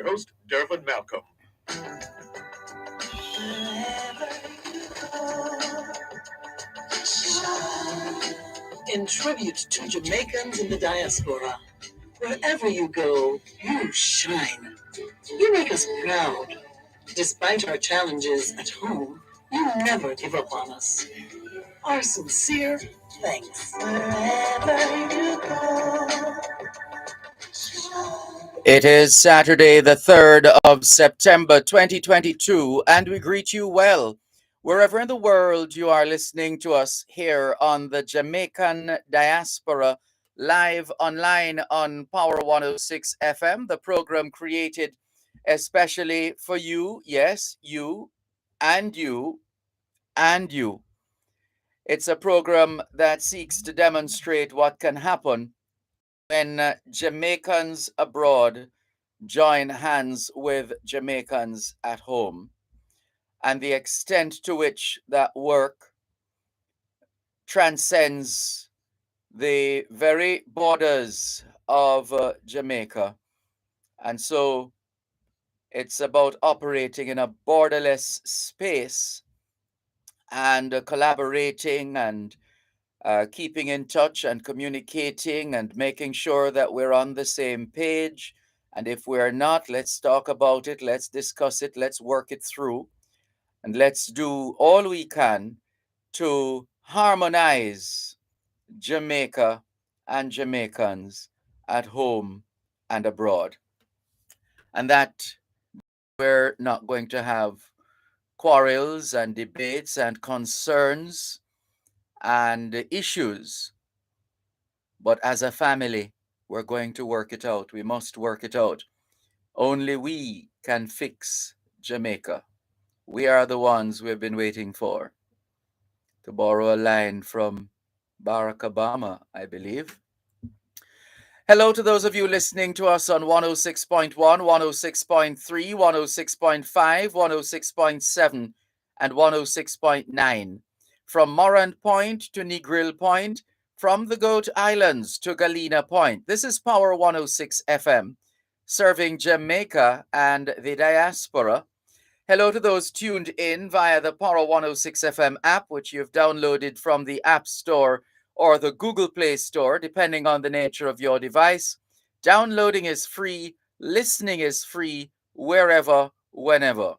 your host, Dervan Malcolm. In tribute to Jamaicans in the diaspora, wherever you go, you shine. You make us proud. Despite our challenges at home, you never give up on us. Our sincere thanks. Wherever you go. It is Saturday, the 3rd of September, 2022, and we greet you well. Wherever in the world you are listening to us here on the Jamaican Diaspora, live online on Power 106 FM, the program created especially for you, yes, you, and you, and you. It's a program that seeks to demonstrate what can happen when Jamaicans abroad join hands with Jamaicans at home, and the extent to which that work transcends the very borders of Jamaica. And so it's about operating in a borderless space and collaborating and keeping in touch and communicating and making sure that we're on the same page. And if we're not, let's talk about it, let's discuss it, let's work it through, and let's do all we can to harmonize Jamaica and Jamaicans at home and abroad. And that we're not going to have quarrels and debates and concerns and issues. But as a family, we're going to work it out. We must work it out. Only we can fix Jamaica. We are the ones we've been waiting for. To borrow a line from Barack Obama, I believe. Hello to those of you listening to us on 106.1, 106.3, 106.5, 106.7, and 106.9. From Morant Point to Negril Point, from the Goat Islands to Galena Point. This is Power 106 FM, serving Jamaica and the diaspora. Hello to those tuned in via the Power 106 FM app, which you've downloaded from the App Store or the Google Play Store, depending on the nature of your device. Downloading is free, listening is free, wherever, whenever.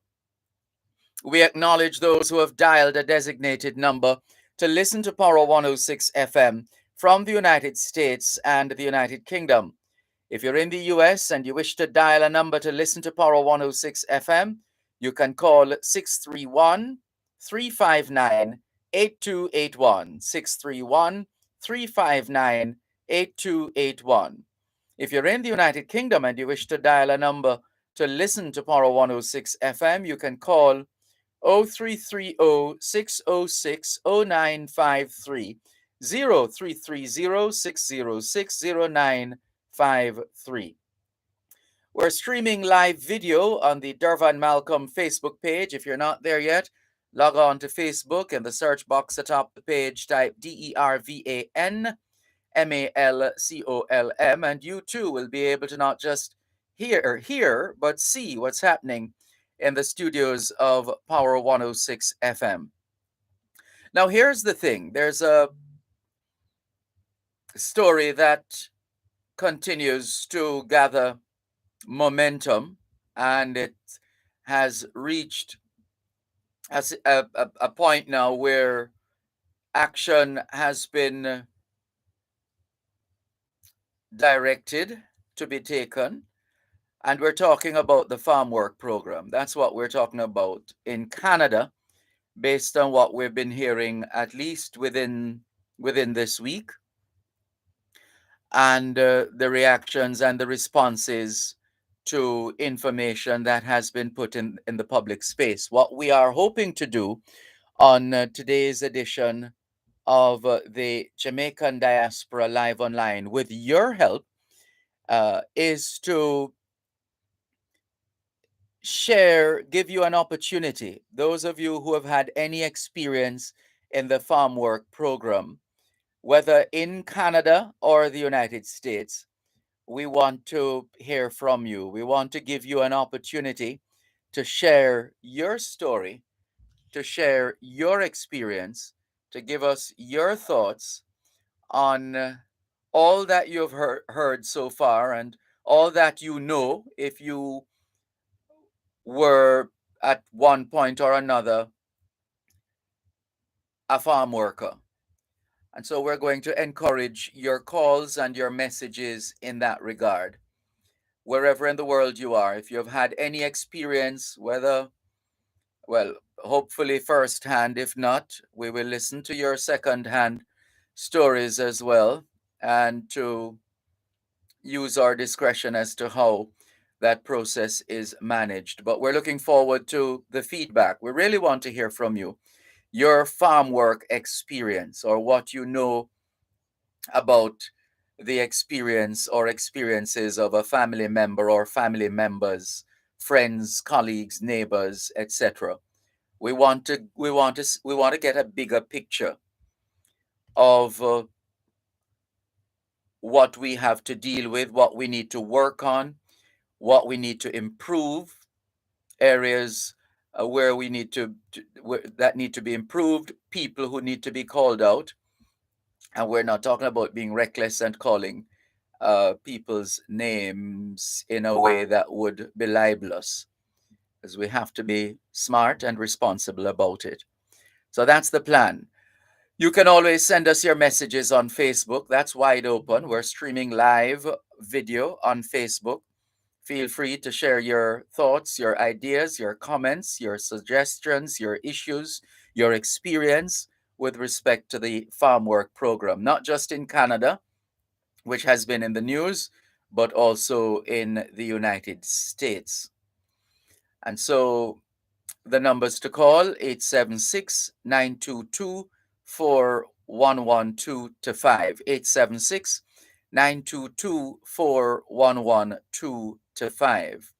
We acknowledge those who have dialed a designated number to listen to Power 106 FM from the United States and the United Kingdom. If you're in the US and you wish to dial a number to listen to Power 106 FM, you can call 631-359-8281, 631-359-8281. If you're in the United Kingdom and you wish to dial a number to listen to Power 106 FM, you can call 0330-606-0953, 0330-606-0953. We're streaming live video on the Dervan Malcolm Facebook page. If you're not there yet, log on to Facebook. In the search box atop the page, type DERVAN MALCOLM, and you too will be able to not just hear, but see what's happening in the studios of Power 106 FM. Now, here's the thing. There's a story that continues to gather momentum, and it has reached a point now where action has been directed to be taken, and we're talking about the farm work program. That's what we're talking about in Canada, based on what we've been hearing, at least within this week, and the reactions and the responses to information that has been put in the public space. What we are hoping to do on today's edition of the Jamaican Diaspora Live Online, with your help, is to give you an opportunity, those of you who have had any experience in the farm work program, whether in Canada or the United States, we want to hear from you. We want to give you an opportunity to share your story, to share your experience, to give us your thoughts on all that you've heard so far and all that you know if you were at one point or another a farm worker. And so we're going to encourage your calls and your messages in that regard. Wherever in the world you are, if you've had any experience, whether, well, hopefully firsthand, if not, we will listen to your second-hand stories as well and to use our discretion as to how that process is managed. But we're looking forward to the feedback. We really want to hear from you, your farm work experience, or what you know about the experience or experiences of a family member or family members, friends, colleagues, neighbors, etc. We want to get a bigger picture of what we have to deal with, what we need to work on, what we need to improve, areas where we need that need to be improved, people who need to be called out. And we're not talking about being reckless and calling people's names in a way that would belabel us, because we have to be smart and responsible about it. So that's the plan. You can always send us your messages on Facebook. That's wide open. We're streaming live video on Facebook. Feel free to share your thoughts, your ideas, your comments, your suggestions, your issues, your experience with respect to the farm work program, not just in Canada, which has been in the news, but also in the United States. And so the numbers to call 876-922-4112 to 5. 876-922-4112 to 5.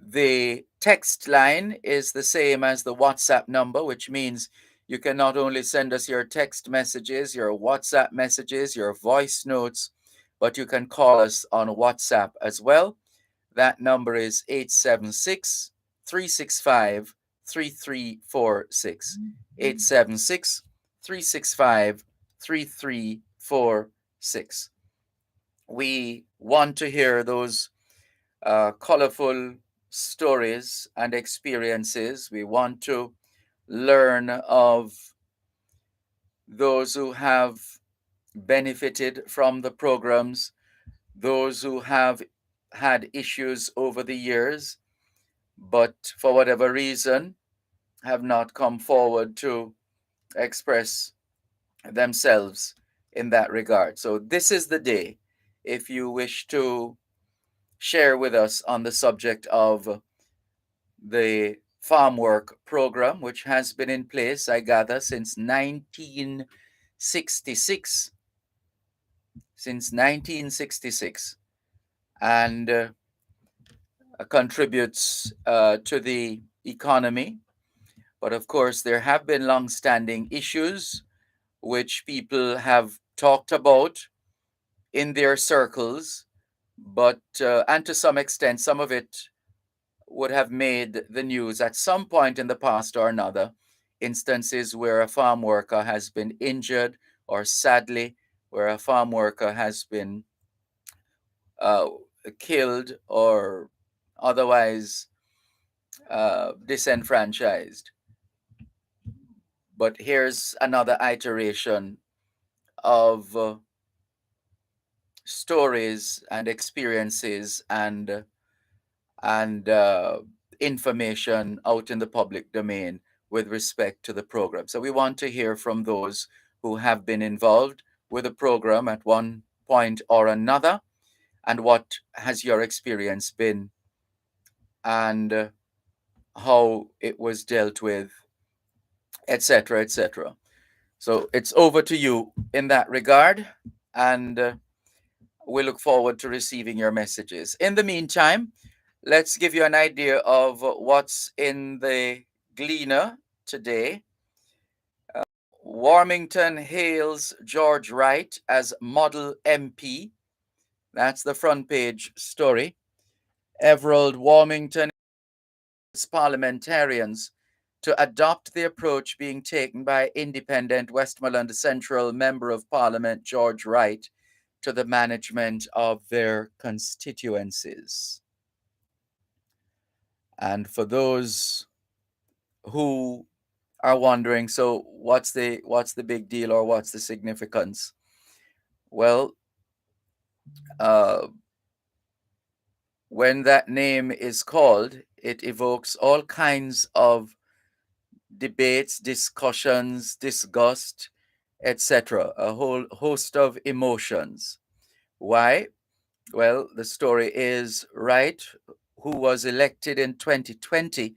The text line is the same as the WhatsApp number, which means you can not only send us your text messages, your WhatsApp messages, your voice notes, but you can call us on WhatsApp as well. That number is 876 365 3346. 876 365 3346. We want to hear those colorful stories and experiences. We want to learn of those who have benefited from the programs, those who have had issues over the years, but for whatever reason have not come forward to express themselves in that regard. So, this is the day if you wish to share with us on the subject of the farm work program, which has been in place, I gather, since 1966. Since 1966, and contributes to the economy. But of course, there have been long-standing issues which people have talked about in their circles, but and to some extent, some of it would have made the news at some point in the past or another. Instances where a farm worker has been injured, or sadly, where a farm worker has been uh, killed or otherwise disenfranchised. But here's another iteration of stories and experiences and information out in the public domain with respect to the program. So we want to hear from those who have been involved with the program at one point or another, and what has your experience been, and how it was dealt with, etc., etc. So it's over to you in that regard, and we look forward to receiving your messages. In the meantime, let's give you an idea of what's in the Gleaner today. Warmington hails George Wright as model MP. That's the front page story. Everald Warmington parliamentarians to adopt the approach being taken by independent Westmoreland Central Member of Parliament George Wright to the management of their constituencies. And for those who are wondering, so what's the big deal or what's the significance? Well, uh, when that name is called, it evokes all kinds of debates, discussions, disgust, etc., a whole host of emotions. Why? Well, the story is Wright, who was elected in 2020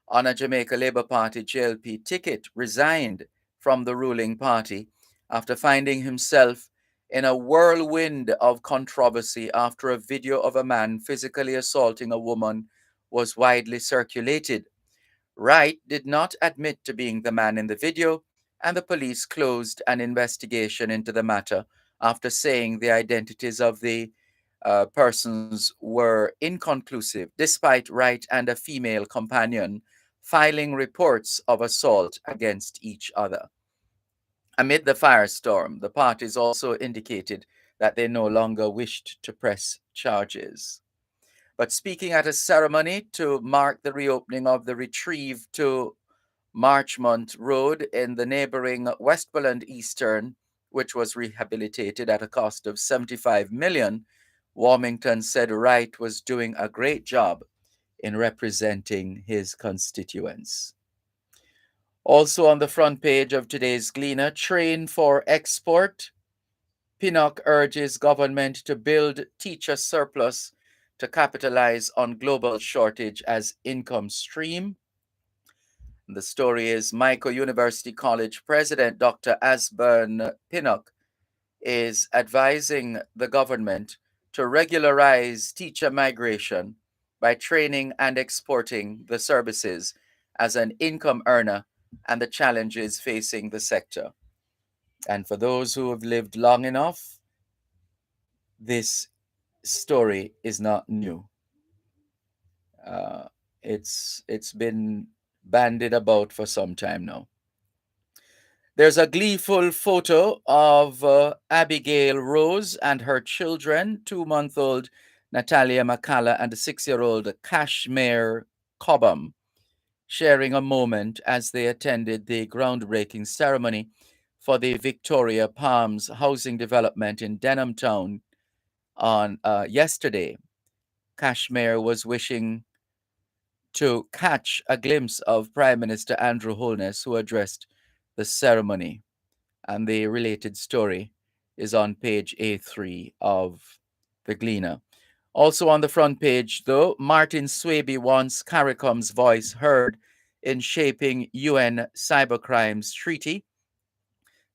on a Jamaica Labour Party JLP ticket, resigned from the ruling party after finding himself in a whirlwind of controversy after a video of a man physically assaulting a woman was widely circulated. Wright did not admit to being the man in the video, and the police closed an investigation into the matter after saying the identities of the persons were inconclusive, despite Wright and a female companion filing reports of assault against each other. Amid the firestorm, the parties also indicated that they no longer wished to press charges. But speaking at a ceremony to mark the reopening of the Retrieve to Marchmont Road in the neighboring Westmoreland Eastern, which was rehabilitated at a cost of 75 million, Warmington said Wright was doing a great job in representing his constituents. Also on the front page of today's Gleaner, train for export. Pinnock urges government to build teacher surplus to capitalize on global shortage as income stream. The story is Michael University College President Dr. Asburn Pinnock is advising the government to regularize teacher migration by training and exporting the services as an income earner and the challenges facing the sector. And for those who have lived long enough, this story is not new. Uh, it's been bandied about for some time now. There's a gleeful photo of Abigail Rose and her children, 2-month-old Natalia McCalla and a 6-year-old Kashmir Cobham, sharing a moment as they attended the groundbreaking ceremony for the Victoria Palms housing development in Denham Town on yesterday. Kashmir was wishing to catch a glimpse of Prime Minister Andrew Holness, who addressed the ceremony. And the related story is on page A3 of the Gleaner. Also on the front page, though, Martin Swaby wants CARICOM's voice heard in shaping UN Cybercrimes Treaty.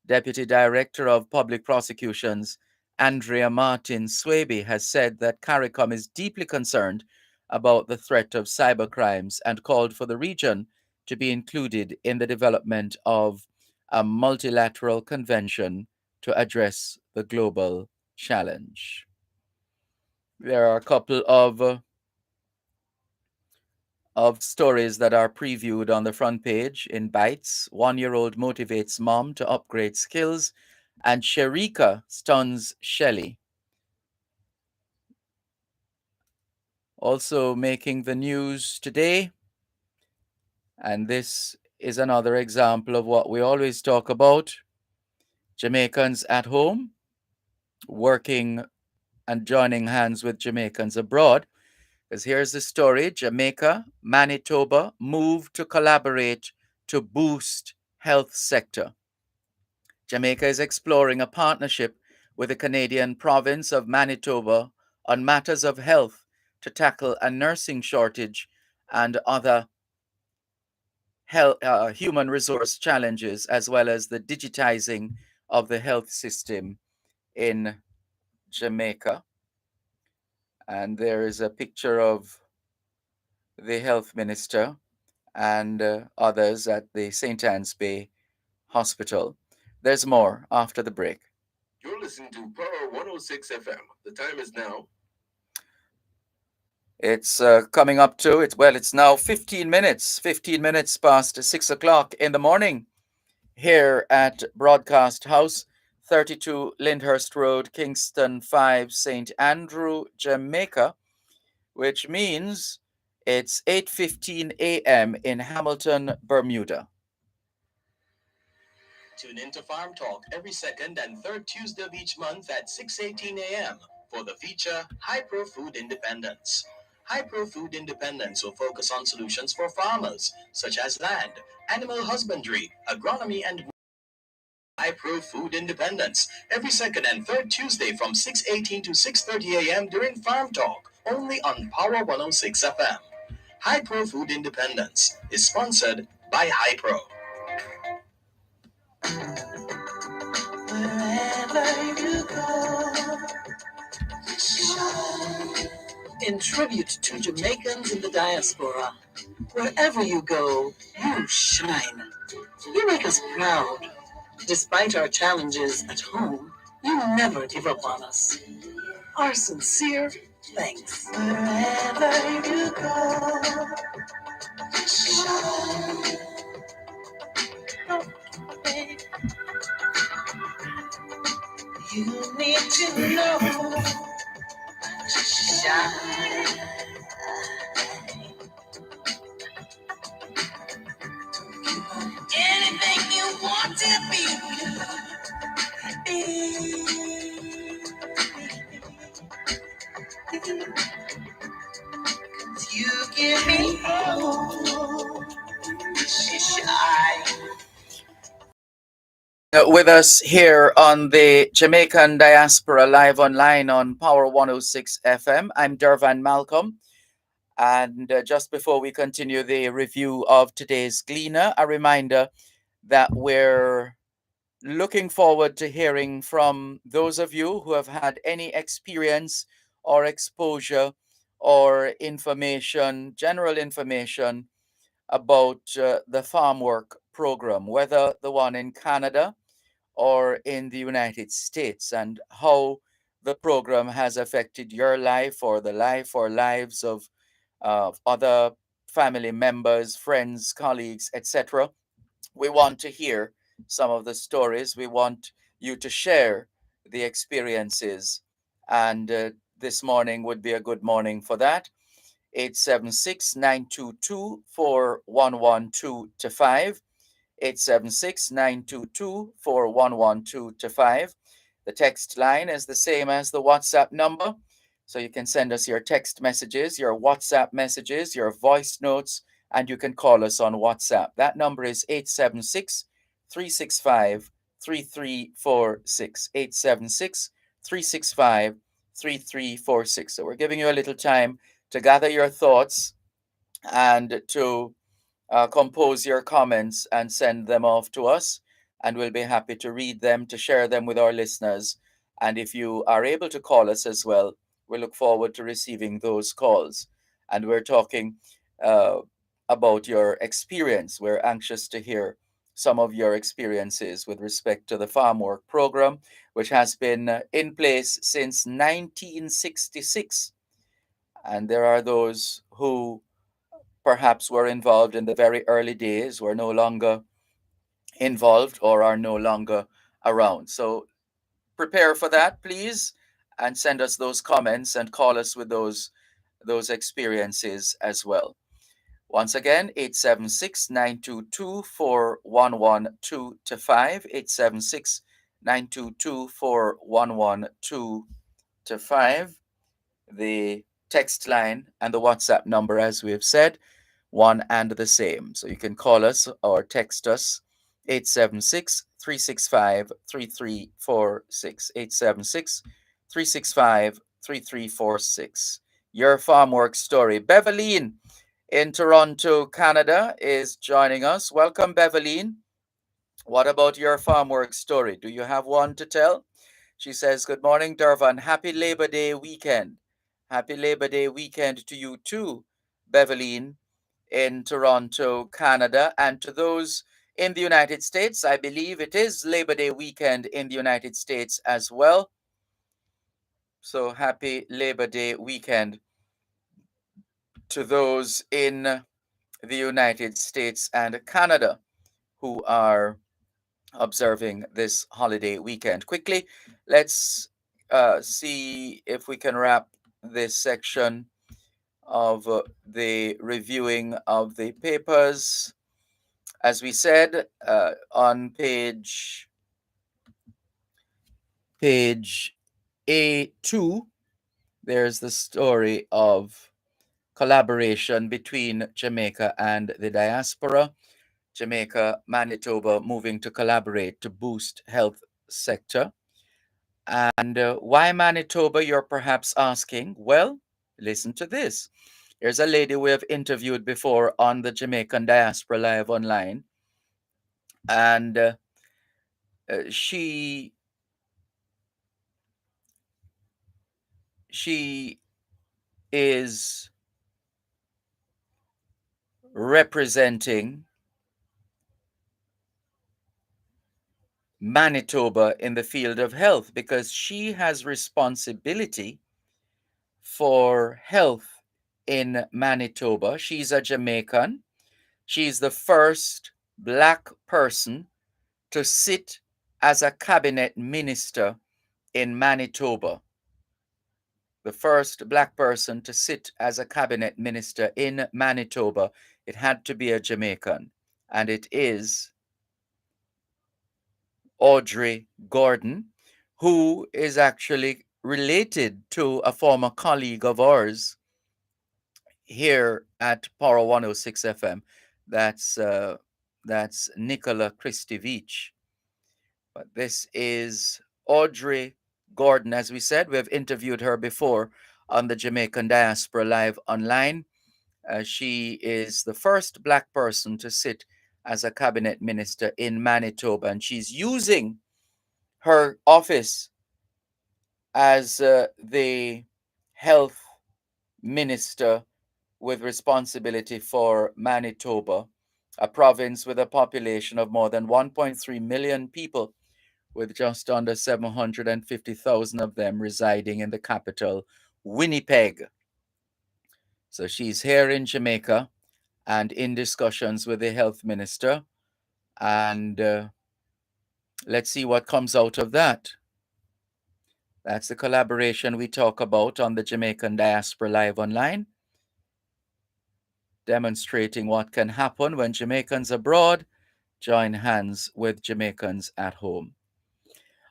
Deputy Director of Public Prosecutions, Andrea Martin Swaby, has said that CARICOM is deeply concerned about the threat of cybercrimes and called for the region to be included in the development of a multilateral convention to address the global challenge. There are a couple of stories that are previewed on the front page in bites. 1-year-old motivates mom to upgrade skills, and Sherika stuns Shelley. Also making the news today, and this is another example of what we always talk about: Jamaicans at home working and joining hands with Jamaicans abroad. Because here's the story: Jamaica, Manitoba move to collaborate to boost health sector. Jamaica is exploring a partnership with the Canadian province of Manitoba on matters of health to tackle a nursing shortage and other human resource challenges, as well as the digitizing of the health system in Jamaica. And there is a picture of the health minister and others at the St. Anne's Bay Hospital. There's more after the break. You're listening to Power 106 FM. The time is now. It's coming up to it. Well, it's now 15 minutes past 6 o'clock in the morning here at Broadcast House, 32 Lyndhurst Road, Kingston 5, St. Andrew, Jamaica, which means it's 8:15 a.m. in Hamilton, Bermuda. Tune in to Farm Talk every second and third Tuesday of each month at 6:18 a.m. for the feature Hyper Food Independence. Hyper Food Independence will focus on solutions for farmers, such as land, animal husbandry, agronomy, and Hyper Food Independence every second and third Tuesday from 6:18 to 6:30 a.m. during Farm Talk, only on Power 106 FM. Hyper Food Independence is sponsored by Hypro. Wherever you go, shine. In tribute to Jamaicans in the diaspora, wherever you go, you shine. You make us proud. Despite our challenges at home, you never give up on us. Our sincere thanks. Wherever you go, shine. You need to know, shine. Anything you want to be. You give me hope. Shine. With us here on the Jamaican Diaspora live online on Power 106 FM. I'm Dervan Malcolm. And just before we continue the review of today's Gleaner, a reminder that we're looking forward to hearing from those of you who have had any experience or exposure or information, general information about the farm work program, whether the one in Canada or in the United States, and how the program has affected your life or the life or lives of other family members, friends, colleagues, etc. We want to hear some of the stories. We want you to share the experiences. And this morning would be a good morning for that. 876-922-4112 876-922-4112 The text line is the same as the WhatsApp number. So you can send us your text messages, your WhatsApp messages, your voice notes, and you can call us on WhatsApp. That number is 876-365-3346. 876-365-3346. So we're giving you a little time to gather your thoughts and to compose your comments and send them off to us, and we'll be happy to read them, to share them with our listeners. And if you are able to call us as well, we look forward to receiving those calls. And we're talking uh, about your experience. We're anxious to hear some of your experiences with respect to the farm work program, which has been in place since 1966. And there are those who perhaps were involved in the very early days, were no longer involved or are no longer around. So prepare for that, please, and send us those comments and call us with those experiences as well. Once again, 876-922-4112 876-922-4112 The text line and the WhatsApp number, as we have said, one and the same. So you can call us or text us 876-365-3346. 876-365-3346. Your farm work story. Beveline in Toronto, Canada is joining us. Welcome, Beveline. What about your farm work story? Do you have one to tell? She says, "Good morning, Dervan. Happy Labor Day weekend. Happy Labor Day weekend to you too, Beveline in Toronto, Canada, and to those in the United States. I believe it is Labor Day weekend in the United States as well. So happy Labor Day weekend to those in the United States and Canada who are observing this holiday weekend. Quickly, let's see if we can wrap this section of the reviewing of the papers. As we said, on page A2, there's the story of collaboration between Jamaica and the diaspora. Jamaica, Manitoba moving to collaborate to boost health sector. And why Manitoba, you're perhaps asking? Well, listen to this. There's a lady we have interviewed before on the Jamaican Diaspora Live Online, and she is representing Manitoba in the field of health because she has responsibility for health in Manitoba. She's a Jamaican. She's the first Black person to sit as a cabinet minister in Manitoba. The first Black person to sit as a cabinet minister in Manitoba. It had to be a Jamaican, and it is Audrey Gordon, who is actually related to a former colleague of ours here at Power 106 FM. That's Nicola Kristovich. But this is Audrey Gordon. As we said, we have interviewed her before on the Jamaican Diaspora Live Online. She is the first Black person to sit as a cabinet minister in Manitoba, and she's using her office as the health minister with responsibility for Manitoba, a province with a population of more than 1.3 million people, with just under 750,000 of them residing in the capital, Winnipeg. So she's here in Jamaica and in discussions with the health minister. And let's see what comes out of that. That's the collaboration we talk about on the Jamaican Diaspora Live Online, demonstrating what can happen when Jamaicans abroad join hands with Jamaicans at home.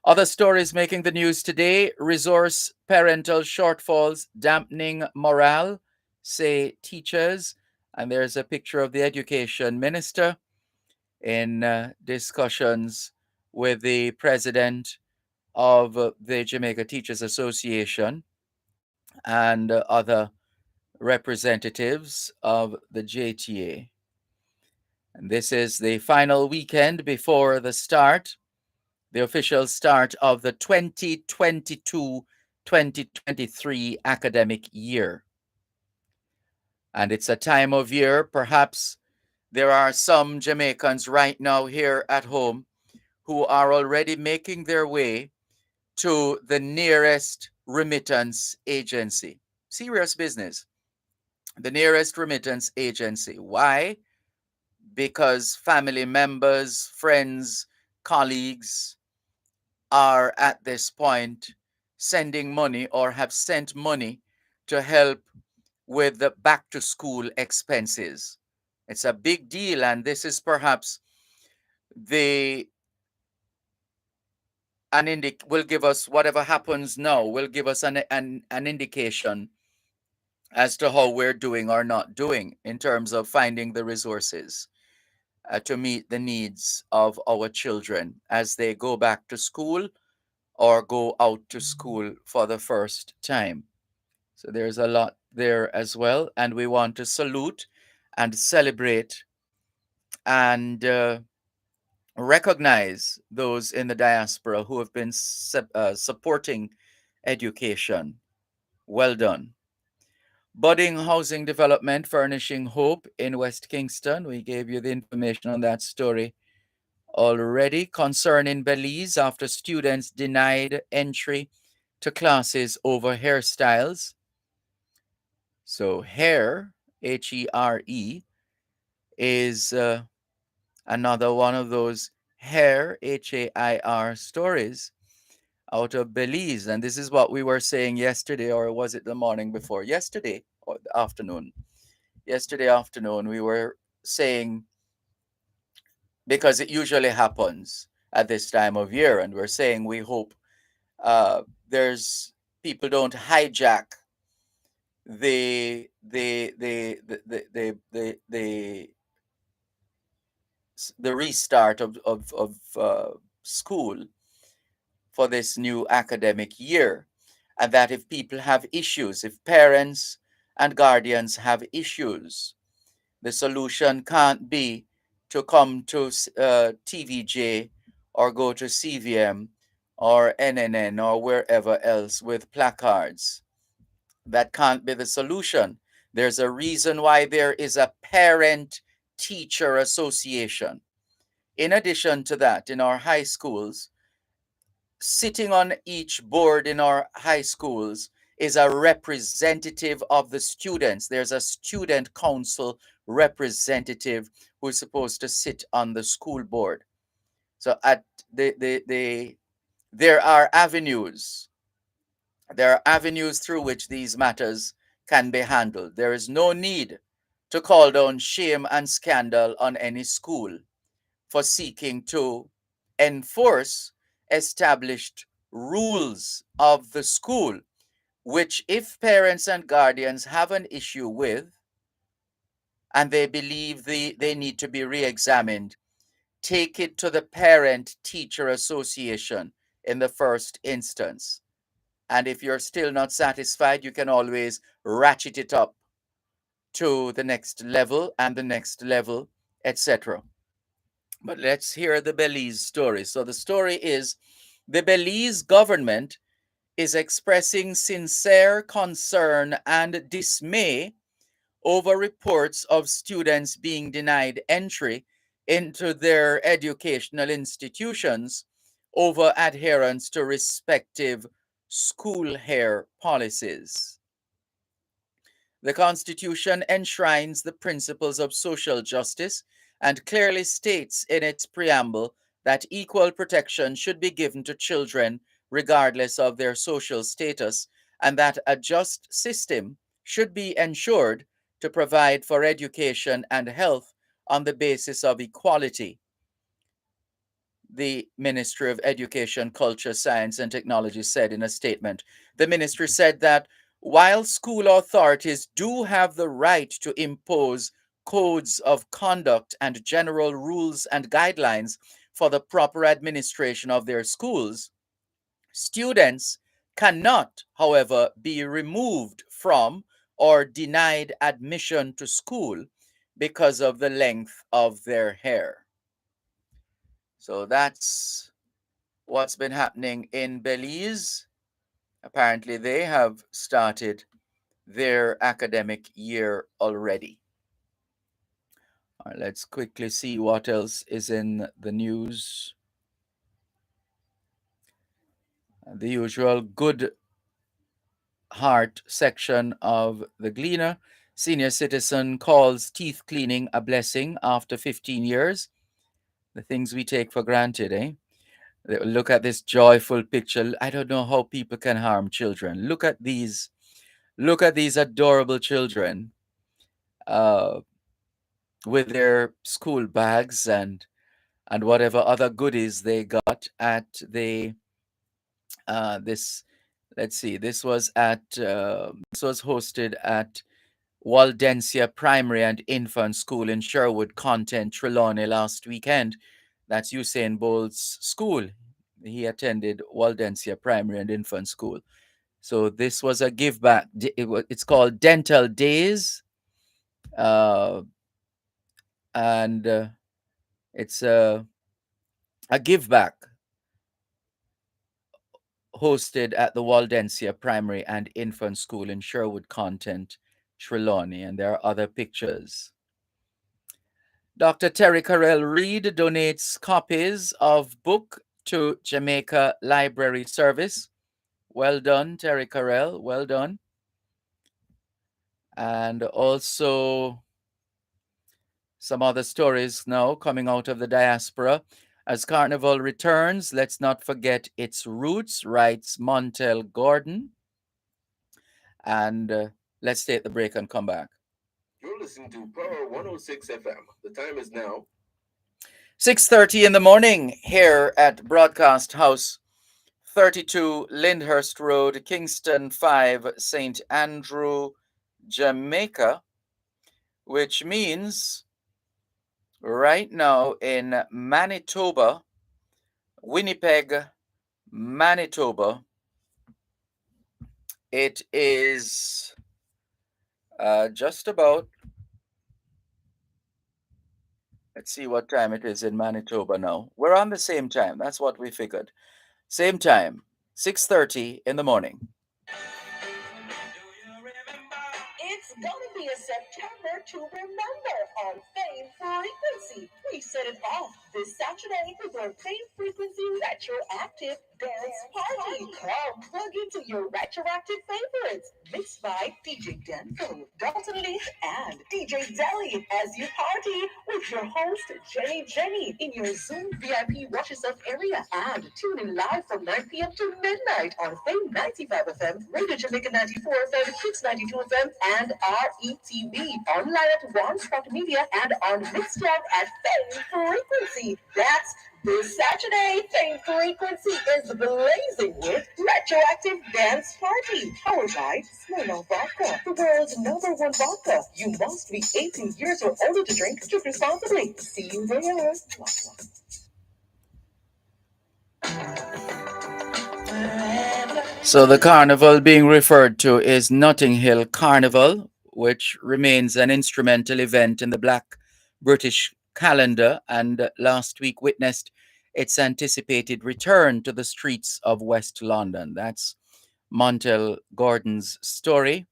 Other stories making the news today: resource parental shortfalls dampening morale, say teachers. And there's a picture of the education minister in discussions with the president of the Jamaica Teachers Association and other representatives of the JTA. And this is the final weekend before the official start of the 2022-2023 academic year. And it's a time of year, perhaps there are some Jamaicans right now here at home who are already making their way to the nearest remittance agency. Serious business. The nearest remittance agency. Why? Because family members, friends, colleagues are at this point sending money or have sent money to help with the back to school expenses. It's a big deal, and this is perhaps will give us, whatever happens now, will give us an indication as to how we're doing or not doing in terms of finding the resources to meet the needs of our children as they go back to school or go out to school for the first time. So there's a lot there as well. And we want to salute and celebrate and recognize those in the diaspora who have been supporting education. Well done. Budding housing development furnishing hope in West Kingston. We gave you the information on that story already concerning Belize after students denied entry to classes over hairstyles. So, hair, H-E-R-E, is another one of those hair, H-A-I-R, stories out of Belize. And this is what we were saying yesterday, or was it the morning before? Yesterday, or the afternoon. Yesterday afternoon, we were saying, because it usually happens at this time of year, and we're saying we hope there's people don't hijack the the restart of school for this new academic year, and that if people have issues, if parents and guardians have issues, the solution can't be to come to TVJ or go to CVM or NNN or wherever else with placards. That can't be the solution. There's a reason why there is a parent teacher association. In addition to that, in our high schools, sitting on each board in our high schools is a representative of the students. There's a student council representative who's supposed to sit on the school board. So at there are avenues. There are avenues through which these matters can be handled. There is no need to call down shame and scandal on any school for seeking to enforce established rules of the school, which, if parents and guardians have an issue with and they believe they need to be re examined, take it to the Parent Teacher Association in the first instance. And if you're still not satisfied, you can always ratchet it up to the next level and the next level, etc. But let's hear the Belize story. So the story is the Belize government is expressing sincere concern and dismay over reports of students being denied entry into their educational institutions over adherence to respective school hair policies. The Constitution enshrines the principles of social justice and clearly states in its preamble that equal protection should be given to children regardless of their social status, and that a just system should be ensured to provide for education and health on the basis of equality. The Ministry of Education, Culture, Science and Technology said in a statement. The ministry said that while school authorities do have the right to impose codes of conduct and general rules and guidelines for the proper administration of their schools, students cannot, however, be removed from or denied admission to school because of the length of their hair. So that's what's been happening in Belize. Apparently, they have started their academic year already. All right, let's quickly see what else is in the news. The usual good heart section of the Gleaner. Senior citizen calls teeth cleaning a blessing after 15 years. The things we take for granted, eh? Look at this joyful picture. I don't know how people can harm children. Look at these adorable children uh, with their school bags and whatever other goodies they got at the this. Let's see. This was hosted at Waldensia Primary and Infant School in Sherwood Content, Trelawney last weekend. That's Usain Bolt's school. He attended Waldensia Primary and Infant School. So this was a give back. It's called Dental Days, uh, and it's a give back hosted at the Waldensia Primary and Infant School in Sherwood Content, Trelawney, and there are other pictures. Dr. Terry Carell Reed donates copies of book to Jamaica Library Service. Well done, Terry Carell. Well done. And also some other stories now coming out of the diaspora. As Carnival returns, let's not forget its roots, writes Montel Gordon. And let's take the break and come back. You're listening to Power 106 FM. The time is now 6:30 in the morning here at Broadcast House, 32 Lyndhurst Road, Kingston 5, St. Andrew, Jamaica, which means right now in Manitoba, Winnipeg, Manitoba, it is just about, let's see what time it is in Manitoba now. We're on the same time. That's what we figured. Same time, 6:30 in the morning. It's gonna be a September to remember on Fame Frequency. We set it off this Saturday with our Fame Frequency Retroactive Dance Party. Come plug into your retroactive favorites. Mixed by DJ Denfo, Dalton Lynch, and DJ Deli as you party with your host Jenny in your Zoom VIP Watch Yourself area. And tune in live from 9 p.m. to midnight on Fame 95 FM, Radio Jamaica 94 FM, Kicks 92 FM, and RETV. Online at One Spot Media and on Mixcloud at Fame Frequency. That's this Saturday. Fame Frequency is blazing with Retroactive Dance Party, powered by Smirnoff Vodka, the world's number one vodka. You must be 18 years or older to drink. Drink responsibly. See you there. So the carnival being referred to is Notting Hill Carnival, which remains an instrumental event in the Black British calendar and last week witnessed its anticipated return to the streets of West London. That's Montel Gordon's story.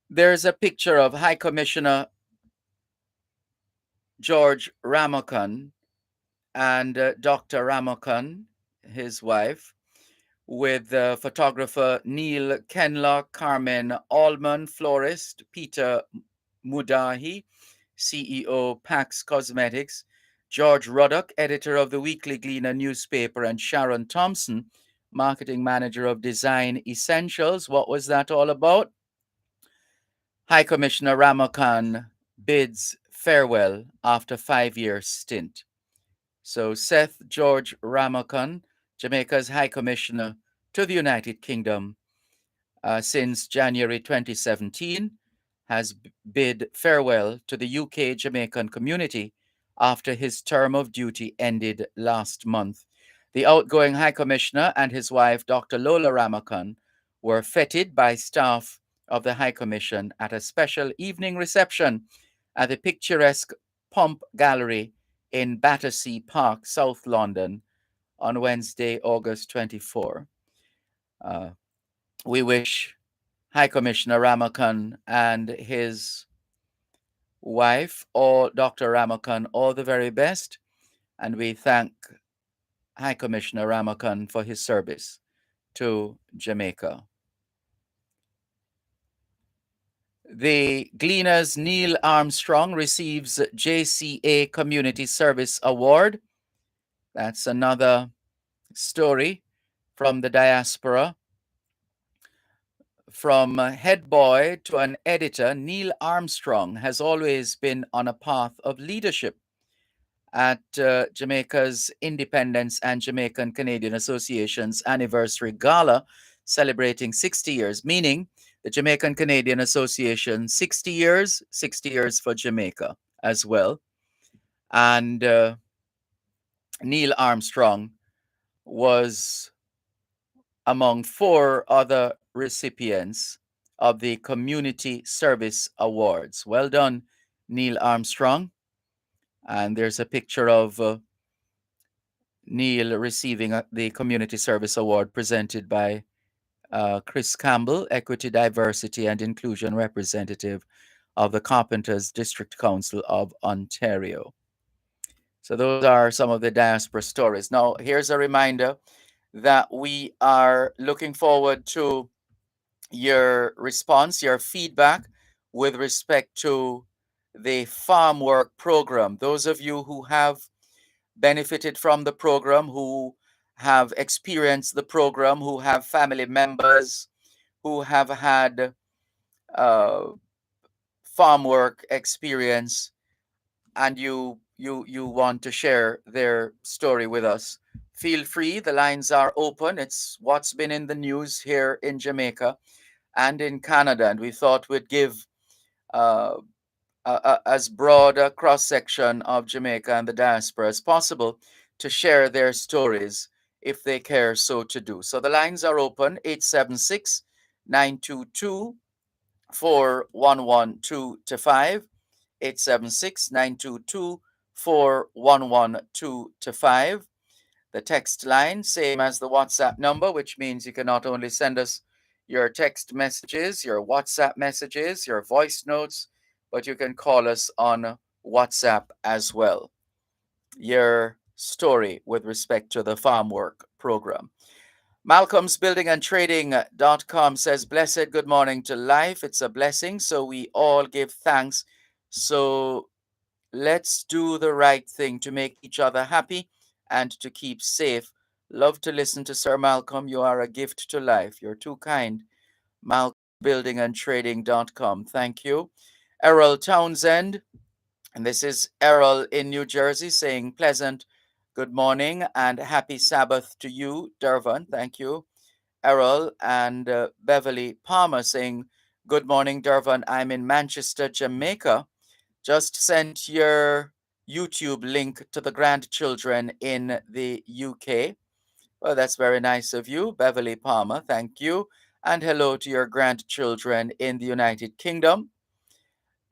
There's a picture of High Commissioner George Ramocan and Dr. Ramocan, his wife, with photographer Neil Kenlock, Carmen Allman, florist Peter Mudahi, CEO Pax Cosmetics, George Ruddock, editor of the Weekly Gleaner newspaper, and Sharon Thompson, marketing manager of Design Essentials. What was that all about? High Commissioner Ramocan bids farewell after 5-year stint. So Seth George Ramocan, Jamaica's High Commissioner to the United Kingdom since January 2017, has bid farewell to the UK Jamaican community after his term of duty ended last month. The outgoing High Commissioner and his wife, Dr. Lola Ramocan, were feted by staff of the High Commission at a special evening reception at the picturesque Pump Gallery in Battersea Park, South London, on Wednesday, August 24. We wish High Commissioner Ramocan and his wife, or Dr. Ramocan, all the very best, and we thank High Commissioner Ramocan for his service to Jamaica. The Gleaner's Neil Armstrong receives JCA Community Service Award. That's another story from the diaspora. From head boy to an editor, Neil Armstrong has always been on a path of leadership. At Jamaica's Independence and Jamaican Canadian Association's anniversary gala celebrating 60 years, meaning the Jamaican Canadian Association 60 years for Jamaica as well. And Neil Armstrong was among 4 other recipients of the Community Service Awards. Well done, Neil Armstrong. And there's a picture of Neil receiving the Community Service Award presented by Chris Campbell, Equity, Diversity, and Inclusion Representative of the Carpenters District Council of Ontario. So those are some of the diaspora stories. Now, here's a reminder that we are looking forward to your response, your feedback with respect to the farm work program. Those of you who have benefited from the program, who have experienced the program, who have family members who have had uh, farm work experience, and you want to share their story with us, feel free. The lines are open. It's what's been in the news here in Jamaica and in Canada, and we thought we'd give uh, as broad a cross section of Jamaica and the diaspora as possible to share their stories if they care so to do. So the lines are open: 876 922 4112 to 5, 876 922 4112 to 5. The text line, same as the WhatsApp number, which means you can not only send us your text messages, your WhatsApp messages, your voice notes, but you can call us on WhatsApp as well. Your story with respect to the farm work program. Malcolm's Building and Trading.com says, blessed good morning to life. It's a blessing, so we all give thanks. So let's do the right thing to make each other happy and to keep safe. Love to listen to Sir Malcolm. You are a gift to life. You're too kind. Malcolm's Building and Trading.com. Thank you. Errol Townsend, and this is Errol in New Jersey, saying pleasant good morning and happy Sabbath to you, Dervan. Thank you, Errol. And Beverly Palmer saying, good morning, Dervan. I'm in Manchester, Jamaica. Just sent your YouTube link to the grandchildren in the UK. Well, that's very nice of you, Beverly Palmer. Thank you. And hello to your grandchildren in the United Kingdom.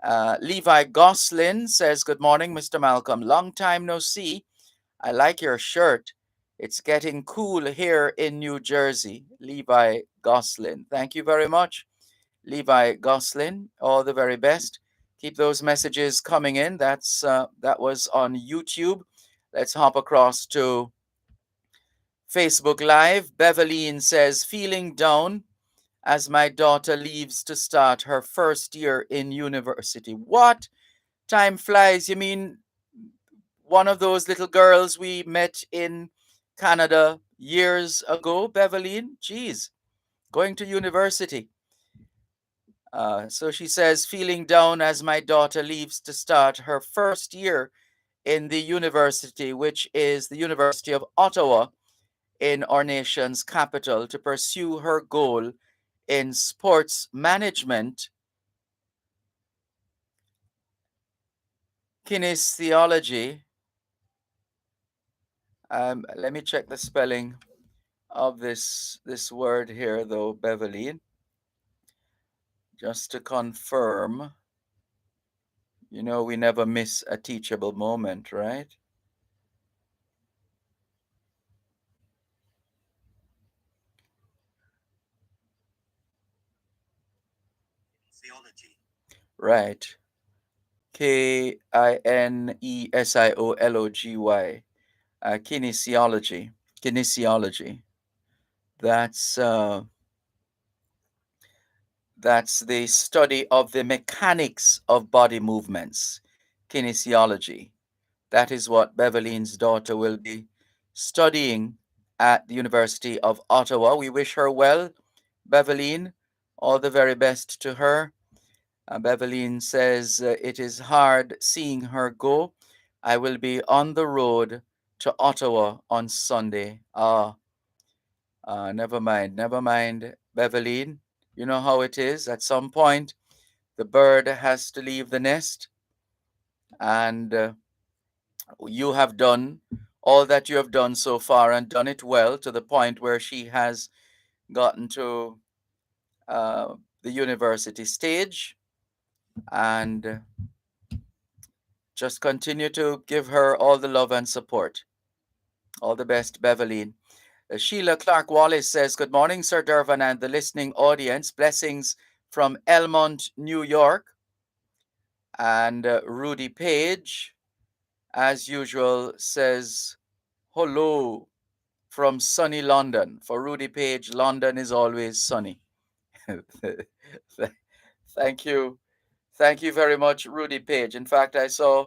Levi Goslin says, good morning, Mr. Malcolm. Long time no see. I like your shirt. It's getting cool here in New Jersey. Levi Goslin. Thank you very much, Levi Goslin. All the very best. Keep those messages coming in. That was on YouTube. Let's hop across to Facebook Live. Beverline says, feeling down as my daughter leaves to start her first year in university. What? Time flies. You mean one of those little girls we met in Canada years ago, Beverline? Geez, going to university. So she says, feeling down as my daughter leaves to start her first year in the university, which is the University of Ottawa in our nation's capital, to pursue her goal in sports management, kinesiology. Let me check the spelling of this word here, though, Beverly, just to confirm. You know, we never miss a teachable moment, right? Right. Kinesiology. Kinesiology. Kinesiology. That's the study of the mechanics of body movements. Kinesiology. That is what Beverly's daughter will be studying at the University of Ottawa. We wish her well, Beverly. All the very best to her. Beverly says, it is hard seeing her go. I will be on the road to Ottawa on Sunday. Never mind, Beverly. You know how it is. At some point, the bird has to leave the nest, and you have done all that you have done so far and done it well to the point where she has gotten to the university stage, and just continue to give her all the love and support. All the best, Beverly. Sheila Clark Wallace says, good morning, Sir Dervan and the listening audience. Blessings from Elmont, New York. And Rudy Page, as usual, says hello from sunny London. For Rudy Page, London is always sunny. Thank you. Thank you very much, Rudy Page. In fact, I saw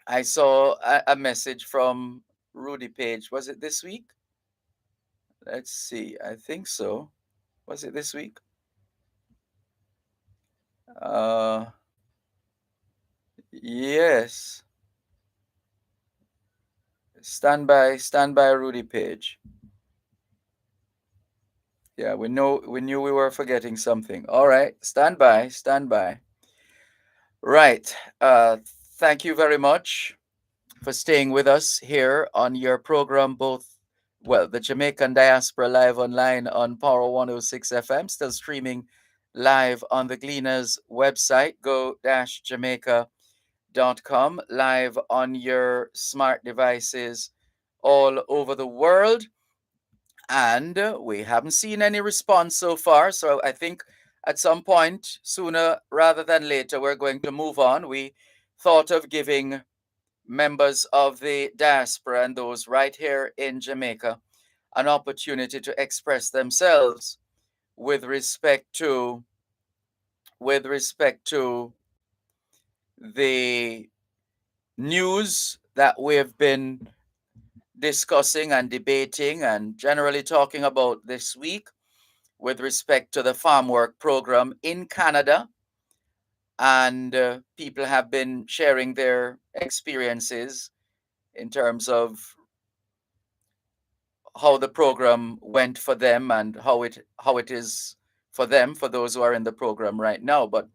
a message from Rudy Page. Was it this week? Let's see. I think so. Was it this week? Uh yes. Stand by, Rudy Page. Yeah, we knew we were forgetting something. All right, stand by, stand by. Right. Thank you very much for staying with us here on your program, both, well, the Jamaican Diaspora live online on Power 106 FM, still streaming live on the Gleaners website, go-jamaica.com, live on your smart devices all over the world. And we haven't seen any response so far. So I think at some point, sooner rather than later, we're going to move on. We thought of giving members of the diaspora and those right here in Jamaica an opportunity to express themselves with respect to the news that we've been discussing and debating and generally talking about this week with respect to the farm work program in Canada. And people have been sharing their experiences in terms of how the program went for them and how it is for them, for those who are in the program right now. But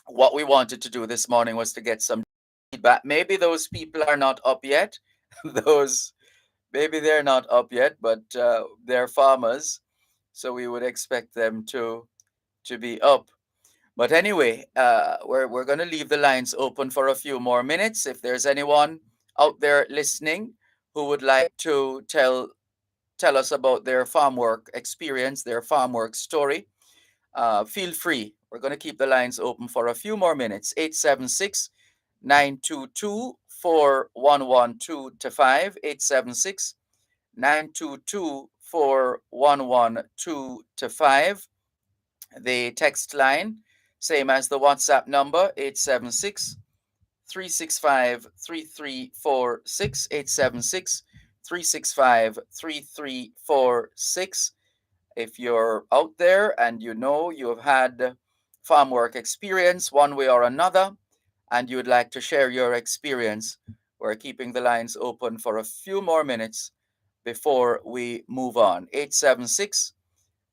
what we wanted to do this morning was to get some feedback. Maybe those people are not up yet. those Maybe they're not up yet, but they're farmers, so we would expect them to be up. But anyway, we're going to leave the lines open for a few more minutes. If there's anyone out there listening who would like to tell us about their farm work experience, their farm work story, feel free. We're going to keep the lines open for a few more minutes. 876 922 4112 to 5. 876 922 4112 to 5. The text line, same as the WhatsApp number, 876 365 3346. 876 365 3346. If you're out there and you know you have had farm work experience one way or another and you would like to share your experience, we're keeping the lines open for a few more minutes before we move on. 876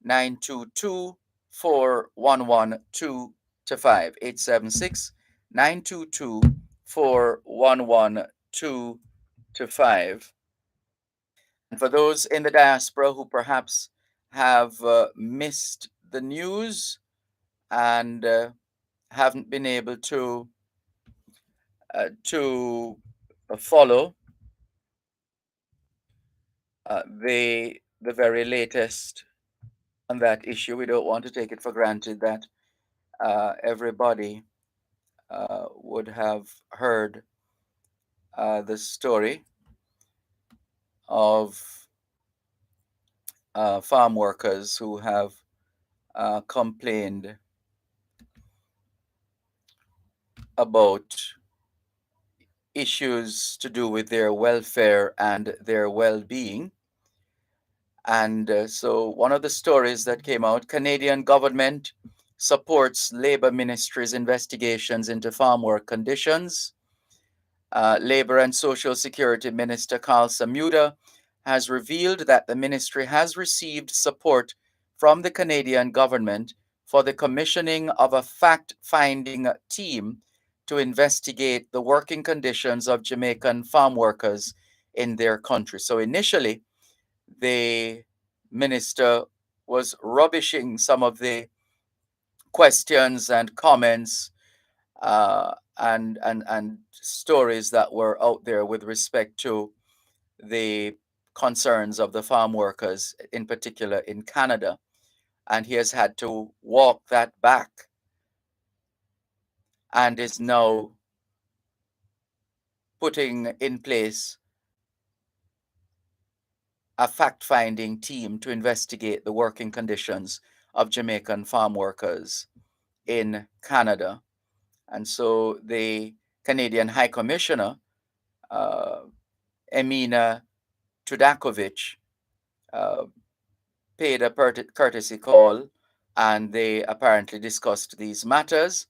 922 4112 to 5. 876 922 4112 to 5. And for those in the diaspora who perhaps have missed the news and haven't been able to follow the very latest on that issue, we don't want to take it for granted that everybody would have heard the story of farm workers who have complained about issues to do with their welfare and their well-being. And so one of the stories that came out, Canadian government supports Labour Ministry's investigations into farm work conditions. Labour and Social Security Minister Carl Samuda has revealed that the ministry has received support from the Canadian government for the commissioning of a fact-finding team to investigate the working conditions of Jamaican farm workers in their country. So initially, the minister was rubbishing some of the questions and comments and stories that were out there with respect to the concerns of the farm workers, in particular in Canada. And he has had to walk that back and is now putting in place a fact finding team to investigate the working conditions of Jamaican farm workers in Canada. And so the Canadian High Commissioner, uh, Emina Tudakovic, uh, paid a courtesy call, and they apparently discussed these matters.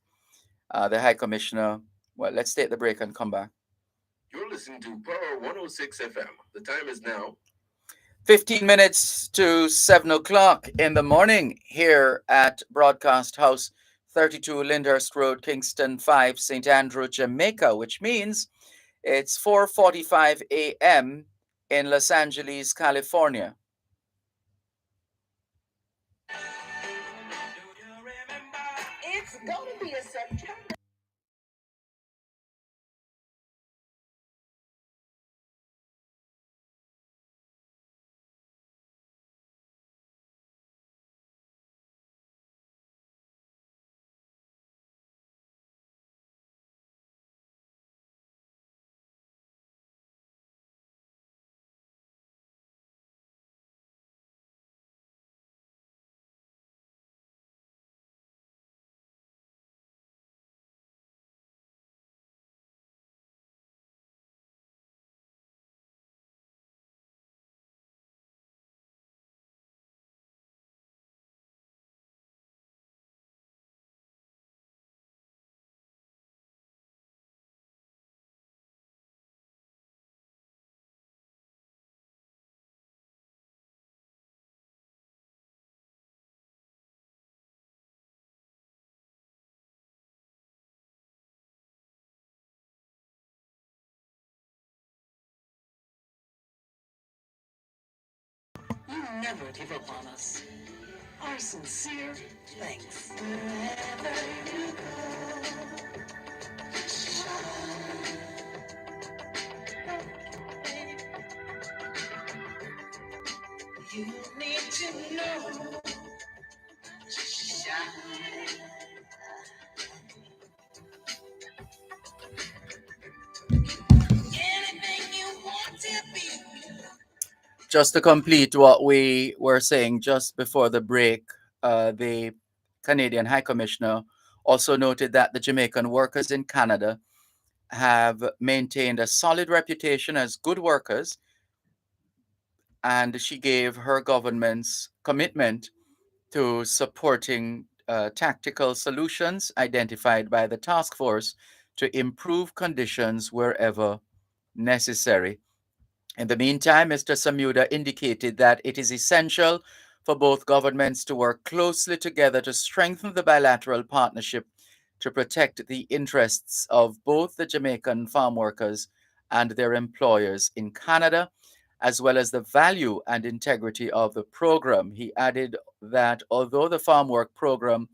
The High Commissioner, well, let's take the break and come back. You're listening to Power 106 FM. The time is now 15 minutes to 7 o'clock in the morning here at Broadcast House, 32 Lyndhurst Road, Kingston 5, St. Andrew, Jamaica, which means it's 4:45 a.m. in Los Angeles, California. It's gonna be a September. You never give up on us. Our sincere thanks. Wherever you go, you need to know. Shine. Anything you want to be. Just to complete what we were saying just before the break, the Canadian High Commissioner also noted that the Jamaican workers in Canada have maintained a solid reputation as good workers, and she gave her government's commitment to supporting tactical solutions identified by the task force to improve conditions wherever necessary. In the meantime, Mr. Samuda indicated that it is essential for both governments to work closely together to strengthen the bilateral partnership to protect the interests of both the Jamaican farm workers and their employers in Canada, as well as the value and integrity of the program. He added that although the farm work program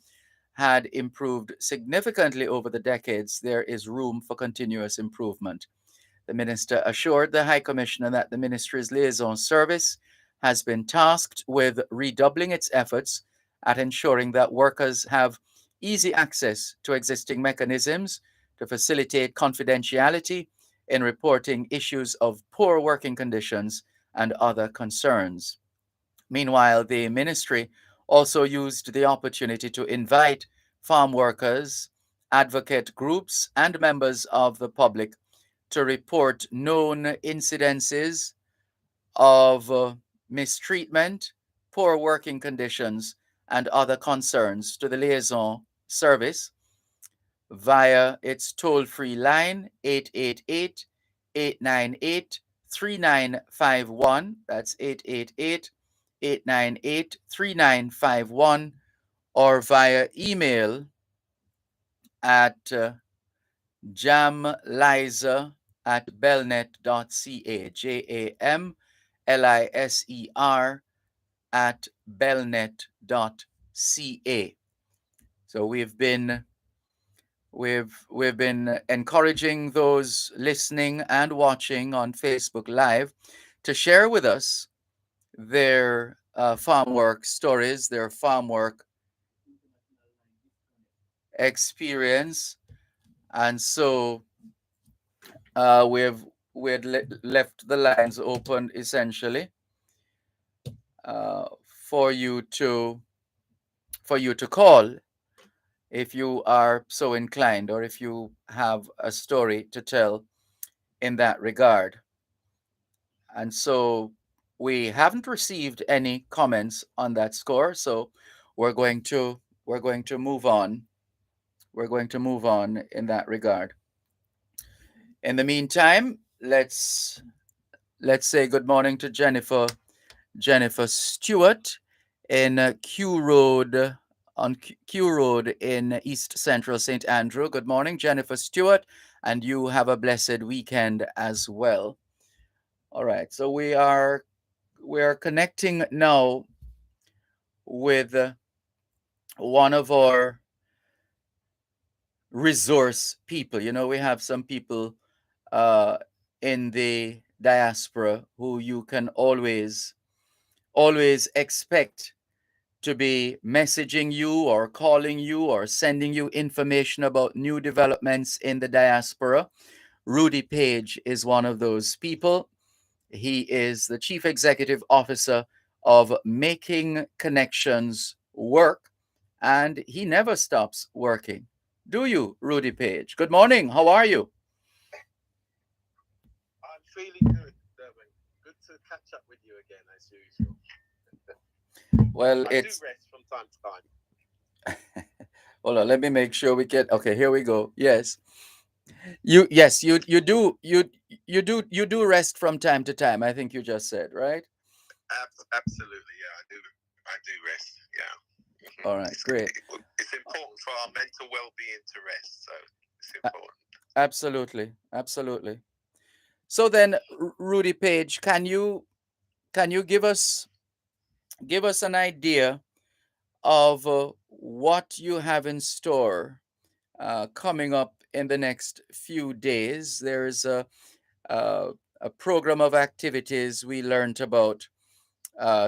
had improved significantly over the decades, there is room for continuous improvement. The minister assured the High Commissioner that the ministry's liaison service has been tasked with redoubling its efforts at ensuring that workers have easy access to existing mechanisms to facilitate confidentiality in reporting issues of poor working conditions and other concerns. Meanwhile, the ministry also used the opportunity to invite farm workers, advocate groups, and members of the public to report known incidences of mistreatment, poor working conditions, and other concerns to the liaison service via its toll free line 888 898 3951. That's 888 898 3951, or via email at jamliser@belnet.ca, JAMLISER at belnet.ca. So we've been encouraging those listening and watching on Facebook Live to share with us their farm work stories, their farm work experience, And so we've left the lines open essentially uh, for you to call if you are so inclined, or if you have a story to tell in that regard. And so we haven't received any comments on that score, so we're going to move on. We're going to move on in that regard. In the meantime, let's say good morning to Jennifer Stewart in Q Road, on Q Road in East Central St. Andrew. Good morning, Jennifer Stewart, and you have a blessed weekend as well. All right, so we are connecting now with one of our resource people. You know, we have some people uh, in the diaspora who you can always expect to be messaging you or calling you or sending you information about new developments in the diaspora. Rudy Page is one of those people. He is the Chief Executive Officer of Making Connections Work, and he never stops working. Do you, Rudy Page? Good morning. How are you? I'm feeling good, Dervan. Good to catch up with you again, as usual. Well, I do rest from time to time. Hold on, let me make sure we get. Okay, here we go. Yes, you do rest from time to time. I think you just said, right? Absolutely, yeah. I do rest. Yeah. All right, great. It's important for our mental well-being to rest, so it's important. Absolutely. So then, Rudy Page, can you give us an idea of what you have in store coming up in the next few days? There's uh, a program of activities we learned about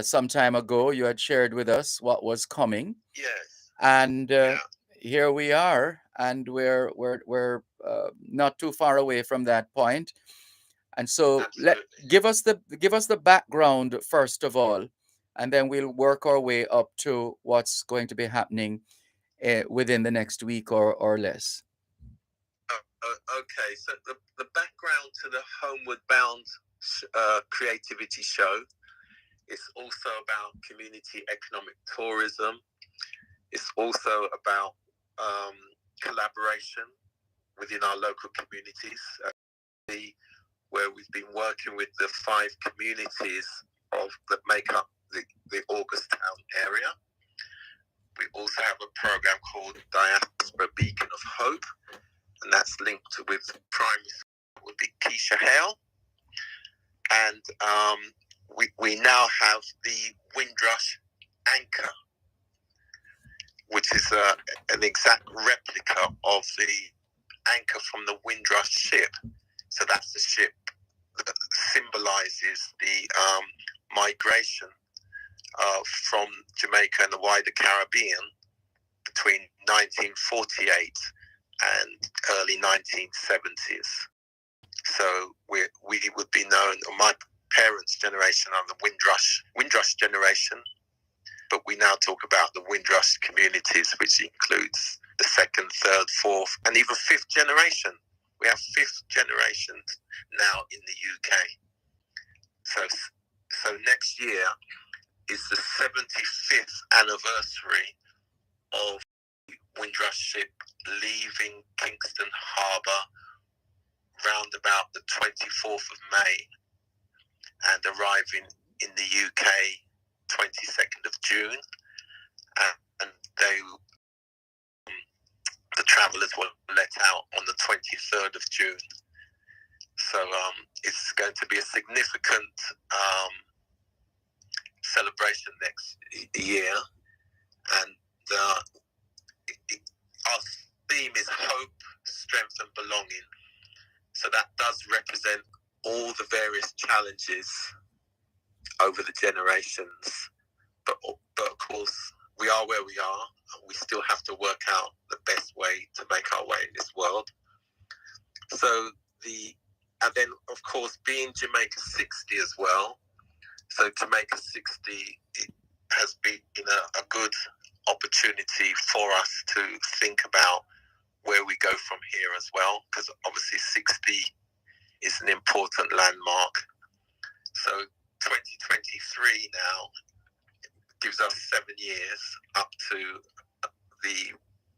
some time ago. You had shared with us what was coming. Yes. And here we are, and we're not too far away from that point. And so give us the background first of all, and then we'll work our way up to what's going to be happening within the next week or less. Okay, so the background to the Homeward Bound creativity show is also about community economic tourism. It's also about collaboration within our local communities, where we've been working with the 5 communities that make up the August Town area. We also have a program called Diaspora Beacon of Hope, and that's linked with primary school, would be Keisha Hale. And we now have the Windrush Anchor, which is an exact replica of the anchor from the Windrush ship. So that's the ship that symbolizes the migration from Jamaica and the wider Caribbean between 1948 and early 1970s. So we would be known, or my parents' generation are the Windrush generation, but we now talk about the Windrush communities, which includes the 2nd, 3rd, 4th, and even 5th generation. We have 5th generation now in the UK. So next year is the 75th anniversary of Windrush ship leaving Kingston Harbour round about the 24th of May and arriving in the UK 22nd of June, and the travellers were let out on the 23rd of June. So it's going to be a significant celebration next year, and our theme is hope, strength and belonging. So that does represent all the various challenges over the generations, but of course we are where we are, and we still have to work out the best way to make our way in this world. and then of course being Jamaica 60 as well. So Jamaica 60 it has been a good opportunity for us to think about where we go from here as well, because obviously 60 is an important landmark. So 2023 now gives us 7 years up to the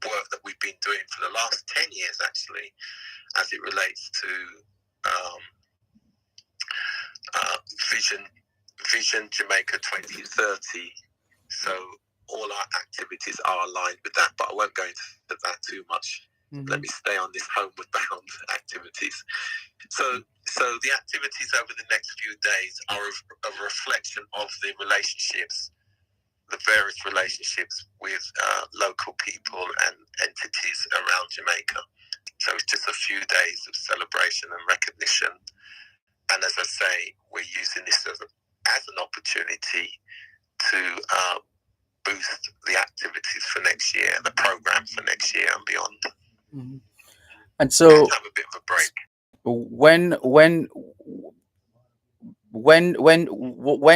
work that we've been doing for the last 10 years, actually, as it relates to Vision Jamaica 2030. So all our activities are aligned with that, but I won't go into that too much. Mm-hmm. Let me stay on this homeward bound activities. So the activities over the next few days are a reflection of the relationships, the various relationships with local people and entities around Jamaica. So it's just a few days of celebration and recognition. And as I say, we're using this as an opportunity to boost the activities for next year, the program for next year and beyond. Mm-hmm. And so and have a bit of a break. When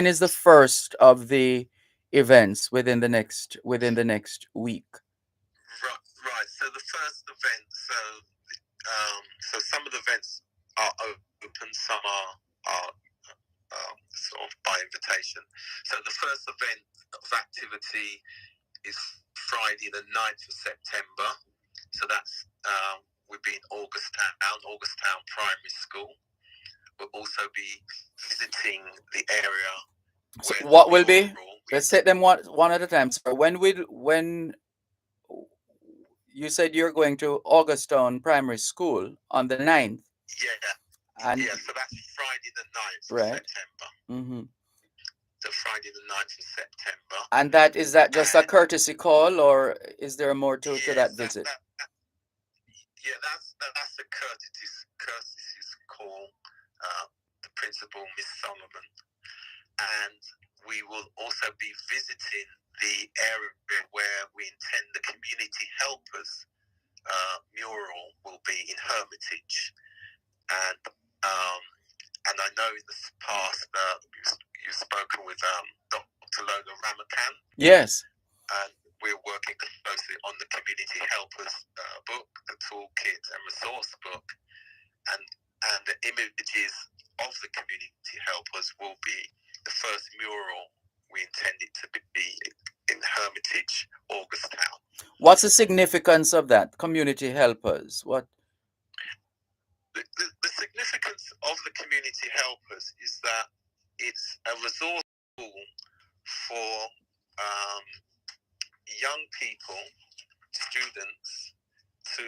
is the first of the events within the next week? Right. So the first event, so some of the events are open, some are sort of by invitation. So the first event of activity is Friday the 9th of September. So that's would be in Augusttown Primary School. We'll also be visiting the area. So what will be? Let's take them one at a time. So when you said you're going to Augusttown Primary School on the 9th? Yeah. So that's Friday the 9th of September. Mm-hmm. So Friday the 9th of September. And is that just a courtesy call, or is there more to that visit? That's a courtesy call. The principal, Miss Solomon, and we will also be visiting the area where we intend the community helpers mural will be in Hermitage, and I know in the past you've spoken with Dr. Lola Ramakan. Yes. And we're working closely on the community helpers book, the toolkit and resource book, and the images of the community helpers will be the first mural we intend it to be in Hermitage, Augusttown. What's the significance of that, community helpers? What? The significance of the community helpers is that it's a resource tool for young people, students, to,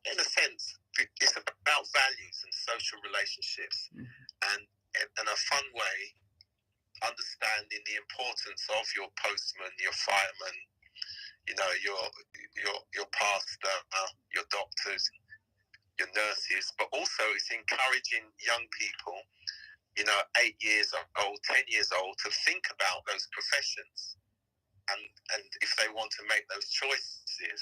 in a sense, it's about values and social relationships, and in a fun way, understanding the importance of your postman, your fireman, your pastor, your doctors, your nurses, but also it's encouraging young people, 8 years old, 10 years old, to think about those professions, and if they want to make those choices,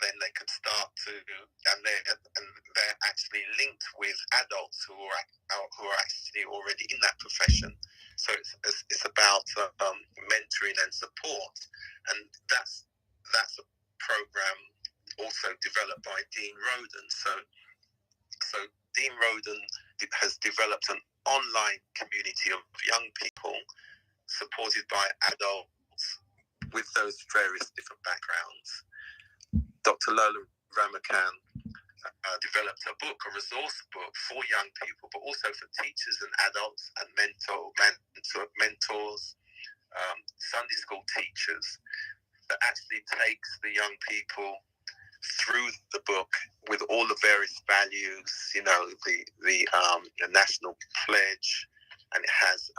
then they could start to, and they're actually linked with adults who are actually already in that profession. So it's about mentoring and support, and that's a program also developed by Dean Roden. So Dean Roden has developed an online community of young people supported by adults with those various different backgrounds. Dr. Lola Ramakan developed a book, a resource book for young people, but also for teachers and adults and mentors, Sunday school teachers, that actually takes the young people through the book with all the various values, the national pledge, and it has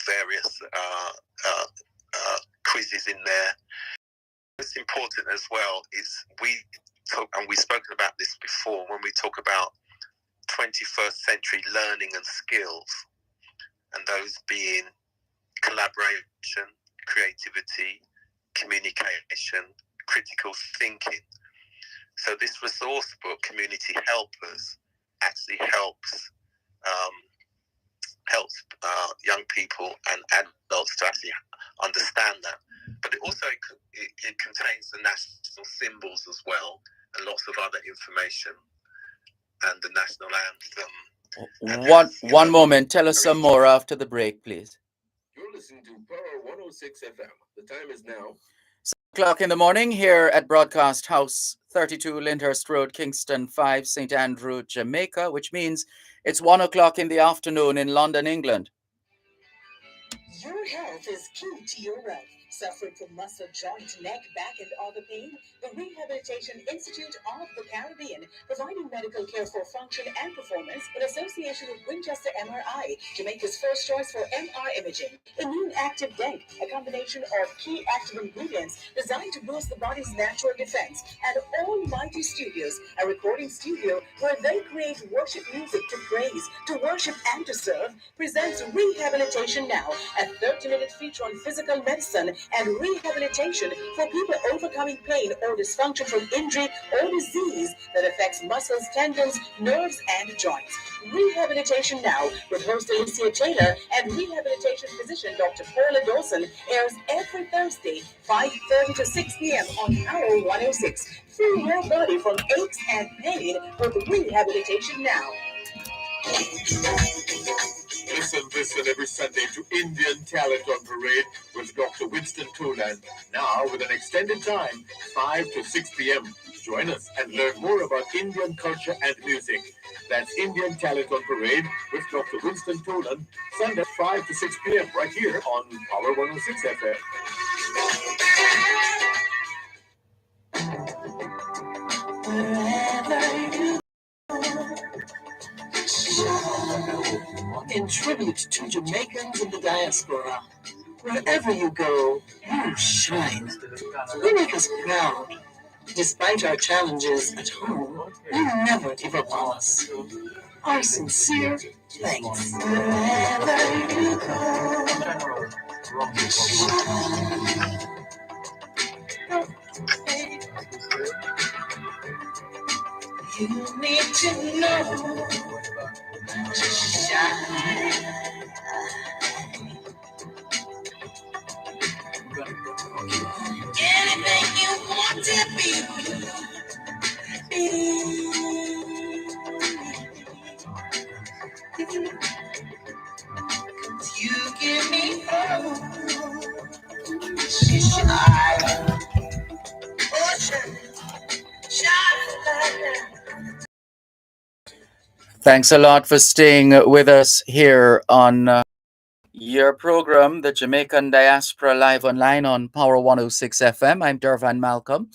various quizzes in there. What's important as well is we've spoken about this before when we talk about 21st century learning and skills, and those being collaboration, creativity, communication, critical thinking. So this resource book, Community Helpers, actually um, helps young people and adults to actually understand that. But it also it contains the national symbols as well, and lots of other information, and the national anthem. One moment. Tell us some more after the break, please. You're listening to Power 106 FM. The time is now 7 o'clock in the morning here at Broadcast House 32 Lyndhurst Road, Kingston 5, St. Andrew, Jamaica, which means it's 1 o'clock in the afternoon in London, England. Your health is key to your wealth. Suffering from muscle, joint, neck, back, and other pain? The Rehabilitation Institute of the Caribbean, providing medical care for function and performance in association with Winchester MRI, Jamaica's first choice for MR imaging. Immune Active Dent, a combination of key active ingredients designed to boost the body's natural defense. And Almighty Studios, a recording studio where they create worship music to praise, to worship, and to serve, presents Rehabilitation Now, a 30-minute feature on physical medicine and rehabilitation for people overcoming pain or dysfunction from injury or disease that affects muscles, tendons, nerves, and joints. Rehabilitation Now with host Alicia Taylor and rehabilitation physician Dr. Paula Dawson airs every Thursday, 5:30 to 6 p.m. on Power 106. Free your body from aches and pain with Rehabilitation Now. Listen every Sunday to Indian Talent on Parade with Dr. Winston Toland. Now with an extended time, 5 to 6 p.m. Join us and learn more about Indian culture and music. That's Indian Talent on Parade with Dr. Winston Toland, Sunday 5 to 6 p.m. right here on Power 106 FM. In tribute to Jamaicans in the diaspora, wherever you go, you shine. You make us proud. Despite our challenges at home, you never give up on us. Our sincere thanks. Wherever you go, you need to know to shine. Anything you want to be. You give me hope. Shine. Oh, shine. Shine. Thanks a lot for staying with us here on your program, the Jamaican Diaspora Live Online on Power 106 FM. I'm Dervan Malcolm.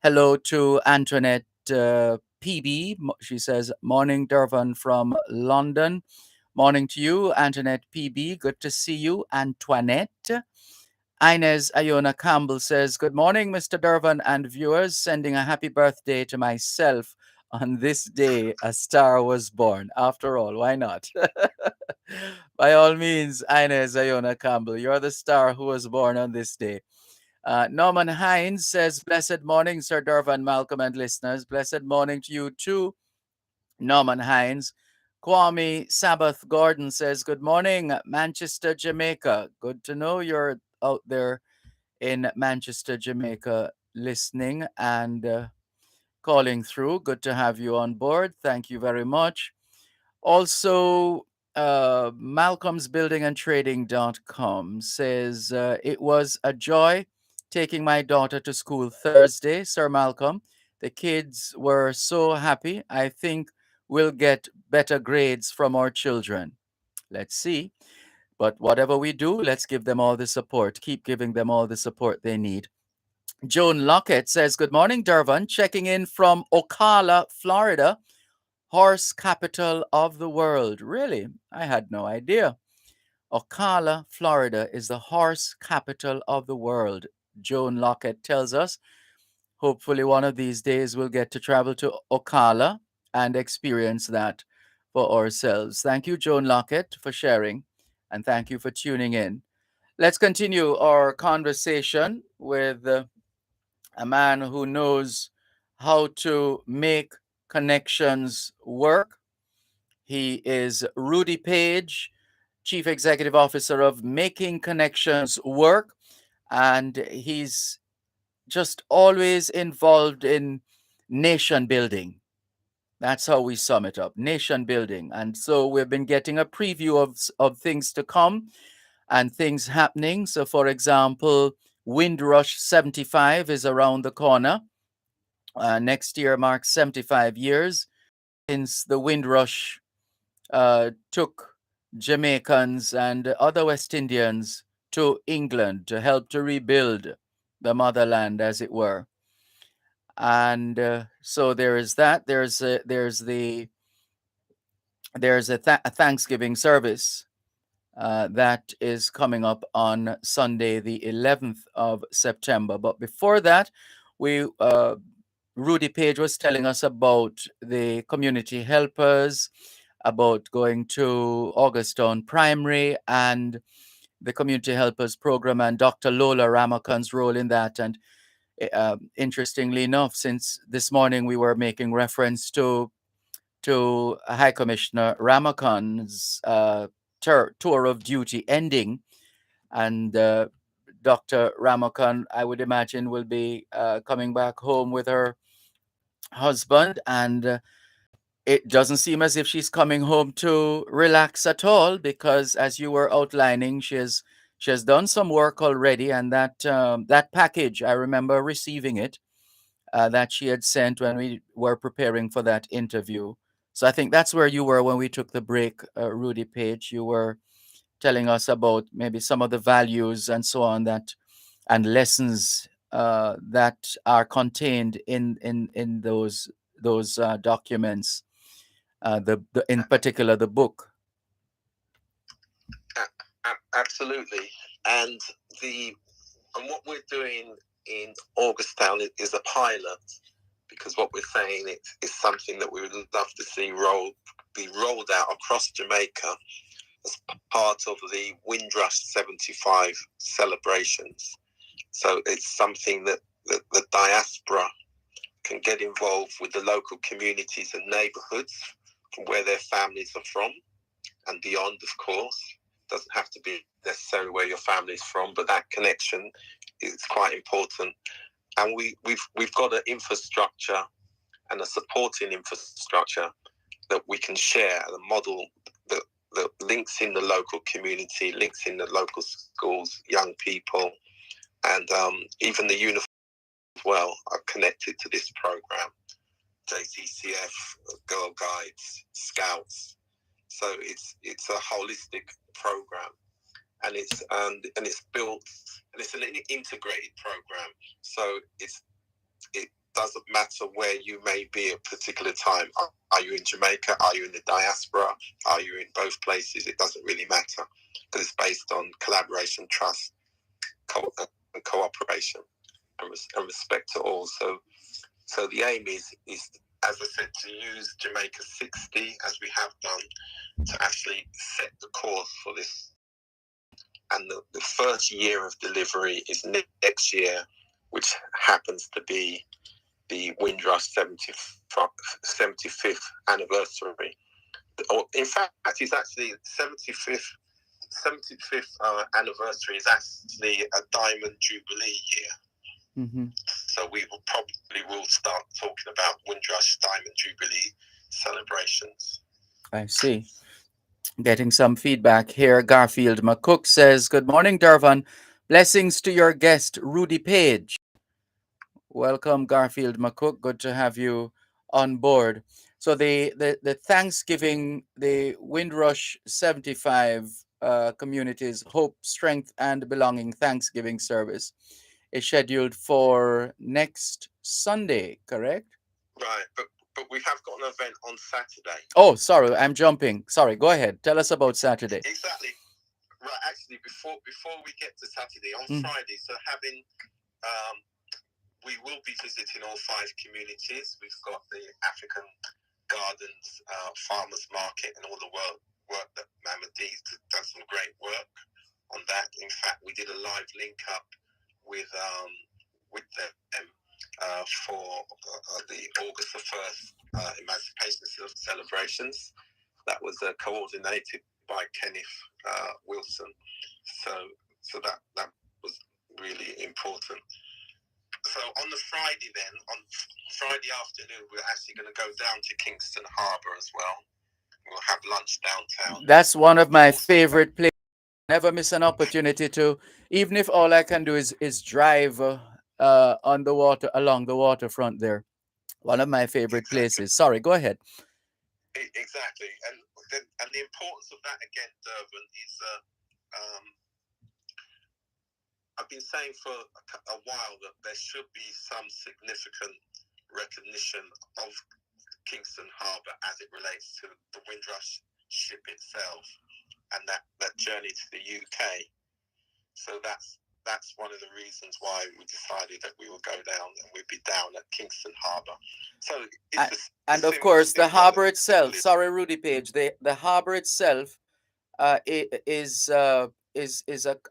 Hello to Antoinette PB. She says, morning, Dervan from London. Morning to you, Antoinette PB. Good to see you, Antoinette. Inez Iona Campbell says, good morning, Mr. Dervan and viewers. Sending a happy birthday to myself. On this day, a star was born. After all, why not? By all means, Inez Iona Campbell, you're the star who was born on this day. Norman Hines says, blessed morning, Sir Dervan, Malcolm, and listeners. Blessed morning to you too, Norman Hines. Kwame Sabbath Gordon says, good morning, Manchester, Jamaica. Good to know you're out there in Manchester, Jamaica, listening and calling through. Good to have you on board. Thank you very much. Also, malcolmsbuildingandtrading.com says, it was a joy taking my daughter to school Thursday, Sir Malcolm. The kids were so happy. I think we'll get better grades from our children. Let's see. But whatever we do, let's give them all the support. Keep giving them all the support they need. Joan Lockett says, good morning, Dervan. Checking in from Ocala, Florida. Horse capital of the world. Really? I had no idea. Ocala, Florida is the horse capital of the world. Joan Lockett tells us. Hopefully one of these days we'll get to travel to Ocala and experience that for ourselves. Thank you, Joan Lockett, for sharing, and thank you for tuning in. Let's continue our conversation with a man who knows how to make connections work. He is Rudy Page, Chief Executive Officer of Making Connections Work, and he's just always involved in nation building. That's how we sum it up, nation building. And so we've been getting a preview of things to come and things happening. So, for example, Windrush 75 is around the corner. Next year marks 75 years since the Windrush took Jamaicans and other West Indians to England to help to rebuild the motherland, as it were. And so there is that. There's a Thanksgiving service that is coming up on Sunday, the 11th of September. But before that, we Rudy Page was telling us about the community helpers, about going to Augusttown Primary and the community helpers program, and Dr. Lola Ramakan's role in that. And interestingly enough, since this morning we were making reference to High Commissioner Ramakan's tour of duty ending, and Dr. Ramakan, I would imagine, will be coming back home with her husband, and it doesn't seem as if she's coming home to relax at all, because as you were outlining, she has done some work already, and that package, I remember receiving it, that she had sent when we were preparing for that interview. So I think that's where you were when we took the break, Rudy Page. You were telling us about maybe some of the values and so on, that and lessons that are contained in those documents, in particular the book. Absolutely, and what we're doing in Augusttown is a pilot, because what we're saying is something that we would love to see be rolled out across Jamaica as part of the Windrush 75 celebrations. So it's something that the diaspora can get involved with the local communities and neighbourhoods from where their families are from and beyond, of course. Doesn't have to be necessarily where your family is from, but that connection is quite important. And we've got an infrastructure and a supporting infrastructure that we can share, a model that links in the local community, links in the local schools, young people, and even the uniforms as well are connected to this program. JCCF, Girl Guides, Scouts. So it's a holistic program, and it's built, and it's an integrated program. So it doesn't matter where you may be at a particular time. Are you in Jamaica? Are you in the diaspora? Are you in both places? It doesn't really matter, because it's based on collaboration, trust, and cooperation, and respect to all. So the aim is, as I said, to use Jamaica 60, as we have done, to actually set the course for this. And the first year of delivery is next year, which happens to be the Windrush 75th anniversary. Or in fact, it's actually 75th anniversary is actually a Diamond Jubilee year. Mm-hmm. So we will start talking about Windrush Diamond Jubilee celebrations. I see. Getting some feedback here. Garfield McCook says, "Good morning, Dervan. Blessings to your guest, Rudy Page." Welcome, Garfield McCook. Good to have you on board. So the Thanksgiving, the Windrush 75 communities Hope, Strength, and Belonging Thanksgiving service is scheduled for next Sunday, correct? Right, but we have got an event on Saturday. Oh, sorry, I'm jumping. Sorry, go ahead. Tell us about Saturday. Exactly. Right, actually, before we get to Saturday, on Friday, so we will be visiting all 5 communities. We've got the African Gardens Farmers Market and all the work that Mamadi's done some great work on that. In fact, we did a live link up with them for the August the 1st emancipation celebrations. That was coordinated by Kenneth Wilson. So that was really important. So on the Friday then, on Friday afternoon, we're actually going to go down to Kingston Harbour as well. We'll have lunch downtown. That's one of my favorite places. Never miss an opportunity to, even if all I can do is drive on the water, along the waterfront there. One of my favorite places. Sorry, go ahead. Exactly. And the importance of that again, Dervan, is I've been saying for a while that there should be some significant recognition of Kingston Harbour as it relates to the Windrush ship itself and that journey to the UK. So that's one of the reasons why we decided that we will go down and we'd be down at Kingston Harbour. So and of course the harbour itself. Sorry, Rudy Page. The harbour itself is a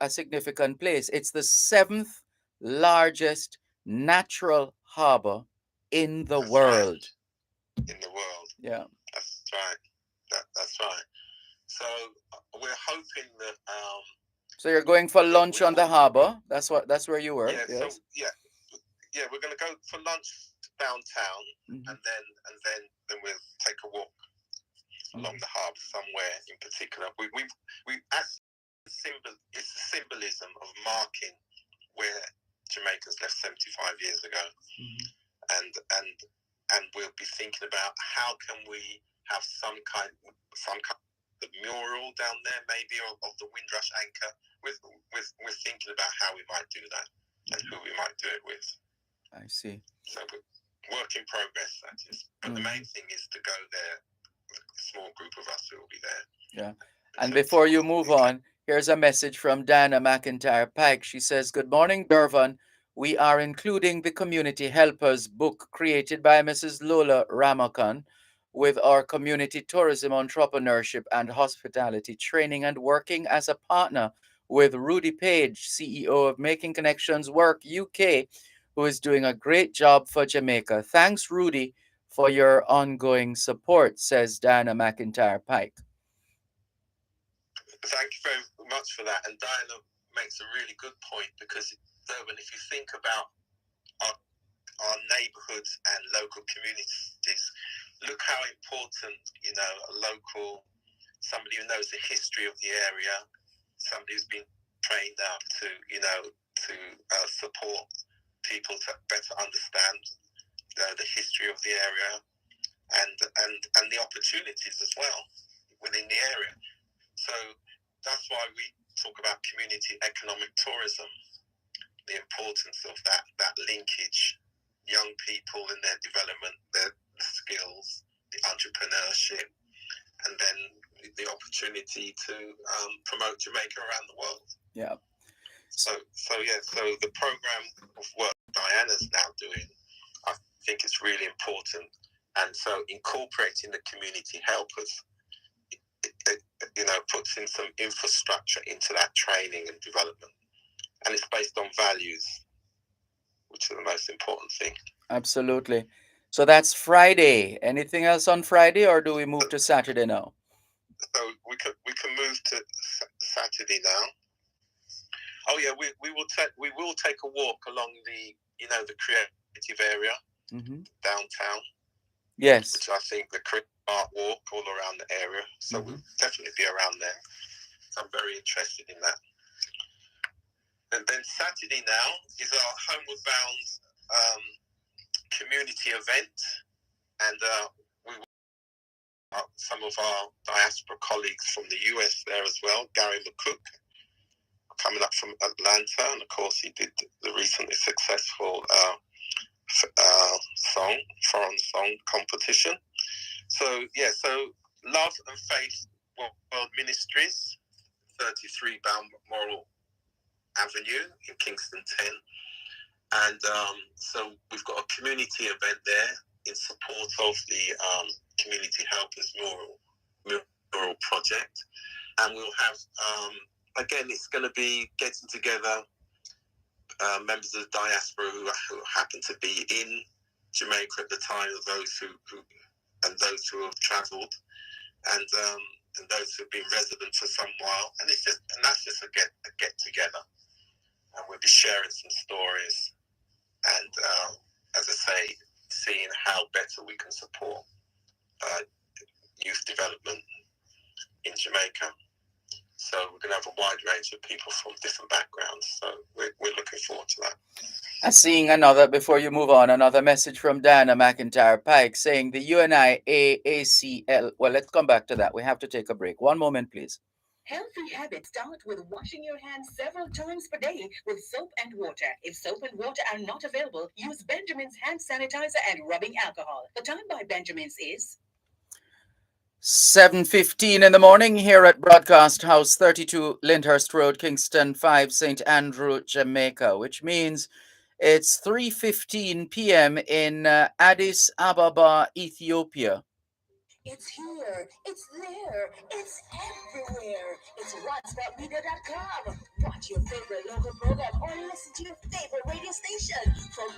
significant place. It's the 7th largest natural harbour in the world. Right. In the world. Yeah. That's right. That's right. So we're hoping that. So you're going for lunch on the harbour. That's where you were. Yeah. Yes. So yeah, we're going to go for lunch downtown, and then we'll take a walk along the harbour somewhere in particular. We as it's the symbolism of marking where Jamaicans left 75 years ago, and we'll be thinking about how can we have some kind of mural down there, maybe of the Windrush anchor. We're thinking about how we might do that and who we might do it with. I see. So work in progress, that is. But the main thing is to go there. A small group of us who will be there. Yeah. And before you move on, here's a message from Diana McIntyre Pike. She says, "Good morning, Dervan. We are including the Community Helpers book created by Mrs. Lola Ramakan with our community tourism, entrepreneurship, and hospitality training, and working as a partner with Rudy Page, CEO of Making Connections Work UK, who is doing a great job for Jamaica. Thanks, Rudy, for your ongoing support," says Diana McIntyre Pike. Thank you very much for that. And Diana makes a really good point because, Dervan, if you think about our neighbourhoods and local communities, look how important, somebody who knows the history of the area, somebody who's been trained up to support people to better understand the history of the area and the opportunities as well within the area. So that's why we talk about community economic tourism, the importance of that linkage, young people in their development, their skills, the entrepreneurship, and then the opportunity to promote Jamaica around the world. Yeah. So the program of work Diana's now doing, I think it's really important. And so incorporating the community helpers, puts in some infrastructure into that training and development. And it's based on values, which are the most important thing. Absolutely. So that's Friday. Anything else on Friday, or do we move to Saturday now? So we can move to Saturday now. Oh yeah, we will take a walk along the creative area downtown. Yes. Which I think the art walk all around the area. So we'll definitely be around there. So I'm very interested in that. And then Saturday now is our Homeward Bound community event, and we will some of our diaspora colleagues from the US there as well. Gary McCook coming up from Atlanta, and of course he did the recently successful foreign song competition. So Love and Faith World Ministries, 33 Balmoral Avenue in Kingston 10. And so we've got a community event there in support of the Community Helpers Mural Project. And we'll have, again, it's going to be getting together members of the diaspora who happen to be in Jamaica at the time, those who and those who have travelled, and those who have been resident for some while, and that's just a get together, and we'll be sharing some stories, and as I say, seeing how better we can support youth development in Jamaica. So we're going to have a wide range of people from different backgrounds. So we're looking forward to that. And seeing another, before you move on, another message from Diana McIntyre Pike saying the UNIAACL. Well, let's come back to that. We have to take a break. One moment, please. Healthy habits start with washing your hands several times per day with soap and water. If soap and water are not available, use Benjamin's hand sanitizer and rubbing alcohol. The time by Benjamin's is 7:15 in the morning here at Broadcast House 32 Lyndhurst Road, Kingston 5, St. Andrew, Jamaica, which means it's 3:15 p.m. in Addis Ababa, Ethiopia. It's here, it's there, it's everywhere. It's onestopmedia.com. Watch your favorite local program or listen to your favorite radio station from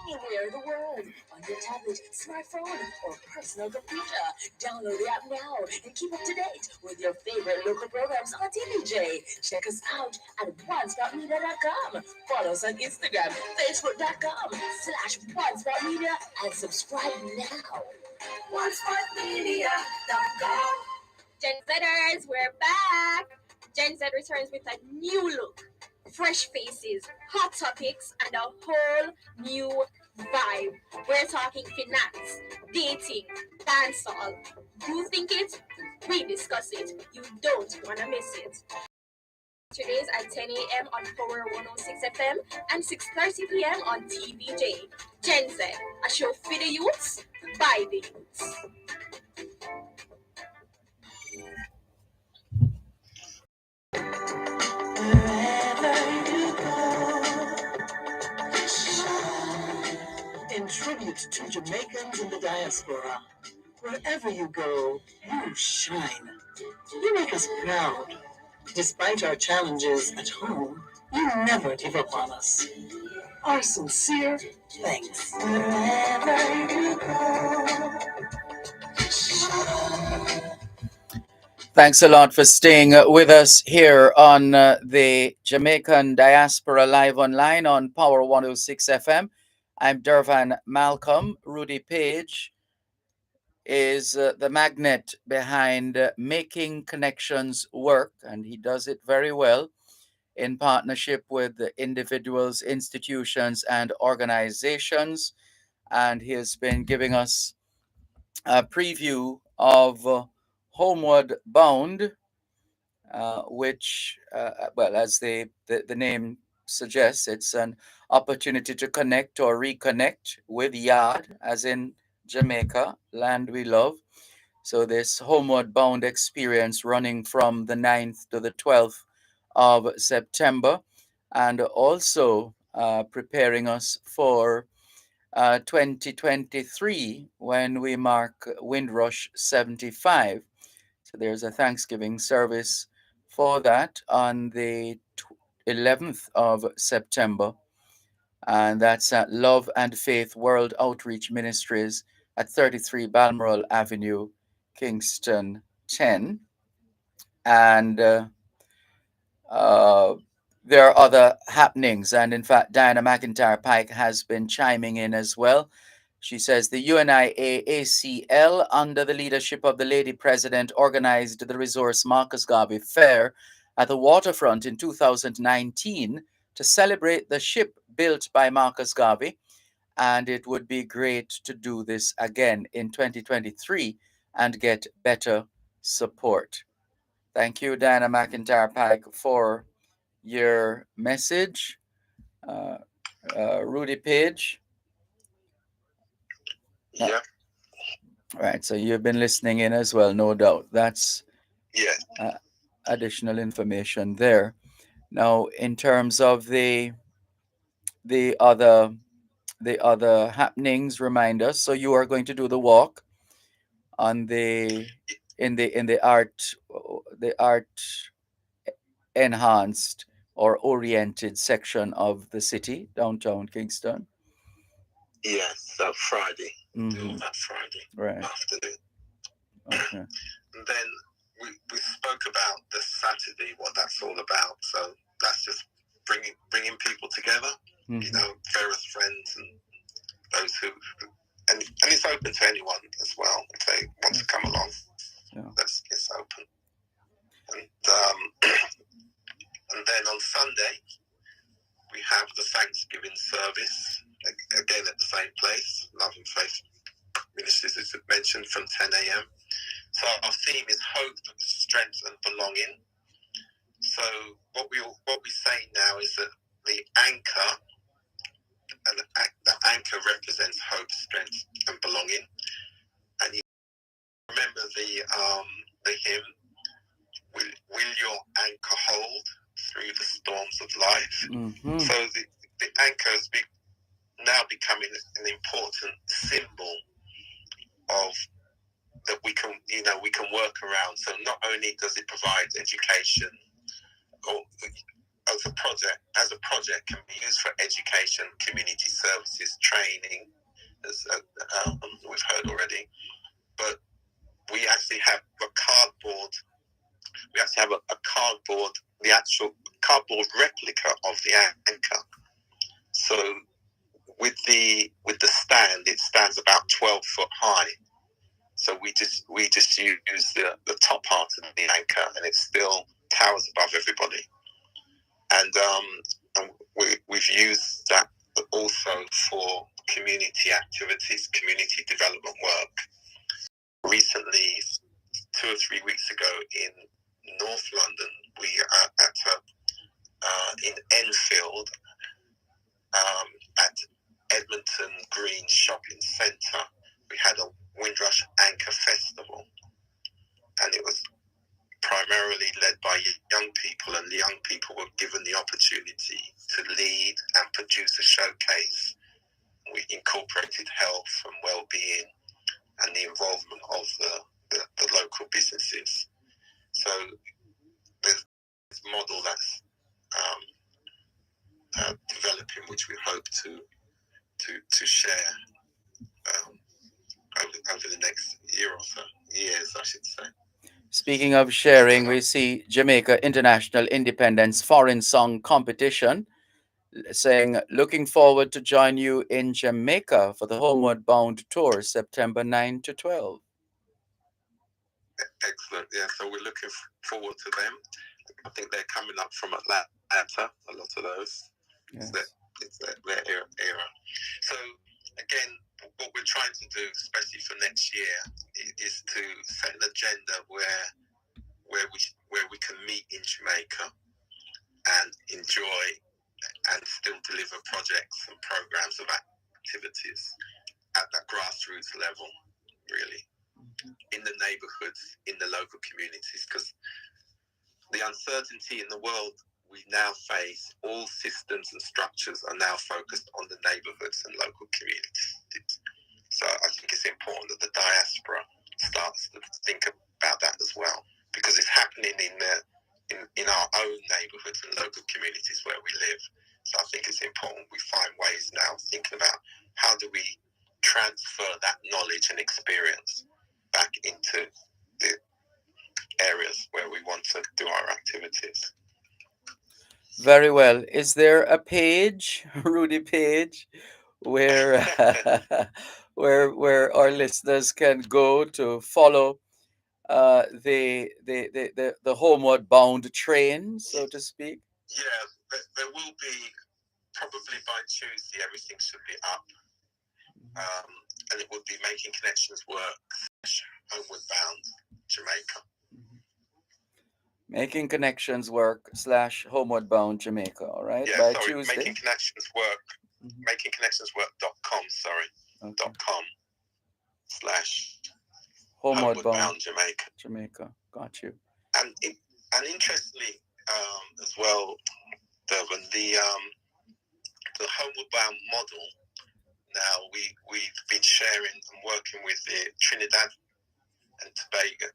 anywhere in the world on your tablet, smartphone, or personal computer. Download the app now and keep up to date with your favorite local programs on TVJ. Check us out at onestopmedia.com. Follow us on Instagram, facebook.com/onestopmedia, and subscribe now. OneSmartMedia.com. Gen Zers, we're back. Gen Z returns with a new look, fresh faces, hot topics, and a whole new vibe. We're talking finance, dating, dancehall. You think it? We discuss it. You don't want to miss it. Saturdays at 10 a.m. on Power 106 FM and 6:30 p.m. on TVJ. Gen Z, a show for the youths, by the youths. Wherever you go, in tribute to Jamaicans in the diaspora, wherever you go, you shine. You make us proud. Despite our challenges at home, you never give up on us. Our sincere thanks. Wherever you go. Thanks a lot for staying with us here on the Jamaican Diaspora Live Online on Power 106 FM. I'm Dervan Malcolm. Rudy Page is the magnet behind making connections work, and he does it very well in partnership with the individuals, institutions, and organizations. And he has been giving us a preview of Homeward Bound, which, well, as the name suggests, it's an opportunity to connect or reconnect with Yard, as in Jamaica, land we love. So this Homeward Bound experience running from the 9th to the 12th of September, and also preparing us for 2023 when we mark Windrush 75. So there's a Thanksgiving service for that on the 11th of September. And that's at Love and Faith World Outreach Ministries at 33 Balmoral Avenue, Kingston 10. And there are other happenings. And in fact, Diana McIntyre Pike has been chiming in as well. She says the UNIAACL, under the leadership of the Lady President, organized the Resource Marcus Garvey Fair at the waterfront in 2019 to celebrate the ship built by Marcus Garvey. And it would be great to do this again in 2023 and get better support. Thank you, Diana McIntyre Pike, for your message. Rudy Page. Yeah. Right, so you've been listening in as well, no doubt. That's Yeah. Additional information there. Now, in terms of the other happenings, remind us. So you are going to do the walk on the in the art enhanced or oriented section of the city, downtown Kingston? Yes, so Friday. Do all Mm-hmm. that Friday Right. afternoon. Okay. And then we spoke about the Saturday, what that's all about. So that's just bringing people together, Mm-hmm. various friends and those who, and it's open to anyone as well if they want to come along. Yeah. It's open. And and then on Sunday we have the Thanksgiving service again at the same place, Love and Faith Ministries, as mentioned, from 10 a.m. So our theme is hope, strength, and belonging. So what we say now is that the anchor, and the anchor represents hope, strength, and belonging. And you remember the hymn, will your anchor hold through the storms of life? Mm-hmm. So the anchor is now becoming an important symbol of that we can work around. So not only does it provide education, or as a project can be used for education, community services, training, as we've heard already. But we actually have a cardboard. We actually have a cardboard, the actual cardboard replica of the anchor. So with the stand, it stands about 12 foot high. So we just use the top part of the anchor, and it still towers above everybody. And we've used that also for community activities, community development work. Recently, 2 or 3 weeks ago in North London, we are in Enfield at Edmonton Green Shopping Centre. We had a Windrush Anchor Festival, and it was primarily led by young people, and the young people were given the opportunity to lead and produce a showcase. We incorporated health and well-being and the involvement of the local businesses. So there's this model that's developing, which we hope to share over the next years, I should say. Speaking of sharing, we see Jamaica International Independence Foreign Song Competition saying, looking forward to join you in Jamaica for the Homeward Bound Tour, September 9 to 12. Excellent. Yeah, so we're looking forward to them. I think they're coming up from Atlanta, a lot of those. Yes. It's their era. So, again, what we're trying to do, especially for next year, is to set an agenda where we can meet in Jamaica and enjoy and still deliver projects and programs of activities at that grassroots level, really, in the neighborhoods, in the local communities, because the uncertainty in the world we now face, all systems and structures are now focused on the neighborhoods and local communities. So I think it's important that the diaspora starts to think about that as well, because it's happening in our own neighborhoods and local communities where we live. So I think it's important we find ways now thinking about how do we transfer that knowledge and experience back into the areas where we want to do our activities. Very well. Is there a page, Rudy page, where where our listeners can go to follow the homeward bound train, so to speak? Yeah, there will be, probably by Tuesday, everything should be up. And it would be Making Connections Work, Homeward Bound, Jamaica. Making Connections Work / Homeward Bound Jamaica, all right? Yeah, By sorry, Tuesday. Making Connections Work, makingconnectionswork.com, Okay. .com / Homeward Bound Jamaica. Jamaica. Got you. And interestingly, as well, Dervan, the Homeward Bound model. Now we've been sharing and working with the Trinidad and Tobago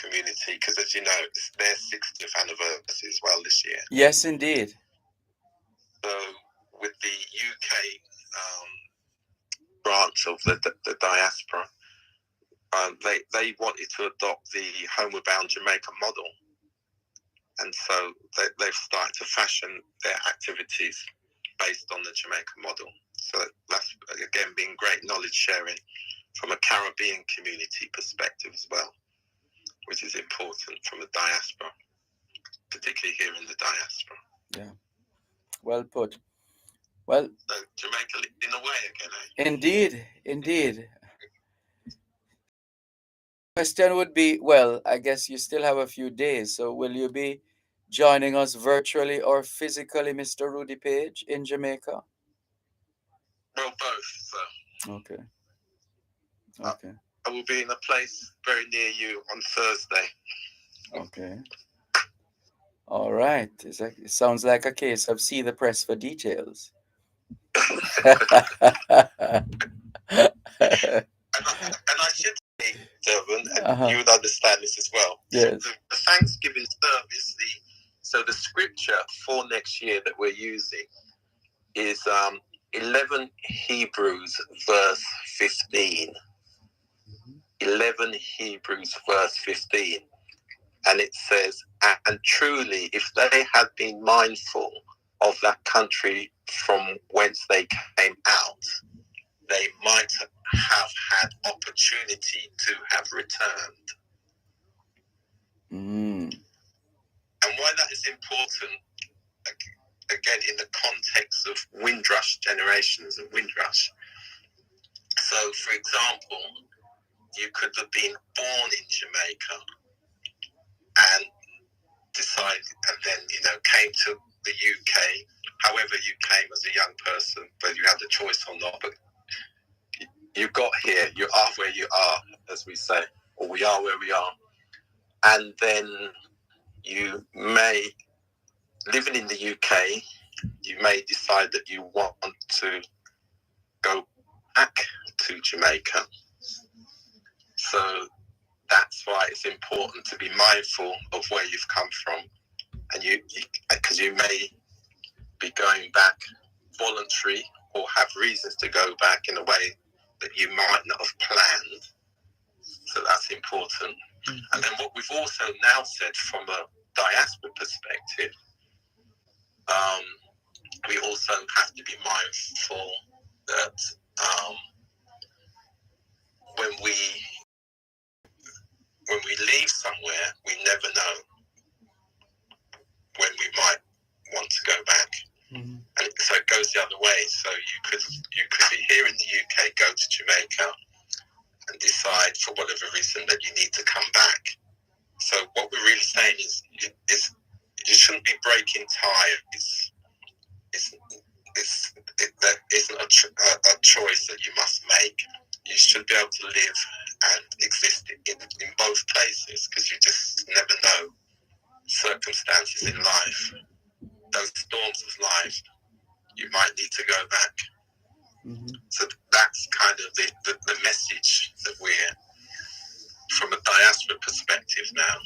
community, because as you know, it's their 60th anniversary as well this year. Yes, indeed. So with the UK branch of the diaspora, they wanted to adopt the Homeward Bound Jamaica model. And so they've started to fashion their activities based on the Jamaica model. So that's, again, being great knowledge sharing from a Caribbean community perspective as well, which is important from the diaspora, particularly here in the diaspora. Yeah, well put. Well, so Jamaica leading the way again, eh? Indeed, indeed. Question would be, well, I guess you still have a few days, so will you be joining us virtually or physically, Mr. Rudy Page, in Jamaica? Well, both. So. Okay. Okay. I will be in a place very near you on Thursday. Okay. All right. It sounds like a case of see the press for details. And I should say, Dervan, and you would understand this as well. Yes. So the Thanksgiving service, so the scripture for next year that we're using is 11 Hebrews verse 15. 11 Hebrews verse 15. And it says, and truly, if they had been mindful of that country from whence they came out, they might have had opportunity to have returned. And why that is important, again, in the context of Windrush generations and Windrush. So, for example, you could have been born in Jamaica and decided, and then, came to the UK, however you came as a young person, whether you had the choice or not, but you got here, you are where you are, as we say, or we are where we are. And then you may, living in the UK, you may decide that you want to go back to Jamaica. So that's why it's important to be mindful of where you've come from. And because you may be going back voluntary or have reasons to go back in a way that you might not have planned. So that's important. And then what we've also now said from a diaspora perspective, we also have to be mindful that when we leave somewhere, we never know when we might want to go back. And so it goes the other way. So you could be here in the UK, go to Jamaica, and decide for whatever reason that you need to come back. So what we're really saying is you shouldn't be breaking ties. That isn't a choice that you must make. You should be able to live and exist in both places, because you just never know circumstances in life. Those storms of life, you might need to go back. So that's kind of the message that we're, from a diaspora perspective now,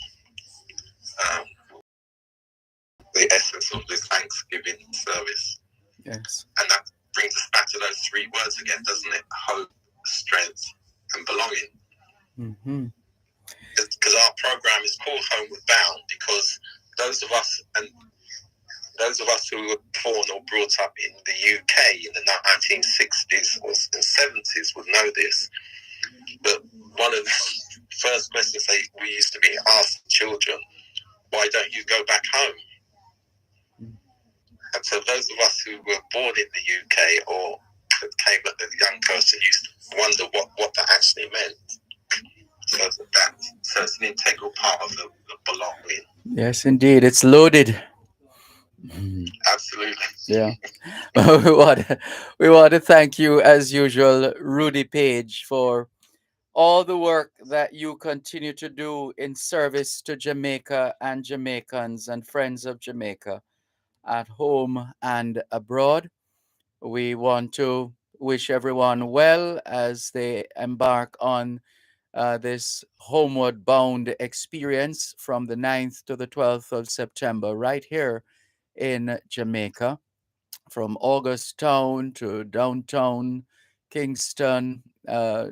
the essence of this Thanksgiving service. Yes. And that brings us back to those three words again, doesn't it? Hope, strength, and belonging. Because our program is called Homeward Bound, because those of us who were born or brought up in the UK in the 1960s and 70s would know this. But one of the first questions we used to be asked children, why don't you go back home? And so those of us who were born in the UK or came as a young person used to wonder what that actually meant. So it's an integral part of the belonging. Yes, indeed. It's loaded. Absolutely. Yeah. we want to thank you, as usual, Rudy Page, for all the work that you continue to do in service to Jamaica and Jamaicans and friends of Jamaica at home and abroad. We want to wish everyone well as they embark on this homeward bound experience from the 9th to the 12th of September right here in Jamaica, from August Town to downtown Kingston, uh,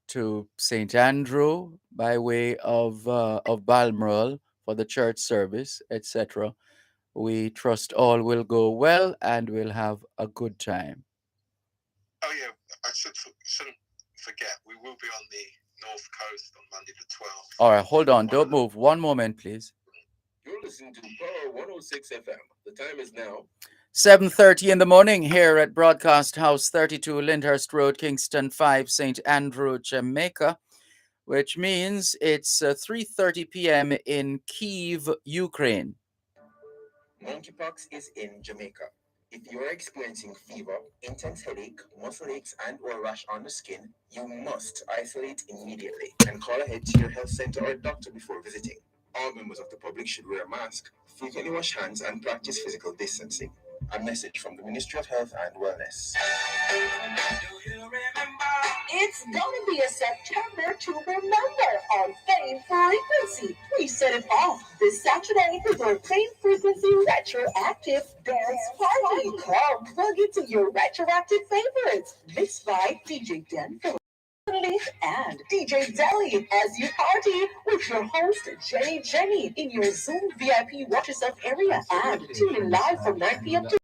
to St. Andrew by way of Balmoral for the church service, etc. We trust all will go well and we'll have a good time. Oh yeah, shouldn't forget, we will be on the North Coast on Monday the 12th. All right, hold on. Don't move. One moment, please. You're listening to Power 106 FM. The time is now 7:30 in the morning here at Broadcast House 32 Lyndhurst Road, Kingston 5, St. Andrew, Jamaica, which means it's 3:30 p.m. in Kiev, Ukraine. monkeypox is in Jamaica. If you're experiencing fever, intense headache, muscle aches, and/or rash on the skin, you must isolate immediately and call ahead to your health center or doctor before visiting. All members of the public should wear a mask, frequently wash hands, and practice physical distancing. A message from the Ministry of Health and Wellness. It's gonna be a September to remember on Fame Frequency. We set it off this Saturday with our Fame Frequency Retroactive Dance Party. Come plug into your retroactive favorites, mixed by DJ Denver and DJ Deli as you party with your host Jenny in your Zoom VIP Watch Yourself area, and tune in live from 9 p.m. to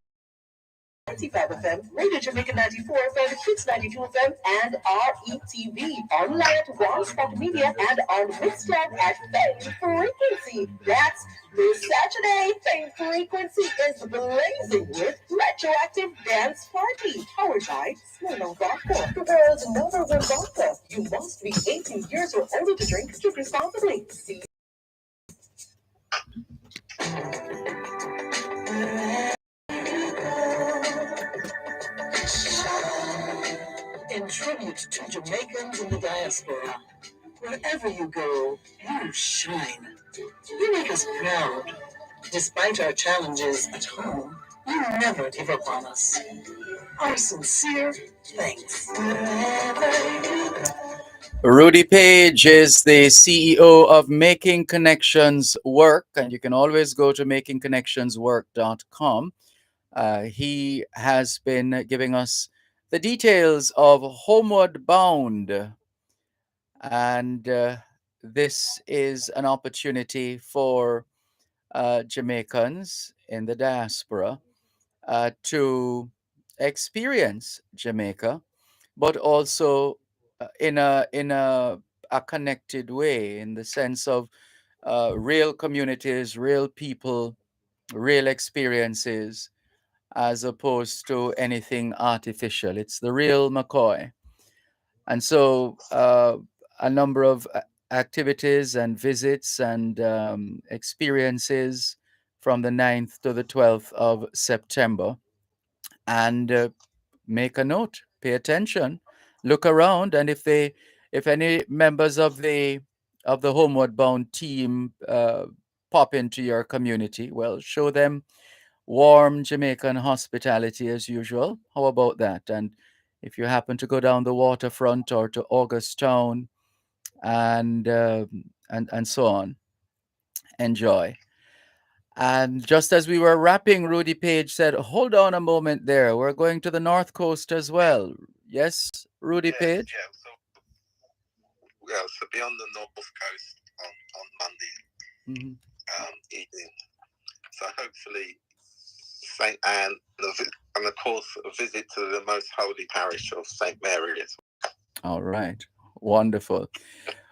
95 FM, Radio Jamaica 94 FM, Kids 92 FM, and RETV. Online at One Spot Media and on Mixcloud at Fame Frequency. That's this Saturday. Fame Frequency is blazing with Retroactive Dance Party. Powered by Smirnoff Vodka, the world's #1 vodka. You must be 18 years or older to drink. Drink responsibly. See. In tribute to Jamaicans in the diaspora, wherever you go, you shine. You make us proud. Despite our challenges at home, you never give up on us. Our sincere thanks. Rudy Page is the CEO of Making Connections Work, and you can always go to makingconnectionswork.com. He has been giving us the details of Homeward Bound, and this is an opportunity for Jamaicans in the diaspora to experience Jamaica, but also in a connected way, in the sense of real communities, real people, real experiences, as opposed to anything artificial. It's the real McCoy. And so a number of activities and visits and experiences from the 9th to the 12th of September. And make a note, pay attention, look around, and if any members of the Homeward Bound team pop into your community, well, show them warm Jamaican hospitality as usual. How about that? And if you happen to go down the waterfront or to August Town and so on, enjoy. And just as we were wrapping, Rudy Page said, "Hold on a moment there. We're going to the North Coast as well." Yes, Rudy Page? So be on the North Coast on Monday evening. So hopefully St. Anne, and of course a visit to the most holy parish of St. Mary. All right. Wonderful.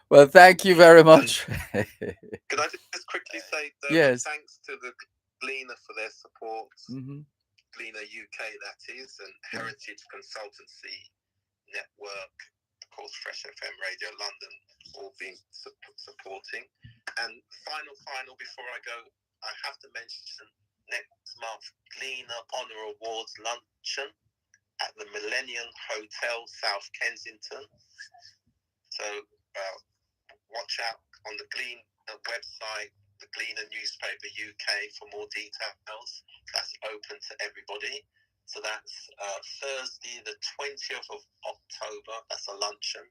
Well, thank you very much. Could I just quickly say yes. Thanks to the Gleaner for their support, Gleaner UK that is, and Heritage Consultancy Network, of course Fresh FM Radio London, all been supporting. And final before I go, I have to mention next month Gleaner Honour Awards luncheon at the Millennium Hotel, South Kensington. So watch out on the Gleaner website, the Gleaner newspaper UK, for more details. That's open to everybody. So that's Thursday, the 20th of October. That's a luncheon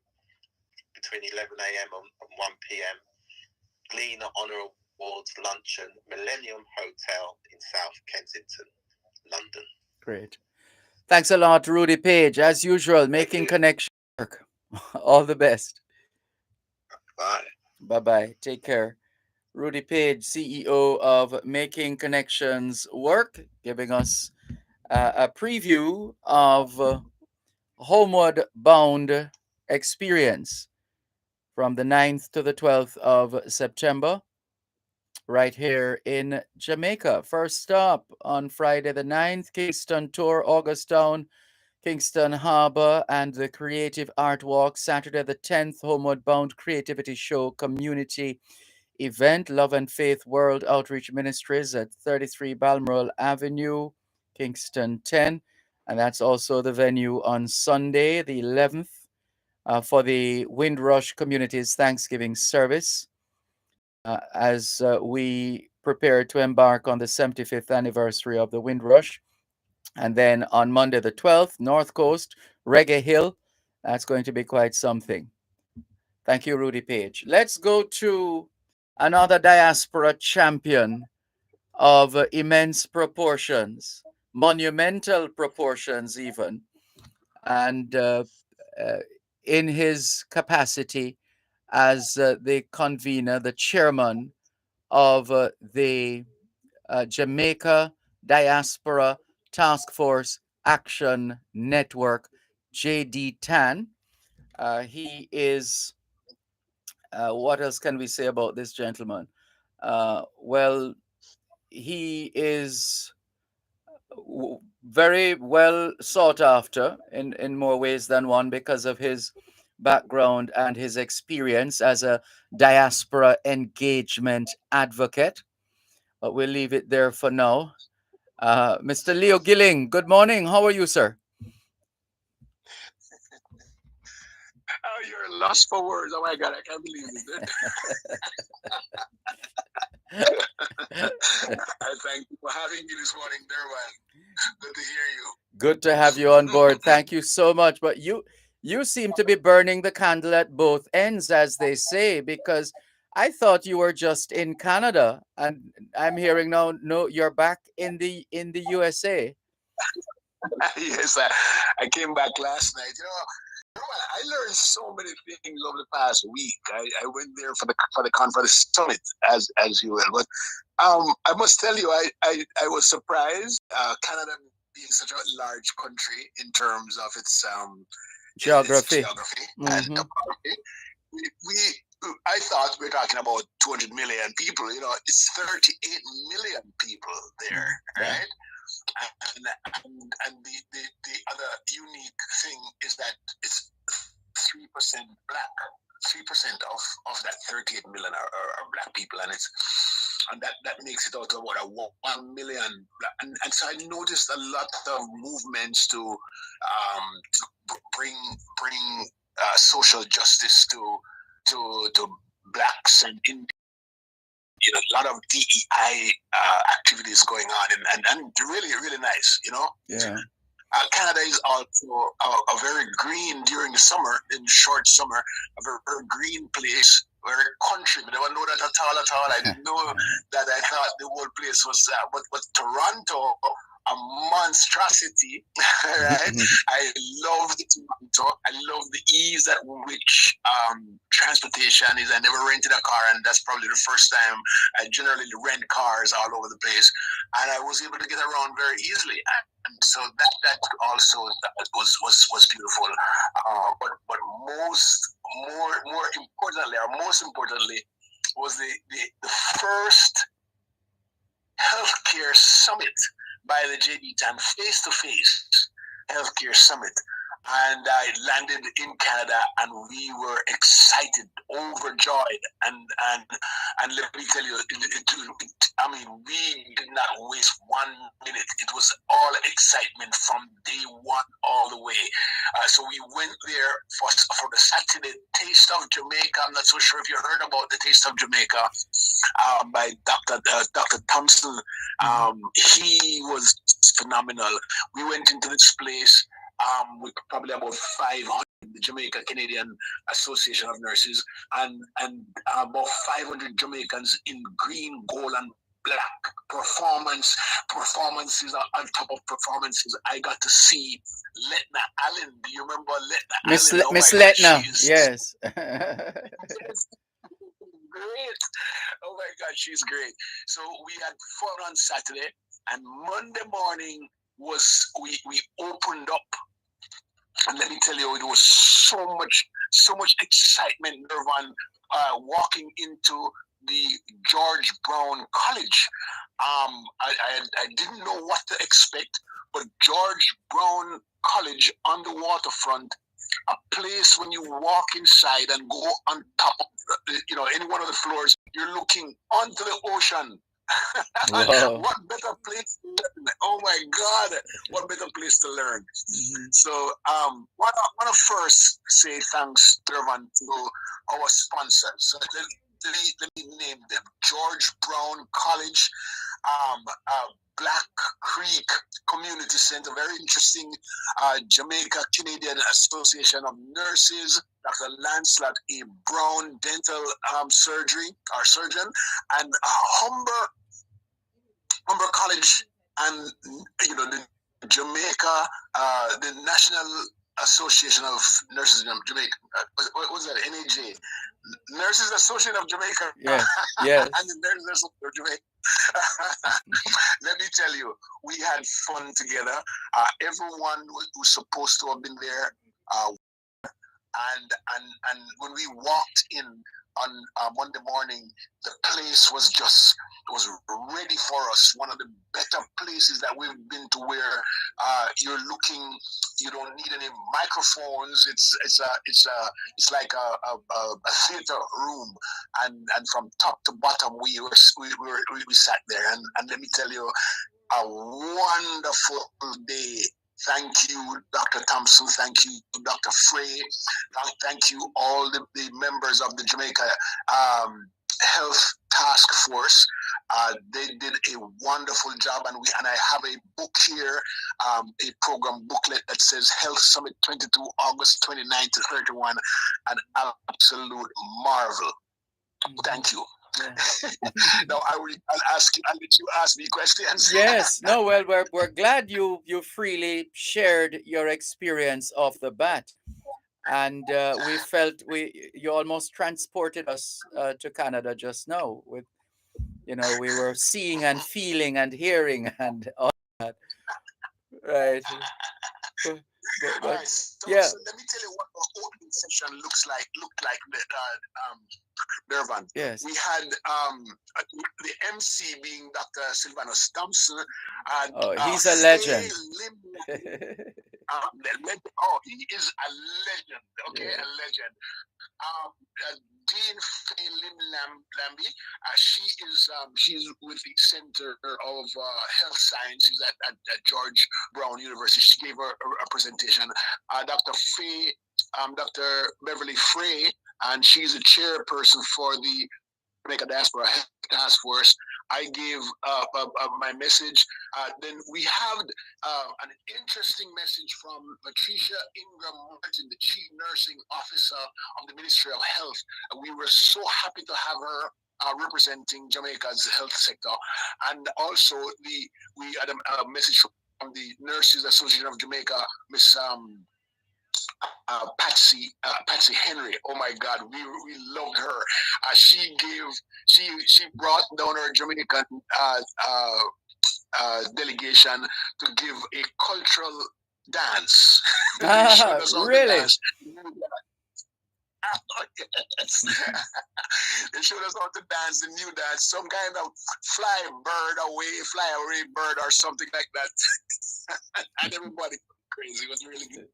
between 11 a.m. and 1 p.m. Gleaner Honour Awards luncheon, Millennium Hotel in South Kensington, London. Great. Thanks a lot, Rudy Page. As usual, making connection work. All the best. Bye. Bye bye. Take care. Rudy Page, CEO of Making Connections Work, giving us a preview of Homeward Bound experience from the 9th to the 12th of September, right here in Jamaica. First stop on Friday the 9th, Kingston Tour, Augustown, Kingston Harbor, and the Creative Art Walk. Saturday the 10th, Homeward Bound Creativity Show Community Event, Love and Faith World Outreach Ministries at 33 Balmoral Avenue, Kingston 10. And that's also the venue on Sunday, the 11th, for the Windrush Community's Thanksgiving service as we prepare to embark on the 75th anniversary of the Windrush. And then on Monday, the 12th, North Coast, Reggae Hill. That's going to be quite something. Thank you, Rudy Page. Let's go to another diaspora champion of immense proportions, monumental proportions, even. And in his capacity as the convener, the chairman of the Jamaica Diaspora Task Force Action Network, JD Tan. He is, what else can we say about this gentleman? Well, he is very well sought after in more ways than one because of his background and his experience as a diaspora engagement advocate. But we'll leave it there for now. Mr. Leo Gilling, good morning. How are you, sir? Oh, you're lost for words. Oh my God, I can't believe it. I thank you for having me this morning, Dervan. Good to hear you. Good to have you on board. Thank you so much. But you seem to be burning the candle at both ends, as they say, because I thought you were just in Canada, and I'm hearing now, no, you're back in the USA. Yes, I came back last night. I learned so many things over the past week. I went there for the conference summit, as you will. But I must tell you, I was surprised. Canada being such a large country in terms of its Geography. And topography, I thought we were talking about 200 million people. It's 38 million people there, right? And the other unique thing is that it's 3% black. 3% of that 38 million are black people, and that makes it out to about 1 million. And so I noticed a lot of movements to bring social justice to blacks and Indians. A lot of DEI activities going on, and really, really nice, Yeah. Canada is also a very green during the summer, in short summer, a very green place, very country. But I don't know that at all. I didn't know that. I thought the whole place was that. But Toronto, a monstrosity, right? I love Toronto. I love the ease at which transportation is. I never rented a car, and that's probably the first time. I generally rent cars all over the place, and I was able to get around very easily. And so that also was beautiful. But most importantly, was the first healthcare summit by the JD Tan, face-to-face healthcare summit and I landed in Canada, and we were excited, overjoyed, and let me tell you, I mean, we did not waste 1 minute. It was all excitement from day one all the way. So we went there for the Saturday Taste of Jamaica. I'm not so sure if you heard about the Taste of Jamaica by Dr. Thompson. He was phenomenal. We went into this place with probably about 500, the Jamaica Canadian Association of Nurses, and about 500 Jamaicans in green, gold, and black performances on top of performances. I got to see Letna Allen. Do you remember Letna Allen? Oh Miss my God, Letna, she's yes. great. Oh my God, she's great. So we had fun on Saturday, and Monday morning was we opened up, and let me tell you, it was so much excitement, Dervan, walking into the George Brown College. I didn't know what to expect, but George Brown College on the waterfront, a place when you walk inside and go on top of any one of the floors, you're looking onto the ocean. Wow. What better place to learn? Oh my God, what better place to learn? So want to first say thanks, Dervan, to our sponsors. So let me name them: George Brown College, Black Creek Community Center, very interesting, Jamaica Canadian Association of Nurses, Dr. Lancelot A. Brown Dental Surgeon, and Humber College, and the Jamaica, the National Association of Nurses in Jamaica. What was that? NAJ, Nurses Association of Jamaica. Yes, yes. And the Nurses Association of Jamaica. Let me tell you, we had fun together. Everyone who's supposed to have been there, and when we walked in on Monday morning, the place was ready for us. One of the better places that we've been to, where you're looking, you don't need any microphones. It's like a theater room, and from top to bottom we sat there, and let me tell you, a wonderful day. Thank you, Dr. Thompson. Thank you, Dr. Frey. Thank you, all the members of the Jamaica Health Task Force. They did a wonderful job, and I have a book here, a program booklet that says Health Summit 22, August 29 to 31, an absolute marvel. Thank you. Yeah. Now I'll let you ask me questions. Yes. No. Well, we're glad you freely shared your experience off the bat, and we felt you almost transported us to Canada just now. With we were seeing and feeling and hearing and all that. Right. All right, so let me tell you what our opening session looked like. Dervan. Yes. We had the MC being Dr. Sylvanus Thompson. He's a legend. He is a legend. Okay, yeah. A legend. Dean Faye Lim Lambi. She's with the Center of Health Sciences at George Brown University. She gave her a presentation. Dr. Faye, Dr. Beverly Frey, and she's a chairperson for the Jamaican Diaspora Task Force. I gave my message. Then we have an interesting message from Patricia Ingram Martin, the Chief Nursing Officer of the Ministry of Health. We were so happy to have her representing Jamaica's health sector. And also we had a message from the Nurses Association of Jamaica, Miss Patsy Henry. Oh my God, we loved her. She brought down her Jamaican delegation to give a cultural dance. Really? Yes. They showed us how to dance the new dance, some kind of fly away bird or something like that. And everybody crazy. It was really good.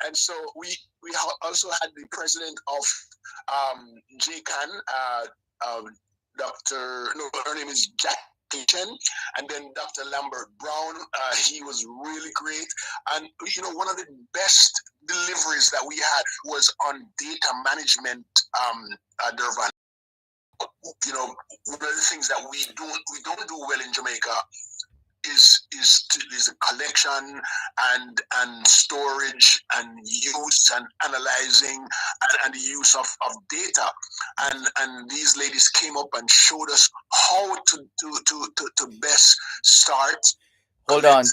And so we also had the president of JCAN, Dr. No, her name is Jackie Chen, and then Dr. Lambert Brown. He was really great, and one of the best deliveries that we had was on data management. Dervan, one of the things that we don't do well in Jamaica is the collection and storage and use and analyzing and the use of data, and these ladies came up and showed us how to best start. Hold on,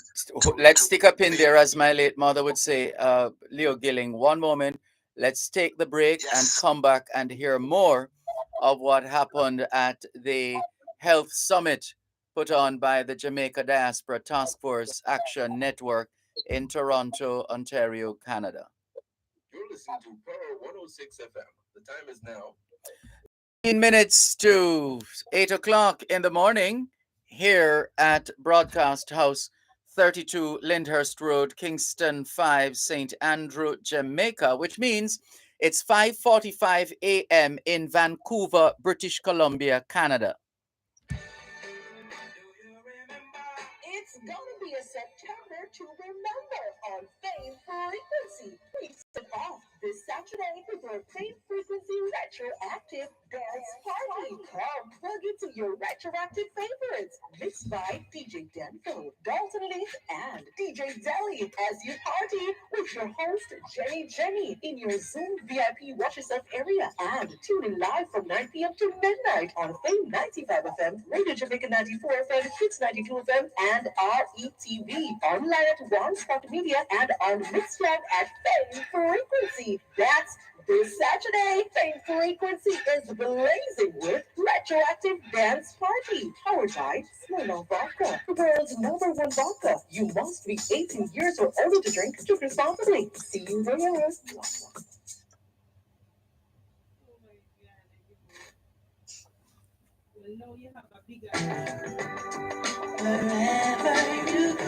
let's stick a pin there, as my late mother would say. Leo Gilling, one moment. Let's take the break and come back and hear more of what happened at the health summit put on by the Jamaica Diaspora Task Force Action Network in Toronto, Ontario, Canada. You're listening to Pearl 106 FM. The time is now 15 minutes to 8 o'clock in the morning here at Broadcast House 32 Lyndhurst Road, Kingston 5, St. Andrew, Jamaica, which means it's 5:45 a.m. in Vancouver, British Columbia, Canada. It's gonna be a September to remember on Fame Frequency. Please step off this Saturday with our Fame Frequency Retroactive Dance Party. Come plug into your retroactive favorites, mixed by DJ Denford, Dalton Leaf, and DJ Deli as you party with your host Jenny in your Zoom VIP Watch Yourself area, and tune in live from 9 p.m. to midnight on Fame 95 FM, Radio Jamaica 94 FM, Kids 92 FM, and RETV, online at One Spot Media and on Mixcloud at Fame Frequency. That's this Saturday. Fame Frequency is blazing with Retroactive Dance Party, powered by Smirnoff Vodka, the world's #1 vodka. You must be 18 years or older to drink. Drink responsibly. See you there. Wherever you go,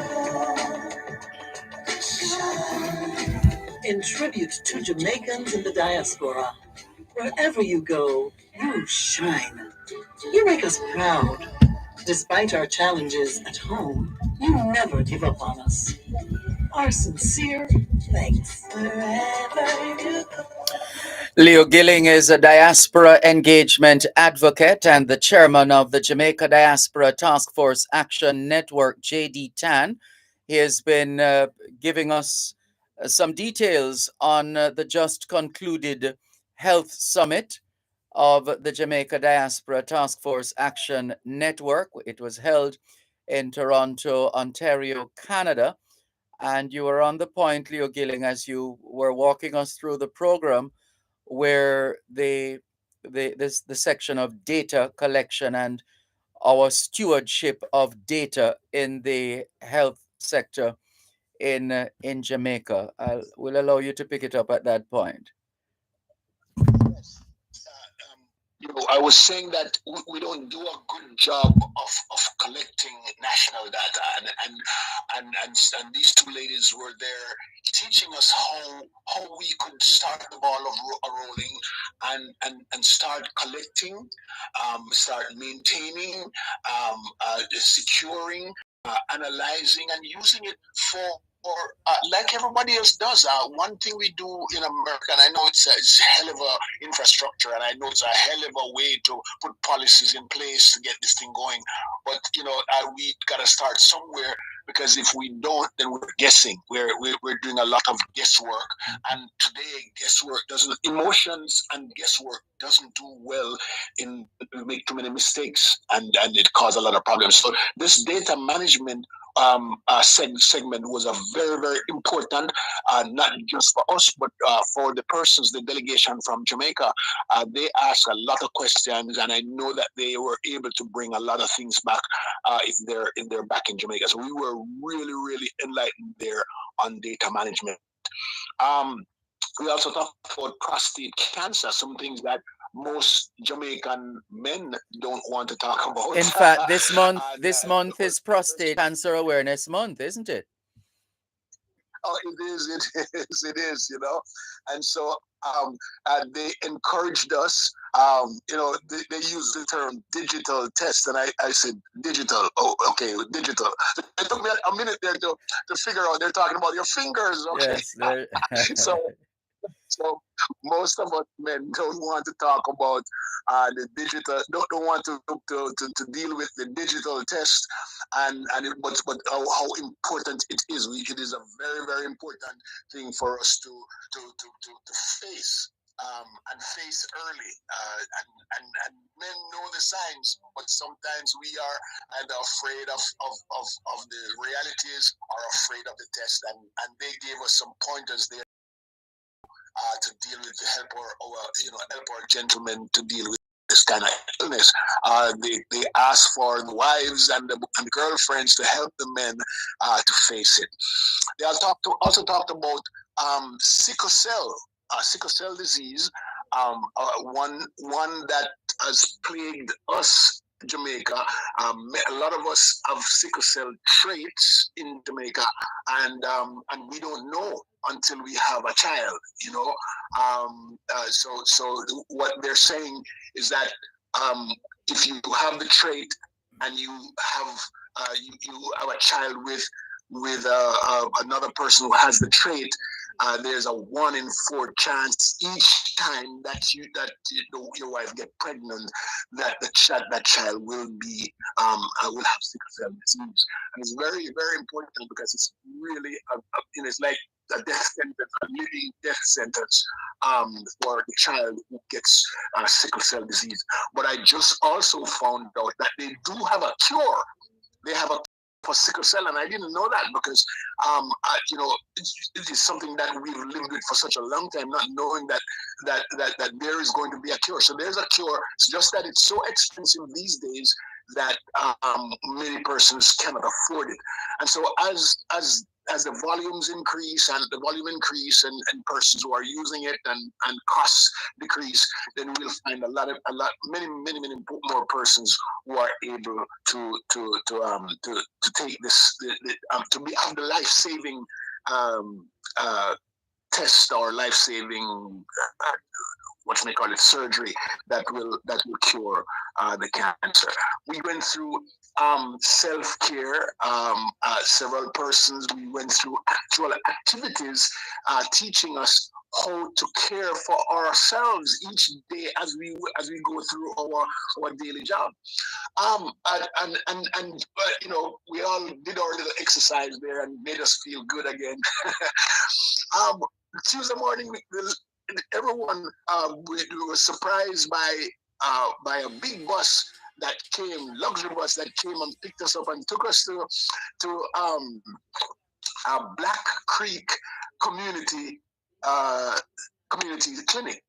in tribute to Jamaicans in the diaspora, wherever you go, you shine. You make us proud. Despite our challenges at home, you never give up on us. Our sincere thanks. Wherever you go. Leo Gilling is a diaspora engagement advocate and the chairman of the Jamaica Diaspora Task Force Action Network, JD-TAN. He has been giving us some details on the just concluded health summit of the Jamaica Diaspora Task Force Action Network. It was held in Toronto, Ontario, Canada. And you were on the point, Leo Gilling, as you were walking us through the program, where the section of data collection and our stewardship of data in the health sector in Jamaica. We'll allow you to pick it up at that point. I was saying that we don't do a good job of collecting national data, and these two ladies were there teaching us how we could start the ball of rolling and start collecting, start maintaining, securing, analyzing, and using it for like everybody else does. One thing we do in America, and I know it's a hell of a infrastructure, and I know it's a hell of a way to put policies in place to get this thing going. But we gotta start somewhere, because if we don't, then we're guessing. We're doing a lot of guesswork, and today emotions and guesswork doesn't do well. We make too many mistakes, and it causes a lot of problems. So this data management segment was a very, very important, not just for us, but for the persons, the delegation from Jamaica. They asked a lot of questions, and I know that they were able to bring a lot of things back if they're back in Jamaica. So we were really, really enlightened there on data management. We also talked about prostate cancer, some things that most Jamaican men don't want to talk about. In fact, this month is Prostate Cancer Awareness Month, isn't it? Oh, it is, And so they encouraged us. They used the term digital test, and I said digital. Oh, okay, digital. It took me a minute there to figure out they're talking about your fingers. Okay, Yes, there. so so most of us men don't want to talk about the digital, don't want to deal with the digital test, but how important it is. It is a very very important thing for us to face. And face early, and men know the signs, but sometimes we are either afraid of the realities or afraid of the test, and they gave us some pointers there to deal with, to help our gentlemen to deal with this kind of illness. They ask for the wives and the girlfriends to help the men to face it. They also talked about sickle cell disease, one that has plagued us. Jamaica. A lot of us have sickle cell traits in Jamaica, and we don't know until we have a child. So what they're saying is that if you have the trait and you have you have a child with another person who has the trait, there's a 1 in 4 chance each time your wife get pregnant that that child will will have sickle cell disease, and it's very very important because it's really it's like a death sentence, a living death sentence for the child who gets sickle cell disease. But I just also found out that they do have a cure. They have a for sickle cell, and I didn't know that because it is something that we've lived with for such a long time, not knowing that there is going to be a cure. So there's a cure. It's just that it's so expensive these days that many persons cannot afford it. And so as the volumes increase and and persons who are using it and costs decrease, then we'll find many more persons who are able to take this to be have the life saving test or life saving what you may call it surgery that will cure the cancer. We went through self care. Several persons. We went through actual activities teaching us how to care for ourselves each day as we go through our daily job. We all did our little exercise there and made us feel good again. Tuesday morning, everyone we were surprised by a big bus that came, luxury bus that came and picked us up and took us to a Black Creek community community clinic.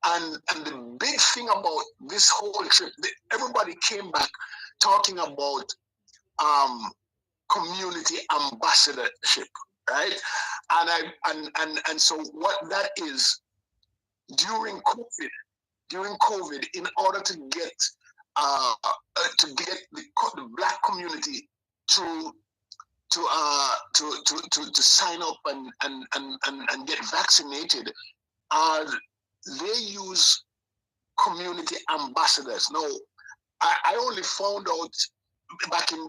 And the big thing about this whole trip, everybody came back talking about community ambassadorship, right? And so what that is, during COVID, in order to get the Black community to sign up and get vaccinated, they use community ambassadors. Now, I only found out back in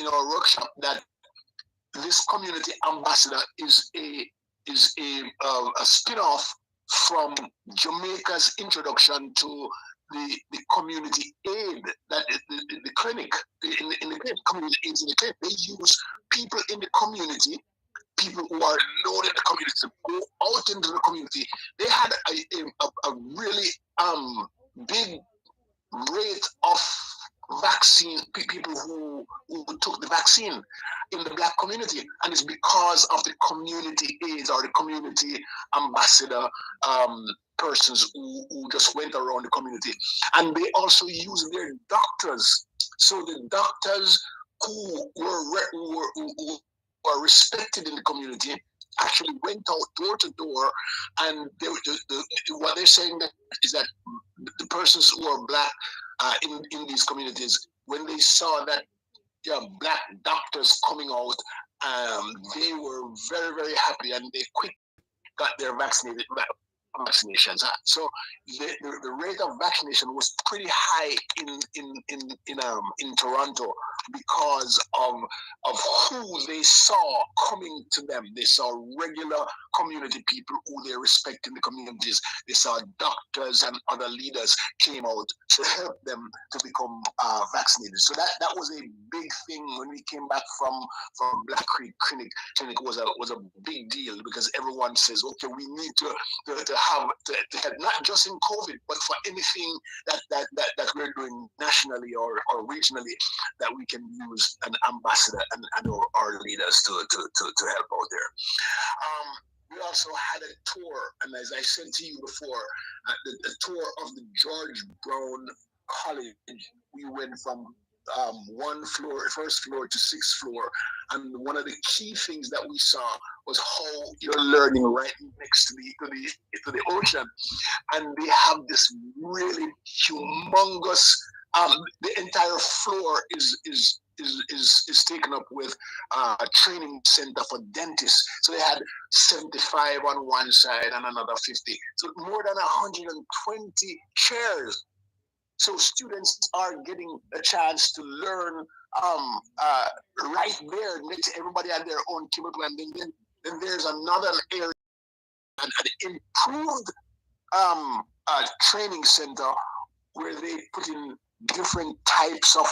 our workshop that this community ambassador is a spin-off from Jamaica's introduction to the community aid, that the clinic in the community aids in the clinic. They use people in the community, people who are known in the community, to go out into the community. They had a really big rate of vaccine people who took the vaccine in the Black community, and it's because of the community aides or the community ambassador persons who just went around the community. And they also use their doctors. So the doctors who were respected in the community actually went out door to door, and what they're saying is that the persons who are Black in these communities, when they saw that there are Black doctors coming out they were very, very happy, and they quick got their vaccinations. So the rate of vaccination was pretty high in Toronto because of who they saw coming to them. They saw regular community people who they respect in the communities. They saw doctors and other leaders came out to help them to become vaccinated. So that was a big thing when we came back from Black Creek Clinic. Clinic was a big deal because everyone says, okay, we need to have not just in COVID, but for anything that we're doing nationally or regionally, that we can use an ambassador and our leaders to help out there. We also had a tour, and as I said to you before, the tour of the George Brown College. We went from first floor to sixth floor, and one of the key things that we saw was how you're learning right next to the ocean, and they have this really humongous. The entire floor is taken up with a training center for dentists. So they had 75 on one side and another 50. So more than 120 chairs. So students are getting a chance to learn right there. Everybody had their own cubicle, and then there's another area, an improved training center where they put in different types of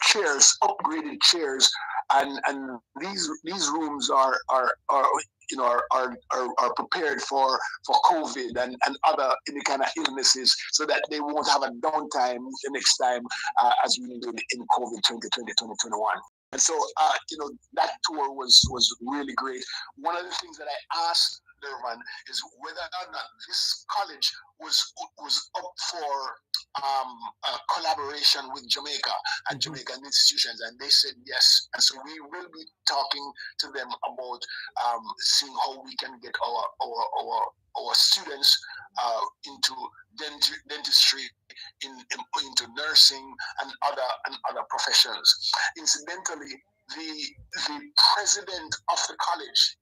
chairs, upgraded chairs, and these rooms are prepared for COVID and other any kind of illnesses, so that they won't have a downtime the next time as we did in COVID 2020, 2021. And so, that tour was really great. One of the things that I asked Dervan is whether or not this college was up for a collaboration with Jamaica and Jamaican institutions, and they said yes. And so we will be talking to them about seeing how we can get our students into dentistry, into nursing and other professions. Incidentally, the president of the college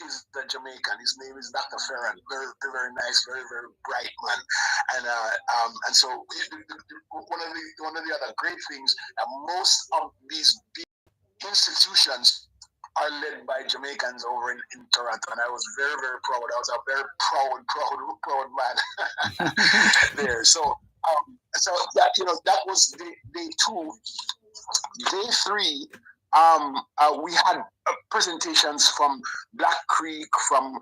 is the Jamaican. His name is Dr. Ferran. Very, very nice, very, very bright man. And so one of the other great things that most of these big institutions are led by Jamaicans over in Toronto, and I was very, very proud. I was a very proud man there. So that was day 2. Day 3. We had presentations from Black Creek, from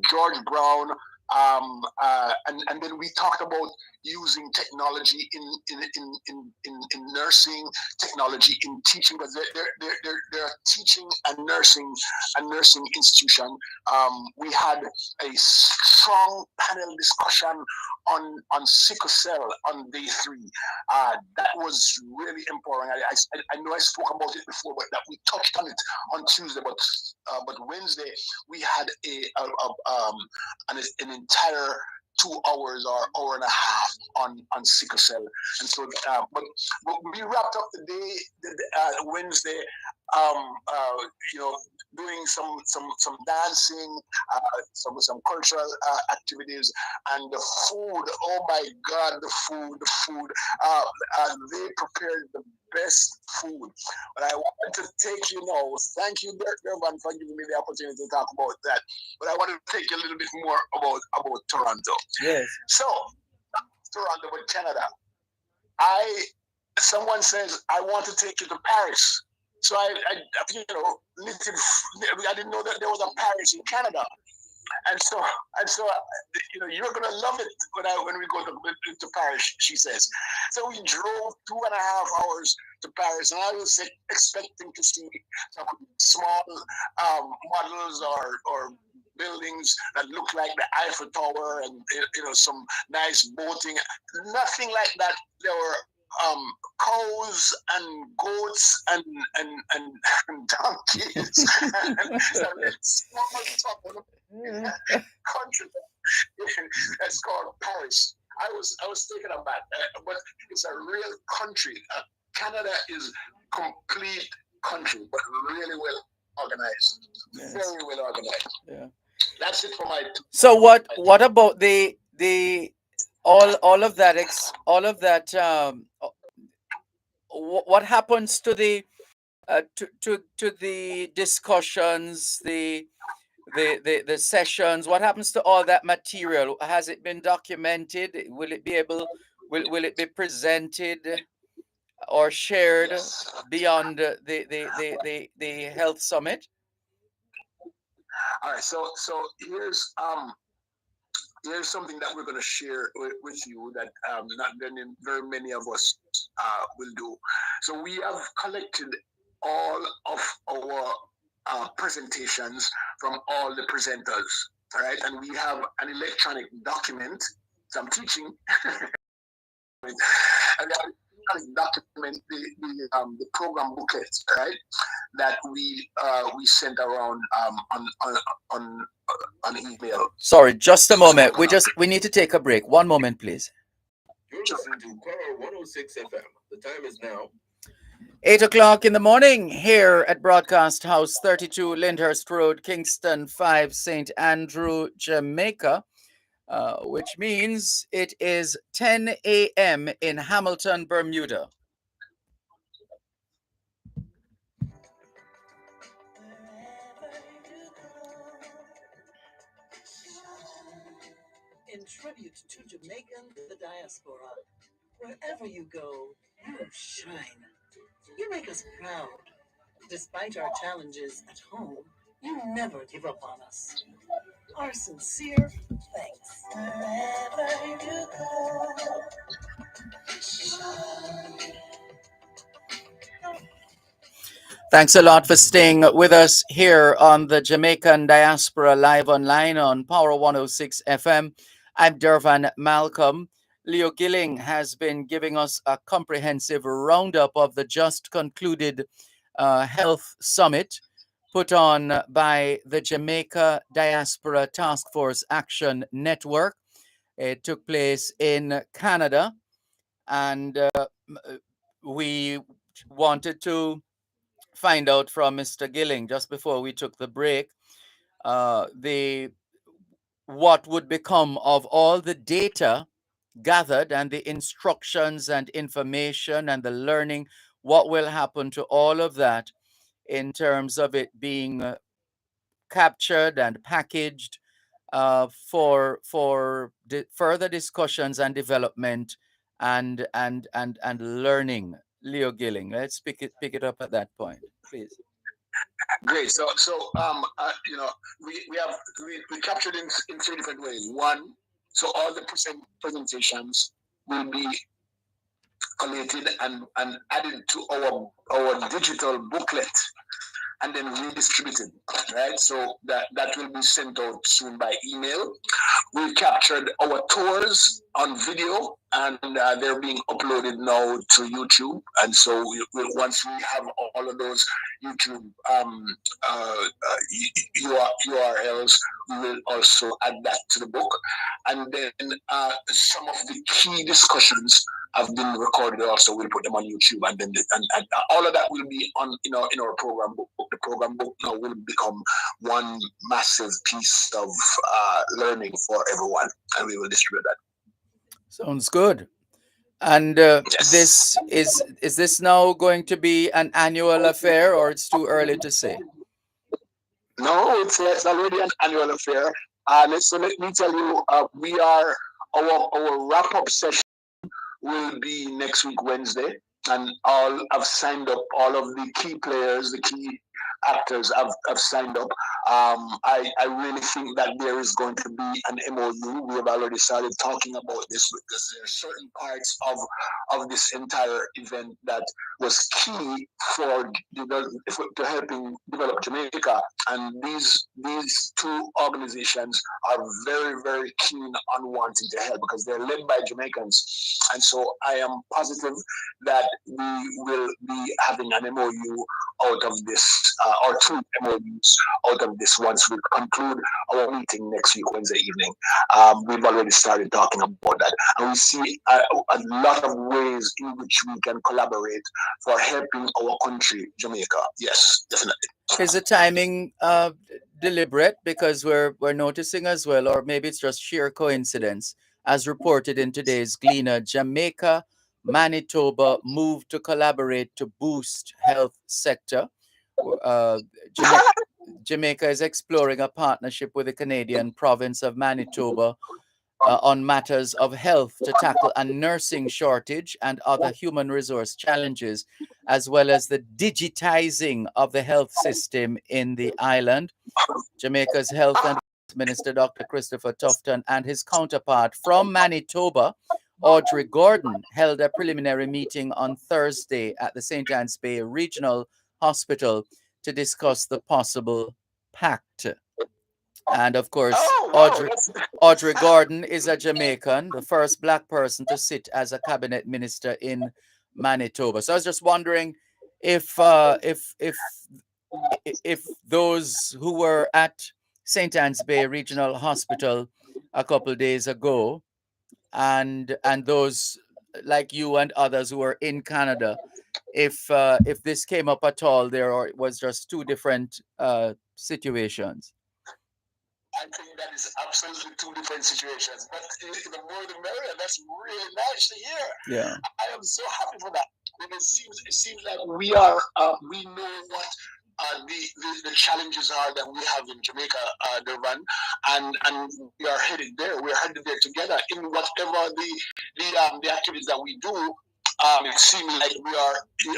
George Brown, and then we talked about using technology in nursing, technology in teaching, because they're teaching and nursing institution. We had a strong panel discussion on sickle cell on day 3. That was really important. I know I spoke about it before, but that we touched on it on Tuesday. But Wednesday we had an entire 2 hours or hour and a half on sickle cell. And so, but we wrapped up the day Wednesday, doing some dancing, some cultural activities, and the food. Oh my God, the food. They prepared the best food. But I want to take you now. Thank you, Dervan, for giving me the opportunity to talk about that. But I want to take you a little bit more about Toronto. Yes. So, Toronto, but Canada. Someone says, I want to take you to Paris. So I didn't know that there was a Paris in Canada. And so, you're gonna love it when we go to Paris, she says. So we drove 2.5 hours to Paris, and I was expecting to see some small models or buildings that look like the Eiffel Tower, and some nice boating. Nothing like that. There were cows and goats and donkeys and small country that's called Paris. I was taken aback, but it's a real country. Canada is complete country, but really well organized. Yes. Very well organized. Yeah. That's it for my. So what about the all of that what happens to to the discussions, the sessions? What happens to all that material? Has it been documented? Will it be presented or shared Yes. beyond the health summit? All right. So here's something that we're going to share with you that not very many of us will do. So we have collected all of our presentations from all the presenters, all right, and we have an electronic document. So I'm teaching. And document the program booklet, right? That we sent around on email. Sorry, just a moment. We need to take a break. One moment, please. You're listening to Power 106 FM. The time is now 8 o'clock in the morning here at Broadcast House 32 Lyndhurst Road, Kingston 5, St. Andrew, Jamaica, which means it is 10 a.m. in Hamilton, Bermuda. In tribute to Jamaicans in the diaspora, wherever you go, you shine. You make us proud. Despite our challenges at home, you never give up on us. Our sincere thanks. Wherever you go, shine. Thanks a lot for staying with us here on the Jamaican Diaspora Live Online on Power 106 FM. I'm Dervan Malcolm. Leo Gilling has been giving us a comprehensive roundup of the just concluded health summit put on by the Jamaica Diaspora Task Force Action Network. It took place in Canada, and we wanted to find out from Mr. Gilling just before we took the break the what would become of all the data gathered and the instructions and information and the learning. What will happen to all of that in terms of it being captured and packaged for further discussions and development and learning. Leo Gilling, let's pick it up at that point, please. Great. So we captured in three different ways. One, so all the presentations will be collated and added to our digital booklet and then redistributed, right? So that will be sent out soon by email. We captured our tours on video, and they're being uploaded now to YouTube. And so once we have all of those YouTube URLs, we will also add that to the book. And then some of the key discussions have been recorded also. We'll put them on YouTube, and then and all of that will be on in our program book. The program book now will become one massive piece of learning for everyone, and we will distribute that. Sounds good. And Yes. is this now going to be an annual affair, or it's too early to say? No, it's already an annual affair. So let me tell you, we are our wrap up session will be next week Wednesday, and all I've signed up. All of the key players, the key actors have signed up. I really think that there is going to be an MOU. We have already started talking about this because there are certain parts of this entire event that was key for helping develop Jamaica. And these two organizations are very, very keen on wanting to help because they're led by Jamaicans. And so I am positive that we will be having an MOU out of this, or two MOUs out of this once we conclude our meeting next week, Wednesday evening. We've already started talking about that. And we see a lot of ways in which we can collaborate for helping our country, Jamaica. Yes, definitely. Is the timing deliberate? Because we're noticing as well, or maybe it's just sheer coincidence, as reported in today's Gleaner, Jamaica, Manitoba moved to collaborate to boost health sector. Uh, Jama- Jamaica is exploring a partnership with the Canadian province of Manitoba on matters of health to tackle a nursing shortage and other human resource challenges, as well as the digitizing of the health system in the island. Jamaica's Health and Minister Dr. Christopher Tufton and his counterpart from Manitoba, Audrey Gordon, held a preliminary meeting on Thursday at the St. Anne's Bay Regional Hospital to discuss the possible pact. And of course, Audrey Gordon is a Jamaican, the first black person to sit as a cabinet minister in Manitoba. So I was just wondering if those who were at St. Anne's Bay Regional Hospital a couple of days ago, and those like you and others who were in Canada, if this came up at all there, or it was just two different situations. I think that is absolutely two different situations. But the more the merrier. That's really nice to hear. Yeah. I am so happy for that. And it seems like we are we know what the challenges are that we have in Jamaica, Dervan, and we are headed there. We are headed there together in whatever the activities that we do. It seems like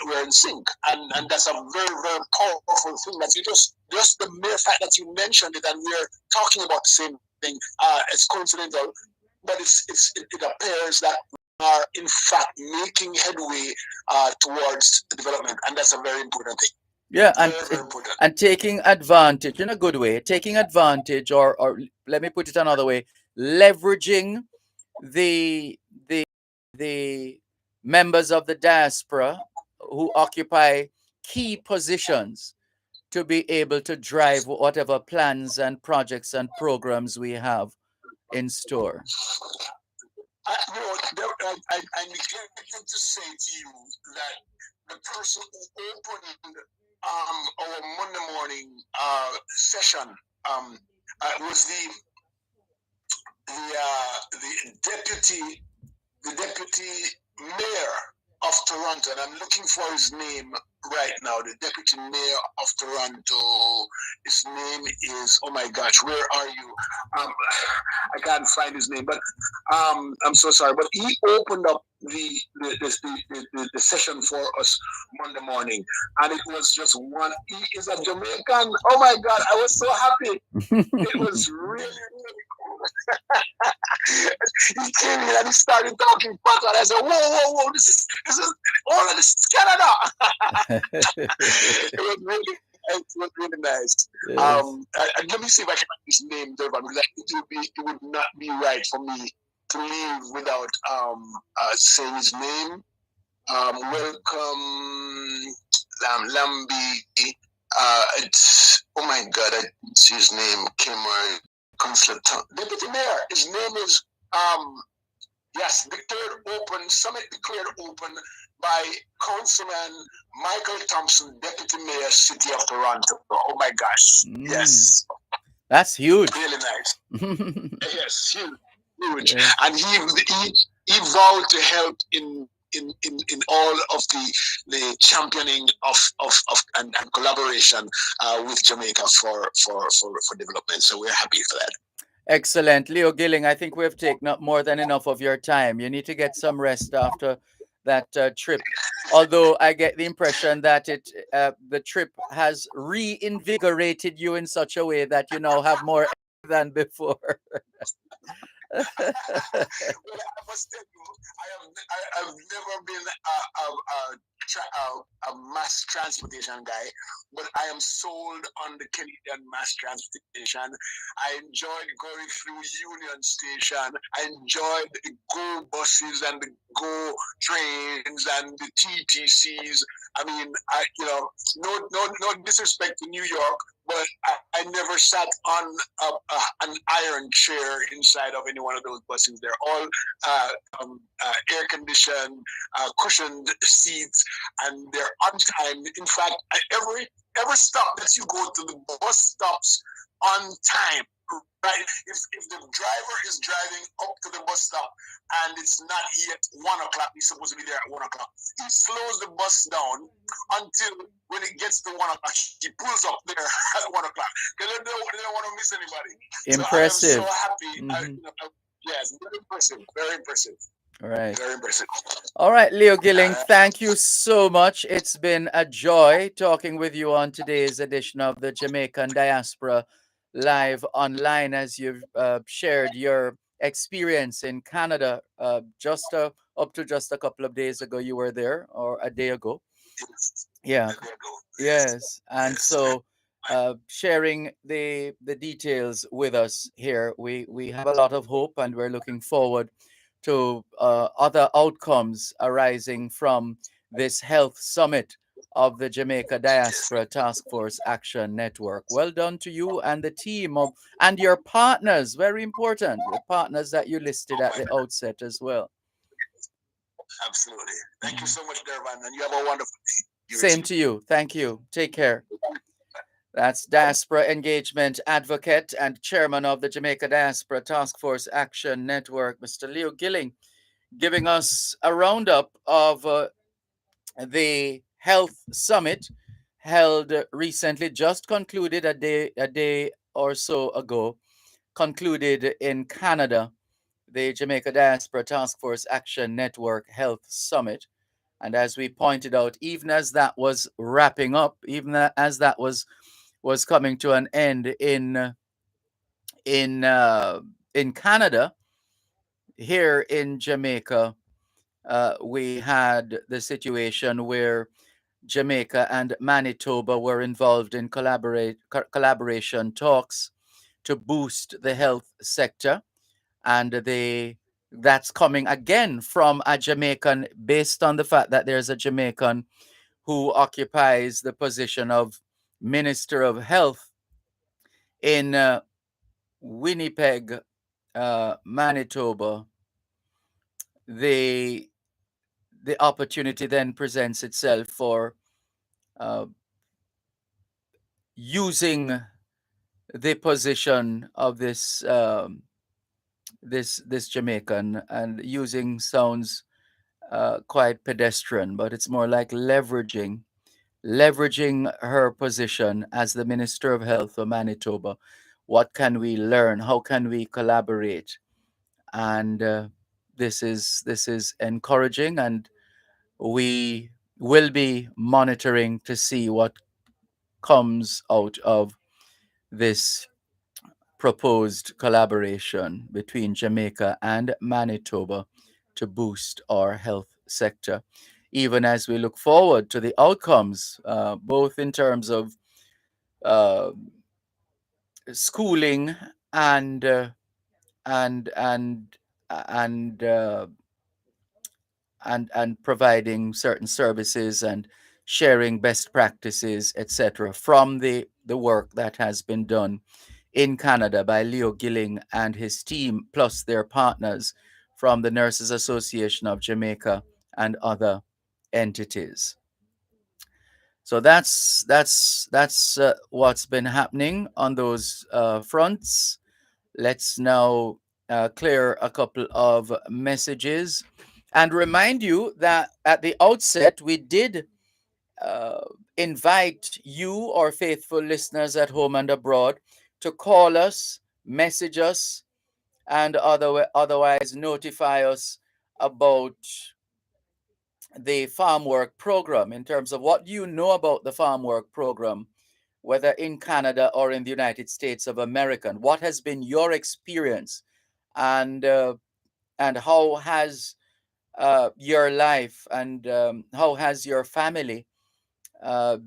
we're in sync, and that's a very, very powerful thing. That you just the mere fact that you mentioned it and we're talking about the same thing. It's coincidental, but it appears that we are in fact making headway towards development, and that's a very important thing. Yeah, Very important. and taking advantage in a good way, taking advantage, or let me put it another way, leveraging the the members of the diaspora who occupy key positions to be able to drive whatever plans and projects and programs we have in store. I neglected to say to you that the person who opened our Monday morning session was the deputy mayor of Toronto, and I'm looking for his name right now. The deputy mayor of Toronto. His name is, oh my gosh, where are you? I can't find his name, but I'm so sorry. But he opened up the session for us Monday morning, and it was just one. He is a Jamaican. Oh my God, I was so happy. It was really, really cool. He came in and he started talking back, and I said, whoa, this is all of this is Canada. It was really nice. Yes. And let me see if I can get his name, Dervan, because it would not be right for me to leave without saying his name. Welcome, Lambi. It's, oh my God, I didn't see his name. Cameron Consulate Deputy Mayor. His name is yes, summit declared open by Councilman Michael Thompson, Deputy Mayor, City of Toronto. Oh my gosh. Yes. That's huge. Really nice. Yes, huge. Yeah. And he vowed to help in all of the championing of and collaboration with Jamaica for development. So we're happy for that. Excellent. Leo Gilling, I think we've taken up more than enough of your time. You need to get some rest after that trip. Although I get the impression that the trip has reinvigorated you in such a way that you now have more than before. Well, I must tell you, I've never been a mass transportation guy, but I am sold on the Canadian mass transportation. I enjoyed going through Union Station. I enjoyed the GO buses and the GO trains and the TTCs. I mean, no disrespect to New York, but I never sat on an iron chair inside of any one of those buses. They're all air conditioned, cushioned seats, and they're on time. In fact, every stop that you go to, the bus stops on time. Right? If the driver is driving up to the bus stop and it's not yet 1 o'clock, he's supposed to be there at 1 o'clock. He slows the bus down until when it gets to 1 o'clock, he pulls up there at 1 o'clock because they don't want to miss anybody. Impressive. So I am so happy. Yes, very impressive. Very impressive. All right. Very impressive. All right, Leo Gilling, thank you so much. It's been a joy talking with you on today's edition of the Jamaican Diaspora Live Online as you've shared your experience in Canada. Up to just a couple of days ago, you were there, or a day ago. Yes. Yeah. A day ago. Yes. And Yes. so sharing the details with us here, we have a lot of hope, and we're looking forward to other outcomes arising from this health summit of the Jamaica Diaspora Task Force Action Network. Well done to you and the team and your partners. Very important, the partners that you listed at the outset as well. Absolutely. Thank you so much, Dervan, and you have a wonderful day. Same to you. Thank you. Take care. That's Diaspora Engagement Advocate and Chairman of the Jamaica Diaspora Task Force Action Network, Mr. Leo Gilling, giving us a roundup of the health summit held recently, just concluded a day or so ago, concluded in Canada, the Jamaica Diaspora Task Force Action Network Health Summit. And as we pointed out, even as that was wrapping up, even as that was coming to an end in Canada, here in Jamaica, we had the situation where Jamaica and Manitoba were involved in collaboration talks to boost the health sector, and that's coming again from a Jamaican, based on the fact that there's a Jamaican who occupies the position of Minister of Health in Winnipeg, Manitoba. The opportunity then presents itself for uh, using the position of this Jamaican, and using sounds quite pedestrian, but it's more like leveraging her position as the Minister of Health of Manitoba. What can we learn? How can we collaborate? And this is encouraging, and we will be monitoring to see what comes out of this proposed collaboration between Jamaica and Manitoba to boost our health sector, even as we look forward to the outcomes, both in terms of uh, schooling and and and and uh, and providing certain services and sharing best practices, etc., from the work that has been done in Canada by Leo Gilling and his team, plus their partners from the Nurses Association of Jamaica and other entities. So that's what's been happening on those fronts. Let's now clear a couple of messages and remind you that at the outset we did uh, invite you, our faithful listeners at home and abroad, to call us, message us, and otherwise notify us about the farm work program, in terms of what you know about the farm work program, whether in Canada or in the United States of America. What has been your experience, and how has your life and how has your family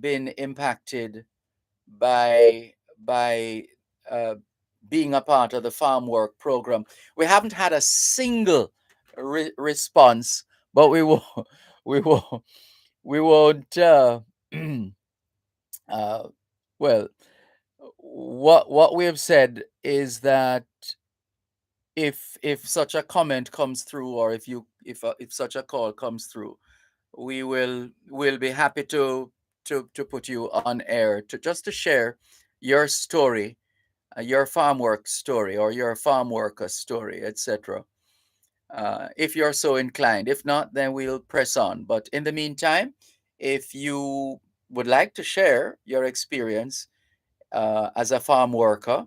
been impacted by uh, being a part of the farm work program? We haven't had a single response, but we will we will we won't. Uh, well, what we have said is that if such a comment comes through, or if such a call comes through, we'll be happy to put you on air to just to share your story, your farm work story, or your farm worker story, etc. If you're so inclined. If not, then we'll press on. But in the meantime, if you would like to share your experience as a farm worker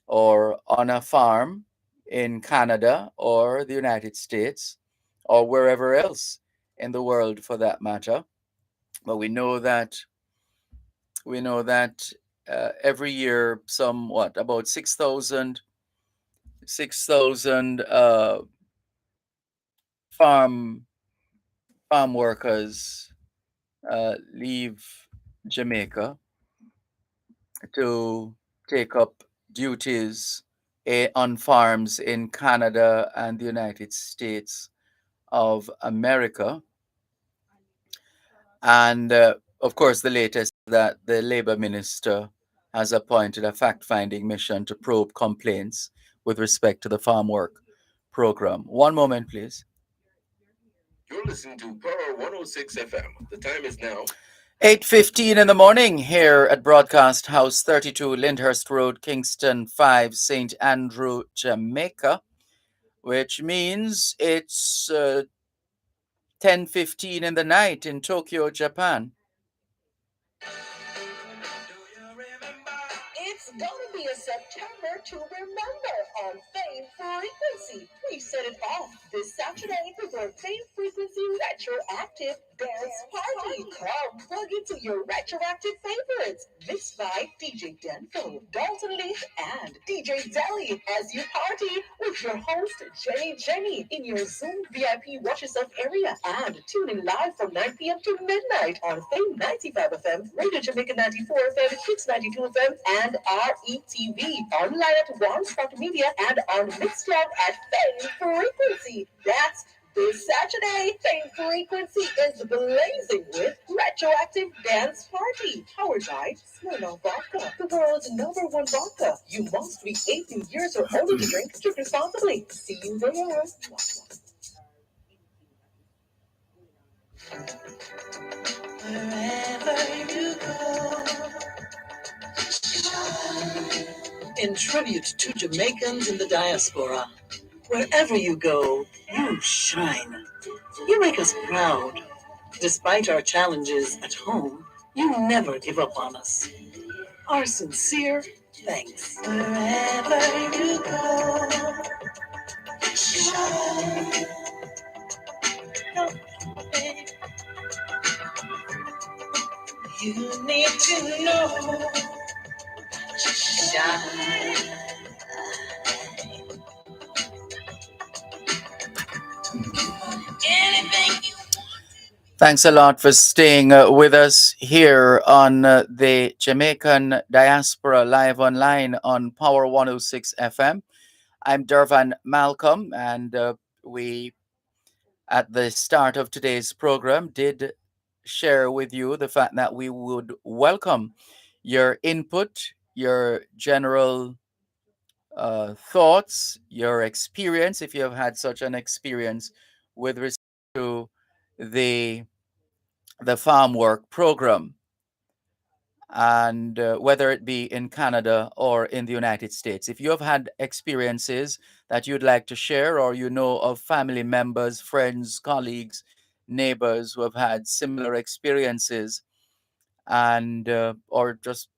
or on a farm in Canada or the United States or wherever else in the world for that matter, but we know that every year somewhat about 6,000 farm farm workers leave Jamaica to take up duties on farms in Canada and the United States of America. And of course, the latest that the Labor Minister has appointed a fact finding mission to probe complaints with respect to the farm work program. One moment, please. You're listening to Power 106 FM. The time is now 8:15 in the morning here at Broadcast House 32 Lyndhurst Road, Kingston 5, St. Andrew, Jamaica, which means it's 10:15 in the night in Tokyo, Japan. It's gonna be a September to remember on Fame Frequency. We set it off this Saturday with our Fame Frequency Retroactive Dance Party. Come plug into your retroactive favorites. Mixed by DJ Denfo, Dalton Leaf, and DJ Deli as you party with your host Jenny in your Zoom VIP Watch Yourself area. And tune in live from 9 p.m. to midnight on Fame 95 FM, Radio Jamaica 94 FM, Hits 92 FM, and RETV. Online at One Spot Media and on Mixcloud at Fame Frequency. That's this Saturday. Fame Frequency is blazing with Retroactive Dance Party, powered by Smirnoff Vodka, the world's #1 vodka. You must be 18 years or older to drink. Drink responsibly. See you there. Wherever you go. In tribute to Jamaicans in the diaspora, wherever you go, you shine. You make us proud. Despite our challenges at home, you never give up on us. Our sincere thanks. Wherever you go, shine. You need to know, shine. Anything you Thanks a lot for staying with us here on the Jamaican Diaspora live online on Power 106 FM. I'm Dervan Malcolm, and we, at the start of today's program, did share with you the fact that we would welcome your input, your general thoughts, your experience, if you have had such an experience with respect to the farm work program, and whether it be in Canada or in the United States. If you have had experiences that you'd like to share, or you know of family members, friends, colleagues, neighbors who have had similar experiences, and or just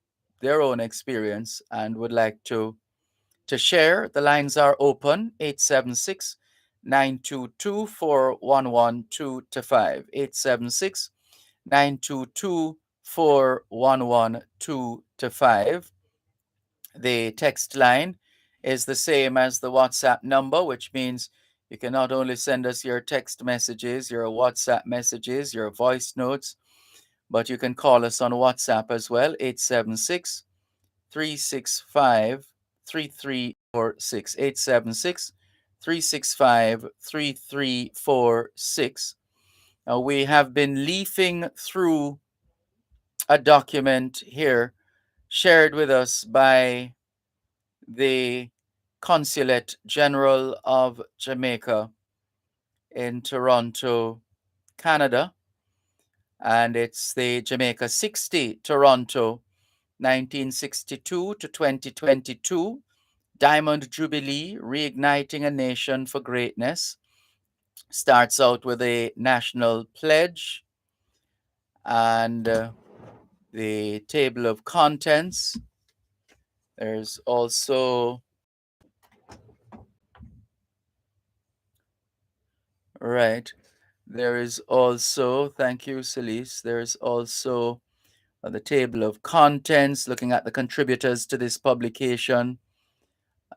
their own experience and would like to share, the lines are open. 876 922 4112 to 5. 876 922 4112 to 5. The text line is the same as the WhatsApp number, which means you can not only send us your text messages, your WhatsApp messages, your voice notes, but you can call us on WhatsApp as well. 876 365 3346. 876 365 3346. We have been leafing through a document here shared with us by the Consulate General of Jamaica in Toronto, Canada, and it's the Jamaica 60 Toronto 1962 to 2022 Diamond Jubilee Reigniting a Nation for Greatness. Starts out with a national pledge and the table of contents. There's also right. There is also, thank you, Celise. There's also the table of contents, looking at the contributors to this publication,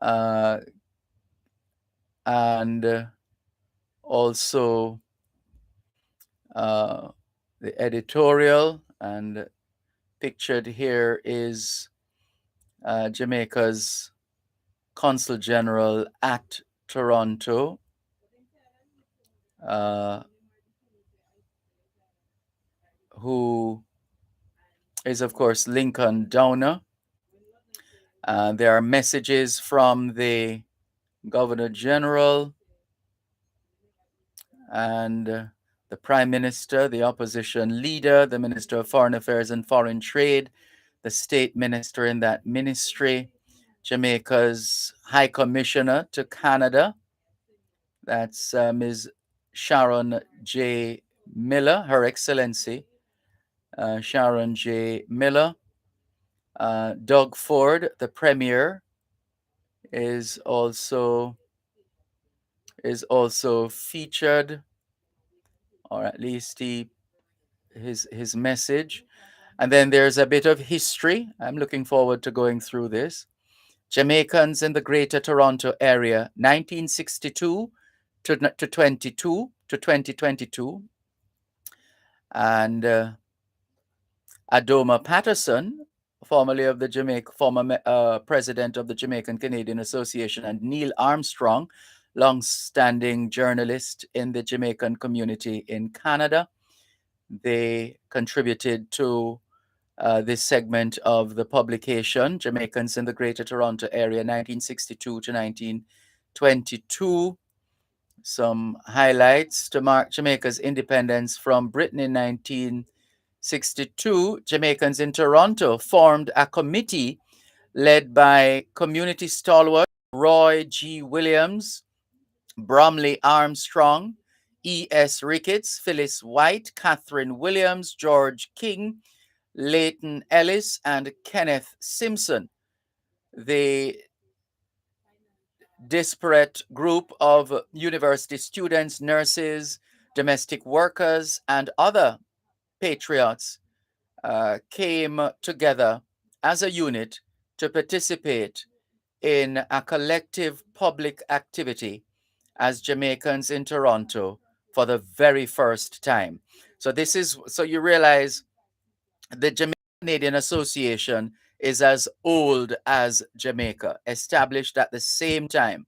and also the editorial. And pictured here is Jamaica's Consul General at Toronto, who is, of course, Lincoln Downer. There are messages from the Governor General and the Prime Minister, the opposition leader, the Minister of Foreign Affairs and Foreign Trade, the State Minister in that ministry, Jamaica's High Commissioner to Canada, that's Ms. Sharon J. Miller, Her Excellency, Sharon J. Miller. Doug Ford, the Premier, is also featured, or at least his message. And then there's a bit of history. I'm looking forward to going through this. Jamaicans in the Greater Toronto Area, 1962 to 2022. And Adoma Patterson, formerly of the former president of the Jamaican Canadian Association, and Neil Armstrong, long-standing journalist in the Jamaican community in Canada. They contributed to this segment of the publication, Jamaicans in the Greater Toronto Area, 1962 to 1922. Some highlights to mark Jamaica's independence from Britain in 1962. Jamaicans in Toronto formed a committee led by community stalwart Roy G. Williams, Bromley Armstrong, E.S. Ricketts, Phyllis White, Catherine Williams, George King, Leighton Ellis, and Kenneth Simpson. The disparate group of university students, nurses, domestic workers, and other patriots came together as a unit to participate in a collective public activity as Jamaicans in Toronto for the very first time. So you realize the Jamaican Canadian Association is as old as Jamaica, established at the same time.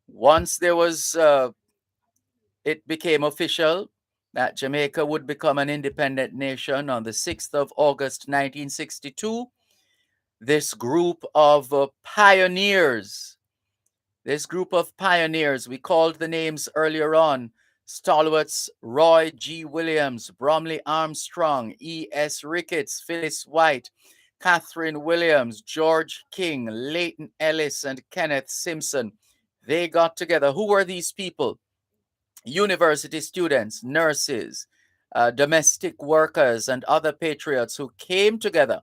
Once there was, it became official that Jamaica would become an independent nation on the 6th of August, 1962. This group of pioneers, we called the names earlier on, stalwarts Roy G. Williams, Bromley Armstrong, E.S. Ricketts, Phyllis White, Catherine Williams, George King, Leighton Ellis, and Kenneth Simpson. They got together. Who were these people? University students, nurses, domestic workers, and other patriots who came together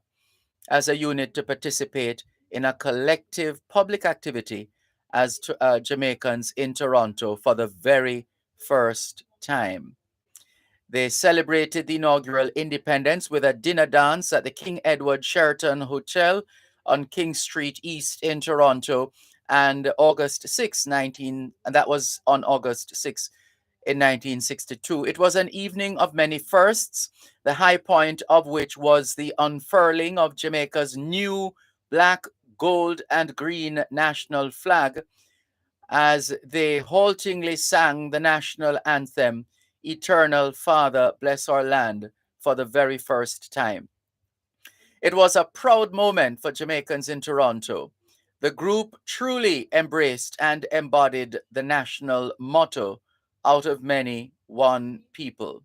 as a unit to participate in a collective public activity as Jamaicans in Toronto for the very first time. They celebrated the inaugural independence with a dinner dance at the King Edward Sheraton Hotel on King Street East in Toronto, and August 6, and that was on August 6 in 1962. It was an evening of many firsts, the high point of which was the unfurling of Jamaica's new black, gold, and green national flag as they haltingly sang the national anthem, Eternal Father, bless our land for the very first time. It was a proud moment for Jamaicans in Toronto. The group truly embraced and embodied the national motto, out of many, one people.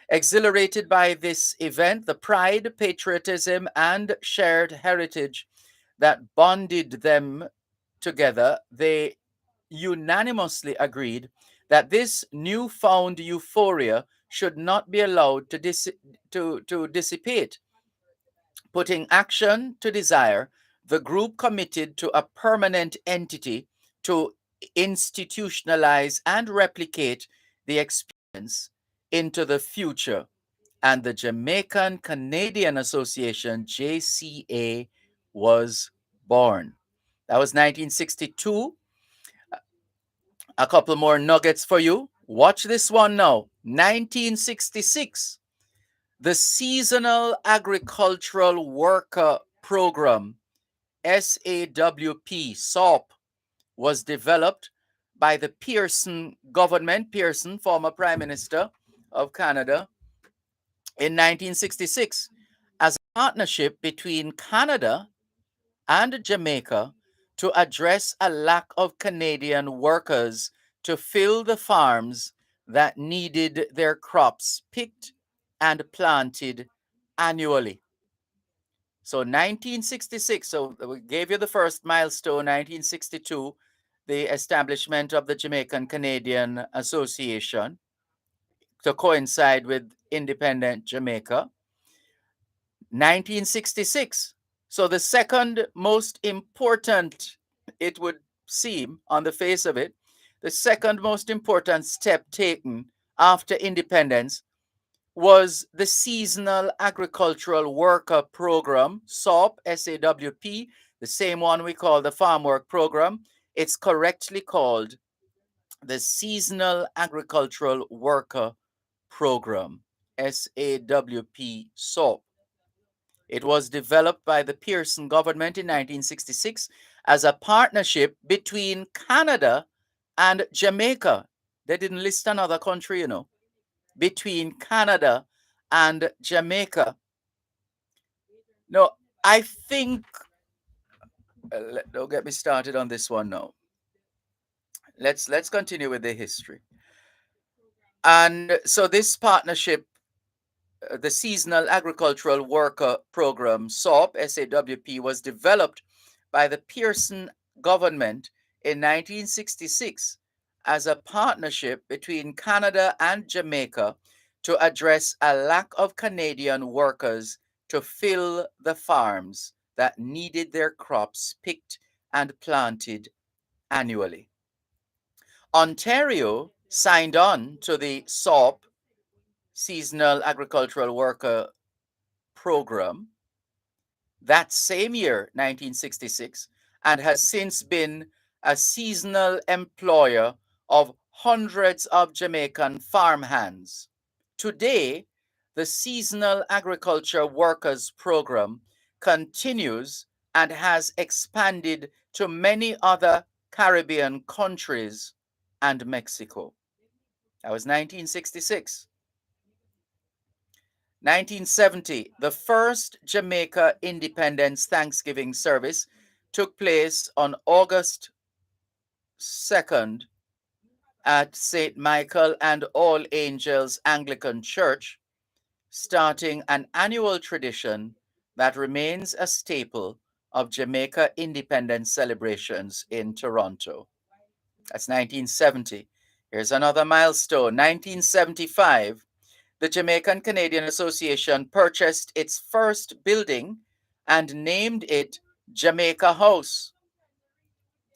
Exhilarated by this event, the pride, patriotism, and shared heritage that bonded them together, they unanimously agreed that this newfound euphoria should not be allowed to dissipate. Putting action to desire, the group committed to a permanent entity to institutionalize and replicate the experience into the future. And the Jamaican Canadian Association, JCA, was born. That was 1962. A couple more nuggets for you. Watch this one now. 1966, the Seasonal Agricultural Worker Program, SAWP, was developed by the Pearson government, Pearson, former Prime Minister of Canada, in 1966 as a partnership between Canada and Jamaica to address a lack of Canadian workers to fill the farms that needed their crops picked and planted annually. So 1966, so we gave you the first milestone, 1962, the establishment of the Jamaican Canadian Association to coincide with independent Jamaica. 1966. So the second most important, it would seem on the face of it, the second most important step taken after independence was the Seasonal Agricultural Worker Program, SAWP, SAWP, the same one we call the Farm Work Program. It's correctly called the Seasonal Agricultural Worker Program, SAWP, SAWP. It was developed by the Pearson government in 1966 as a partnership between Canada and Jamaica. They didn't list another country, between Canada and Jamaica. No, I think, don't get me started on this one now. Let's continue with the history. And so this partnership, the Seasonal Agricultural Worker Program, SAWP, SAWP, was developed by the Pearson government in 1966 as a partnership between Canada and Jamaica to address a lack of Canadian workers to fill the farms that needed their crops picked and planted annually. Ontario signed on to the SAWP, Seasonal Agricultural Worker Program, that same year, 1966, and has since been a seasonal employer of hundreds of Jamaican farmhands. Today, the Seasonal Agriculture Workers Program continues and has expanded to many other Caribbean countries and Mexico. That was 1966. 1970, the first Jamaica Independence Thanksgiving service took place on August 2nd at St. Michael and All Angels Anglican Church, starting an annual tradition that remains a staple of Jamaica independence celebrations in Toronto. That's 1970. Here's another milestone. 1975, the Jamaican Canadian Association purchased its first building and named it Jamaica House.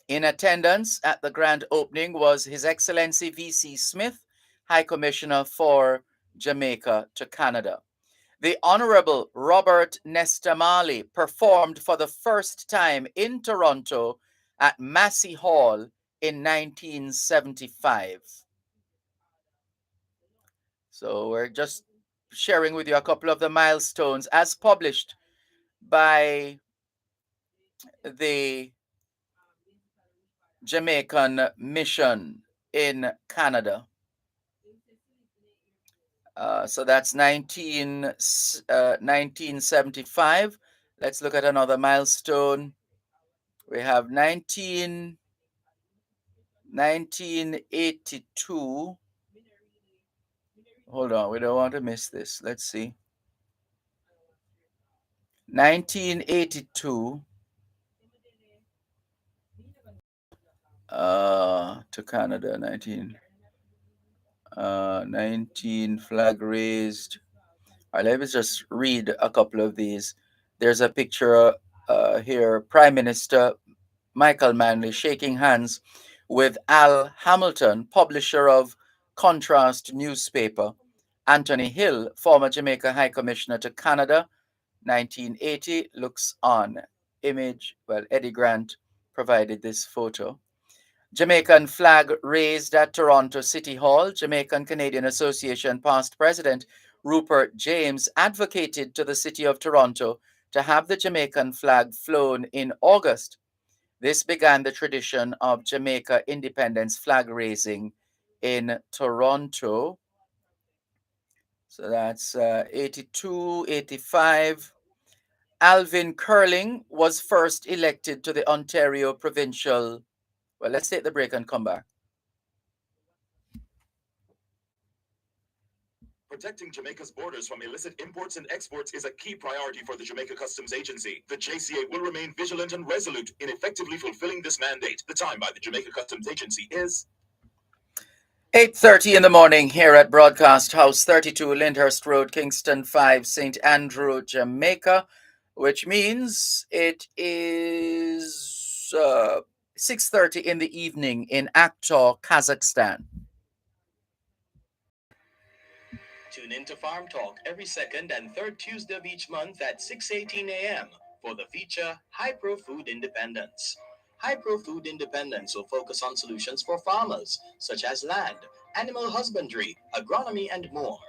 In attendance at the grand opening was His Excellency V.C. Smith, High Commissioner for Jamaica to Canada. The Honorable Robert Nesta Marley performed for the first time in Toronto at Massey Hall in 1975. So we're just sharing with you a couple of the milestones as published by the Jamaican Mission in Canada. So that's 1975. Let's look at another milestone. We have 1982. Hold on, we don't want to miss this. Let's see. 1982. To Canada, 19 flag raised. All right, let me just read a couple of these. There's a picture here, Prime Minister Michael Manley shaking hands with Al Hamilton, publisher of Contrast newspaper, Anthony Hill, former Jamaica High Commissioner to Canada, 1980, looks on. Image, well, Eddie Grant provided this photo. Jamaican flag raised at Toronto City Hall. Jamaican Canadian Association past president Rupert James advocated to the city of Toronto to have the Jamaican flag flown in August. This began the tradition of Jamaica independence flag raising in Toronto. So that's 82, 85. Alvin Curling was first elected to the Ontario provincial. Well, let's take the break and come back. Protecting Jamaica's borders from illicit imports and exports is a key priority for the Jamaica Customs Agency. The JCA will remain vigilant and resolute in effectively fulfilling this mandate. The time by the Jamaica Customs Agency is 8:30 in the morning here at Broadcast House 32 Lyndhurst Road, Kingston 5, St. Andrew, Jamaica, which means it is 6:30 in the evening in Aktau, Kazakhstan. Tune in to Farm Talk every second and third Tuesday of each month at 6:18 a.m. for the feature High Pro Food Independence. High Pro Food Independence will focus on solutions for farmers, such as land, animal husbandry, agronomy, and more.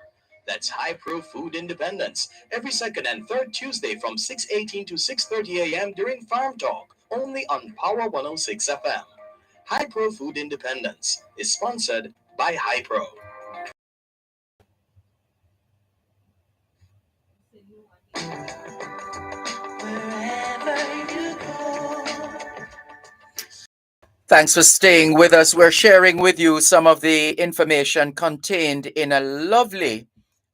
That's High Pro Food Independence every second and third Tuesday from 6:18 to 6:30 a.m. during Farm Talk, only on Power 106 FM. High Pro Food Independence is sponsored by High Pro. Thanks for staying with us. We're sharing with you some of the information contained in a lovely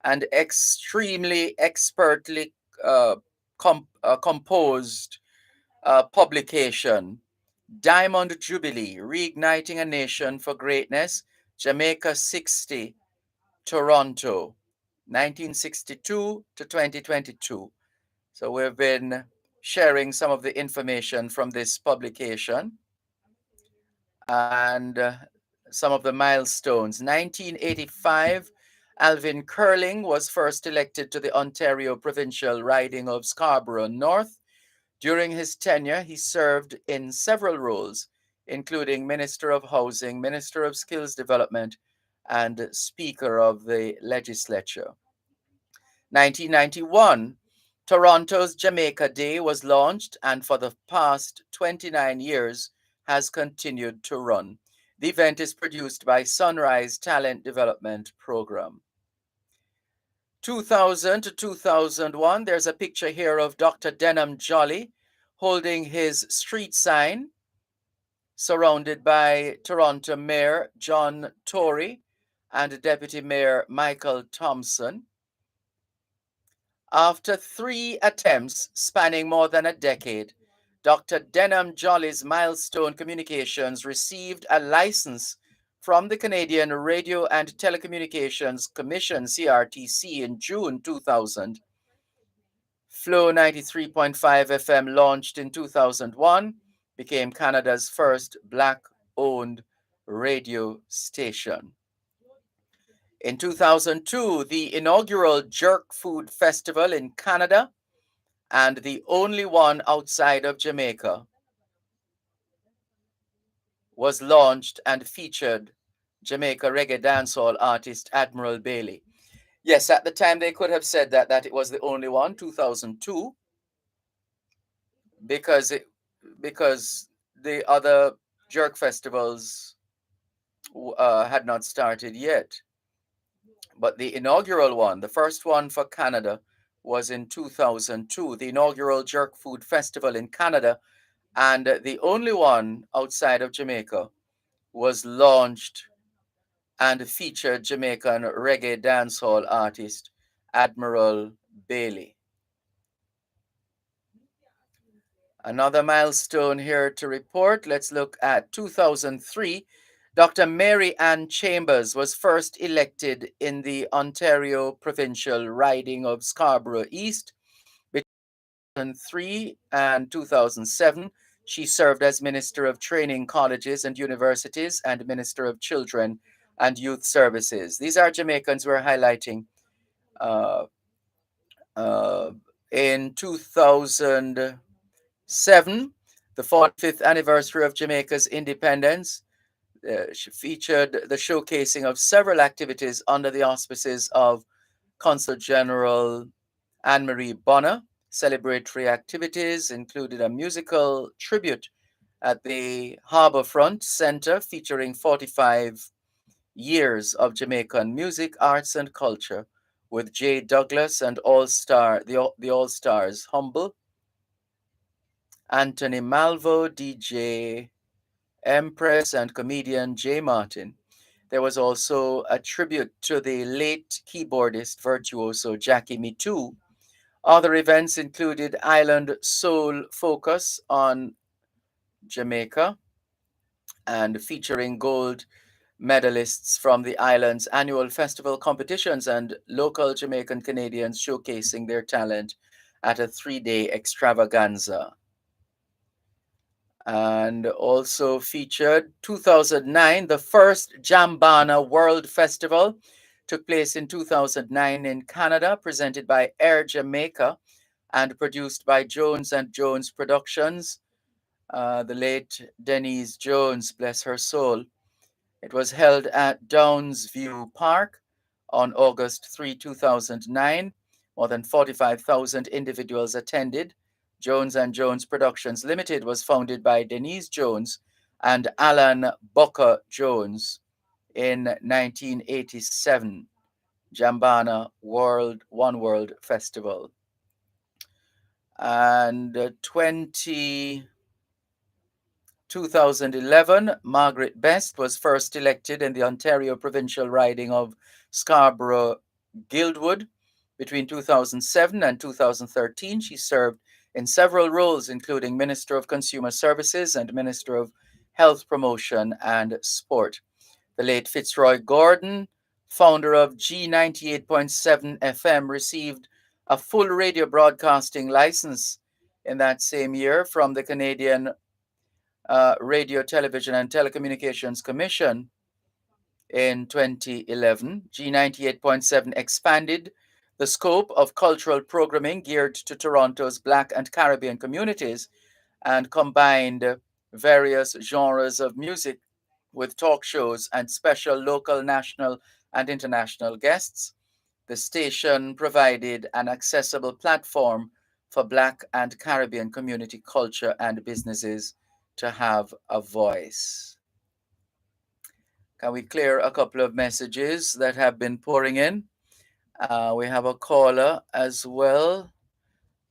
and extremely expertly composed publication, Diamond Jubilee, Reigniting a Nation for Greatness, Jamaica 60, Toronto, 1962 to 2022. So we've been sharing some of the information from this publication and some of the milestones. 1985, Alvin Curling was first elected to the Ontario provincial riding of Scarborough North. During his tenure, he served in several roles, including Minister of Housing, Minister of Skills Development, and Speaker of the Legislature. 1991, Toronto's Jamaica Day was launched and for the past 29 years has continued to run. The event is produced by Sunrise Talent Development Program. 2000 to 2001, there's a picture here of Dr. Denham Jolly holding his street sign, surrounded by Toronto Mayor John Tory and Deputy Mayor Michael Thompson. After 3 attempts spanning more than a decade, Dr. Denham Jolly's Milestone Communications received a license from the Canadian Radio and Telecommunications Commission, CRTC, in June 2000. Flow 93.5 FM, launched in 2001, became Canada's first Black-owned radio station. In 2002, the inaugural Jerk Food Festival in Canada, and the only one outside of Jamaica, was launched and featured Jamaica reggae dancehall artist Admiral Bailey. Yes, at the time they could have said that it was the only one, 2002, because the other jerk festivals had not started yet. But the inaugural one, the first one for Canada, was in 2002, the inaugural Jerk Food Festival in Canada, and the only one outside of Jamaica was launched and featured Jamaican reggae dancehall artist Admiral Bailey. Another milestone here to report. Let's look at 2003. Dr. Mary Ann Chambers was first elected in the Ontario provincial riding of Scarborough East. Between 2003 and 2007, she served as Minister of Training Colleges and Universities and Minister of Children and Youth Services. These are Jamaicans we're highlighting. In 2007, the 45th anniversary of Jamaica's independence, featured the showcasing of several activities under the auspices of Consul General Anne-Marie Bonner. Celebratory activities included a musical tribute at the Harbourfront Centre featuring 45 years of Jamaican music, arts, and culture with J. Douglas and the All Stars Humble, Anthony Malvo, DJ Empress, and comedian Jay Martin. There was also a tribute to the late keyboardist virtuoso Jackie Me Too. Other events included Island Soul Focus on Jamaica and featuring gold medalists from the island's annual festival competitions and local Jamaican Canadians showcasing their talent at a 3-day extravaganza. And also featured 2009, the first Jambana World Festival took place in 2009 in Canada, presented by Air Jamaica and produced by Jones and Jones Productions. The late Denise Jones, bless her soul. It was held at Downsview Park on August 3, 2009. More than 45,000 individuals attended. Jones and Jones Productions Limited was founded by Denise Jones and Alan Booker Jones in 1987. Jambana One World Festival. And 2011, Margaret Best was first elected in the Ontario provincial riding of Scarborough-Guildwood. Between 2007 and 2013, she served in several roles, including Minister of Consumer Services and Minister of Health Promotion and Sport. The late Fitzroy Gordon, founder of G98.7 FM, received a full radio broadcasting license in that same year from the Canadian Radio, Television, and Telecommunications Commission. In 2011, G98.7 expanded the scope of cultural programming geared to Toronto's Black and Caribbean communities and combined various genres of music with talk shows and special local, national, and international guests. The station provided an accessible platform for Black and Caribbean community culture and businesses to have a voice. Can we clear a couple of messages that have been pouring in? We have a caller as well.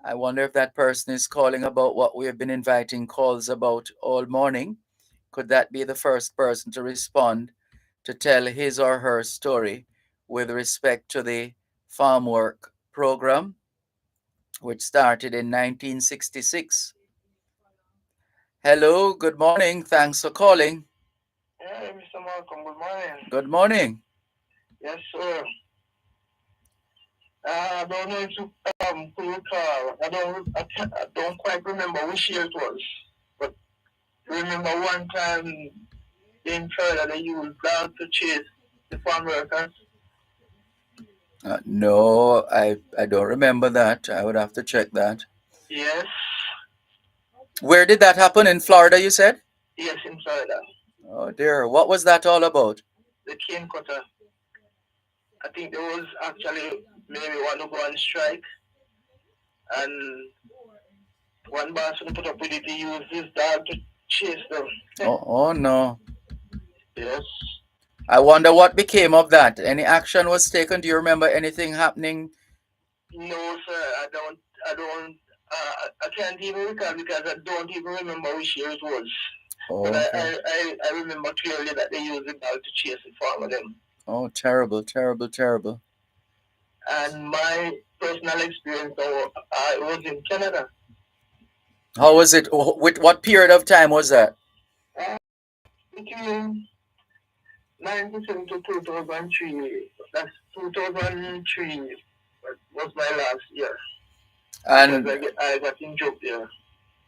I wonder if that person is calling about what we have been inviting calls about all morning. Could that be the first person to respond to tell his or her story with respect to the farm work program, which started in 1966? Hello, good morning. Thanks for calling. Hey, Mr. Malcolm, good morning. Good morning. Yes, sir. I don't know if you could recall. I don't quite remember which year it was. But remember one time in Florida they used dogs to chase the farm workers? No, I don't remember that. I would have to check that. Yes. Where did that happen? In Florida, you said? Yes, in Florida. Oh dear, what was that all about? The cane cutter. I think there was actually maybe want to go on strike, and one boss would put up with it. He used his dog to chase them. Oh no. Yes. I wonder what became of that. Any action was taken? Do you remember anything happening? No, sir, I can't even recall because I don't even remember which year it was. Oh, But okay. I remember clearly that they used the dog to chase the farm of them. Oh, terrible, terrible, terrible. And my personal experience was in Canada. How was it? With what period of time was that? Between 97 to 2003. That's 2003 was my last year. And Because I got injured there.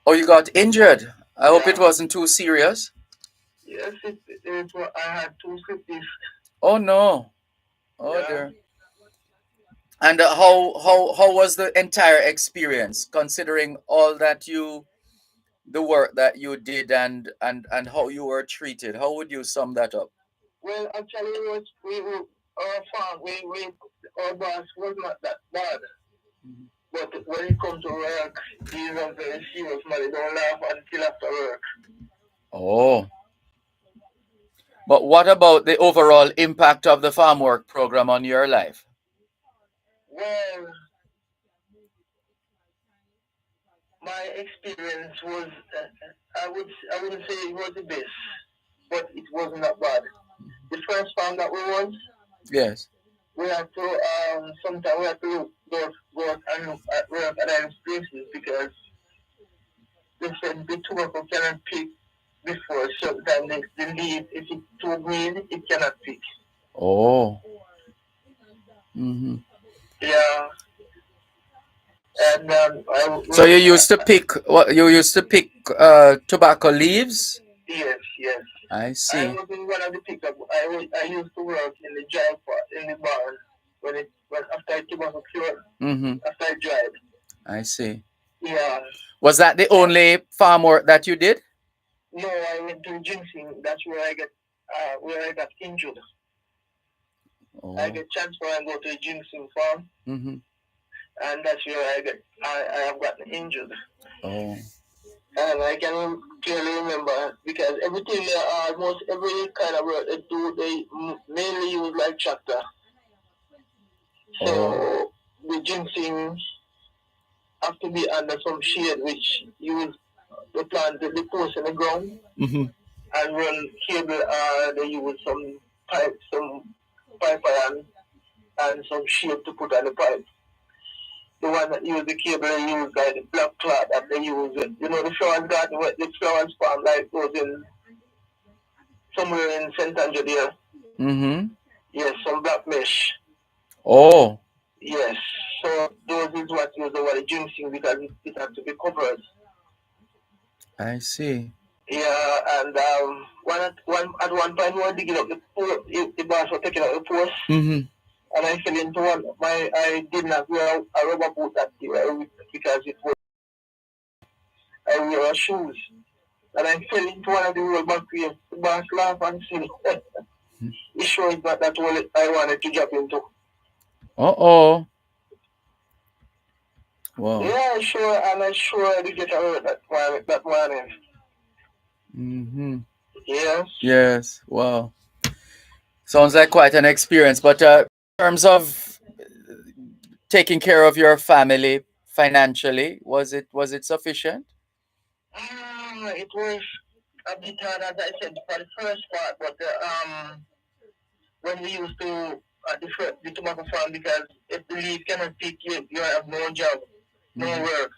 oh, you got injured. I hope it Yeah. wasn't too serious. Yes, I had 2 slip discs. Oh no. Oh Yeah. dear. And how was the entire experience, considering all that the work that you did and how you were treated? How would you sum that up? Well, actually, our farm, our boss was not that bad. But when it comes to work, he's a very serious man. He don't laugh until after work. Oh. But what about the overall impact of the farm work program on your life? Well, my experience was, I wouldn't say it was the best, but it wasn't that bad. The first farm that we was, Yes. we had to, sometimes we had to go and look at work at other places because they said the tobacco cannot pick before sometimes the leaf, if it's too green, it cannot pick. Oh. Mm-hmm. Yeah. And So you used to pick what you used to pick tobacco leaves? Yes, yes. I see. I was in one of the pickup. I used to work in the dry part in the barn when after I tobacco cured, after I dried. I see. Yeah. Was that the only farm work that you did? No, I went to Ginseng. That's where I got injured. Oh. I get transferred and go to a Ginseng farm. Mm-hmm. And that's where I have gotten injured. Oh. And I can clearly remember because everything almost every kind of work they do, they mainly use like tractor. So the ginseng have to be under some shade which use the plant the post in the ground and run cable. They use some pipe and some shade to put on the pipe. The one that use the cable, they use like the black cloth that they use. You know, the flowers garden, the flowers farm like goes in somewhere in St. Andrew there. Mm-hmm. Yes, some black mesh. Oh. Yes. So those is what use over the ginseng because it has to be covered. I see. Yeah, and at one point we were digging up the post, the boss was taking out the post. Mm-hmm. And I fell into one. I did not wear a rubber boot that day because it was. I wear shoes. And I fell into one of the road back here. The boss laughed and said, it shows that's what I wanted to jump into. Uh-oh. Wow. Yeah, sure, and I sure I did get hurt that morning. Mm-hmm. Yes. Yes. Wow. Sounds like quite an experience. But in terms of taking care of your family financially, was it sufficient? It was a bit hard, as I said, for the first part, but when we used to the tobacco farm, because if the leaf cannot pick you have no job, no work.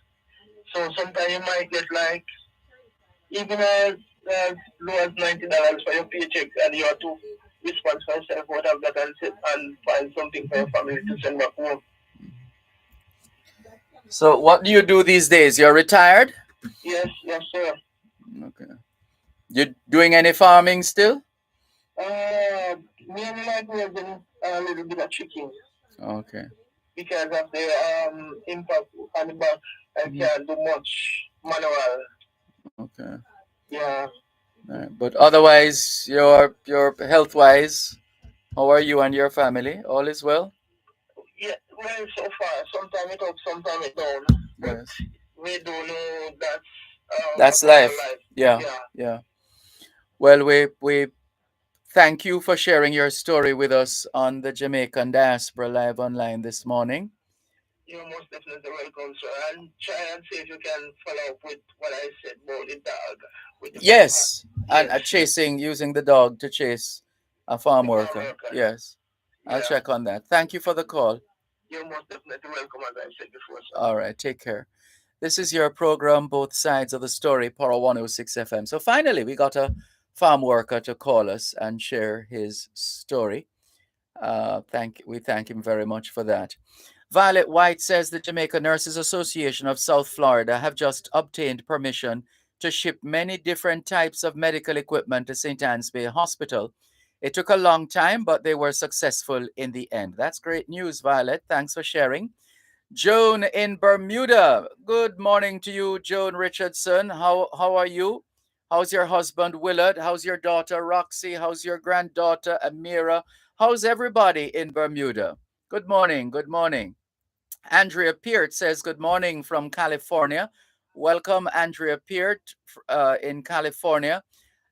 So sometimes you might get like even as low as $90 for your paycheck, and you have to respond for yourself out of that and find something for your family to send back home. So what do you do these days? You're retired? Yes, sir. Okay. You doing any farming still? Me and like we're doing a little bit of chicken. Okay. Because of the impact on the back, I can't do much manual. Okay. Yeah. Right. But otherwise, your health wise, how are you and your family? All is well? Yeah, well, so far. Sometimes it up, sometimes it down. But Yes. we don't know That's life. Yeah. Well, we Thank you for sharing your story with us on the Jamaican Diaspora Live Online this morning. You're most definitely welcome, sir. And try and see if you can follow up with what I said about the dog with the farmer. Yes, and Yes, chasing, using the dog to chase a farm the farm worker. worker. Yes, I'll Yeah, check on that. Thank you for the call. you're most definitely welcome, as I said before, sir. All right, take care. This is your program, Both Sides of the Story, Power 106 FM. So finally, we got a farm worker to call us and share his story. We thank him very much for that. Violet White says the Jamaica Nurses Association of South Florida have just obtained permission to ship many different types of medical equipment to St. Anne's Bay Hospital. It took a long time, but they were successful in the end. That's great news, Violet. Thanks for sharing. Joan in Bermuda. Good morning to you, Joan Richardson. How are you? How's your husband Willard? How's your daughter Roxy? How's your granddaughter Amira? How's everybody in Bermuda? Good morning. Good morning. Andrea Peart says good morning from California. Welcome, Andrea Peart in California.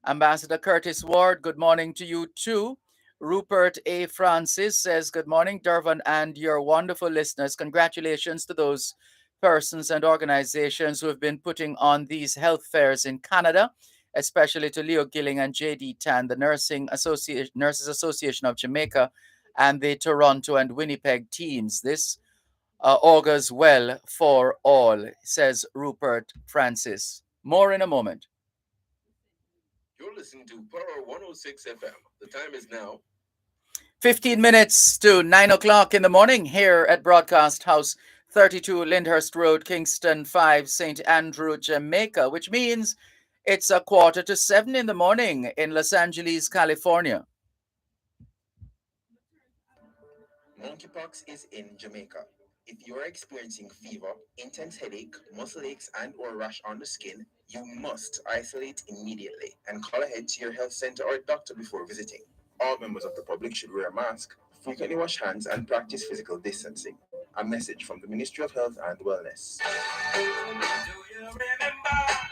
Ambassador Curtis Ward, good morning to you too. Rupert A. Francis says, good morning, Dervan, and your wonderful listeners. Congratulations to those persons and organizations who have been putting on these health fairs in Canada, especially to Leo Gilling and J.D. Tan, the Nurses Association of Jamaica, and the Toronto and Winnipeg teams. This augurs well for all, says Rupert Francis. More in a moment. You're listening to Power 106 FM. The time is now 15 minutes to 9 o'clock in the morning here at Broadcast House 32 Lyndhurst Road, Kingston 5, St. Andrew, Jamaica, which means it's a quarter to 7 in the morning in Los Angeles, California. Monkeypox is in Jamaica. If you are experiencing fever, intense headache, muscle aches, and/or rash on the skin, you must isolate immediately and call ahead to your health center or doctor before visiting. All members of the public should wear a mask, frequently wash hands, and practice physical distancing. A message from the Ministry of Health and Wellness.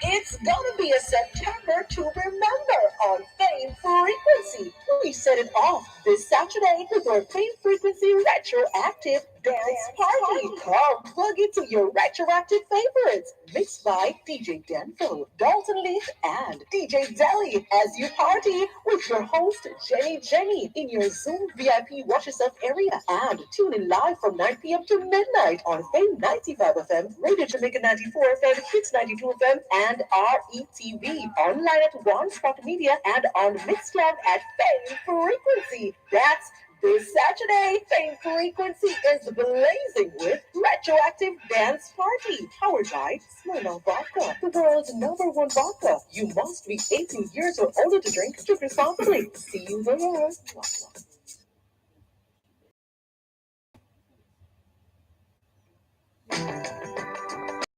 It's gonna be a September to remember on Fame Frequency. We set it off this Saturday with our Fame Frequency Retroactive Dance Party. Come plug into your retroactive favorites, mixed by DJ Denfo, Dalton Leaf, and DJ Deli as you party with your host Jenny in your Zoom VIP Watch Yourself area. And tune in live from 9 p.m. to midnight on Fame 95 FM, Radio Jamaica 94 FM, Hits 92 FM, and RETV. Online at One Spot Media and on Mixcloud at Fame Frequency. That's this Saturday. Fame Frequency is blazing with Retroactive Dance Party, powered by Smirnoff Vodka, the world's #1 vodka. You must be 18 years or older to drink. Drink responsibly. See you there.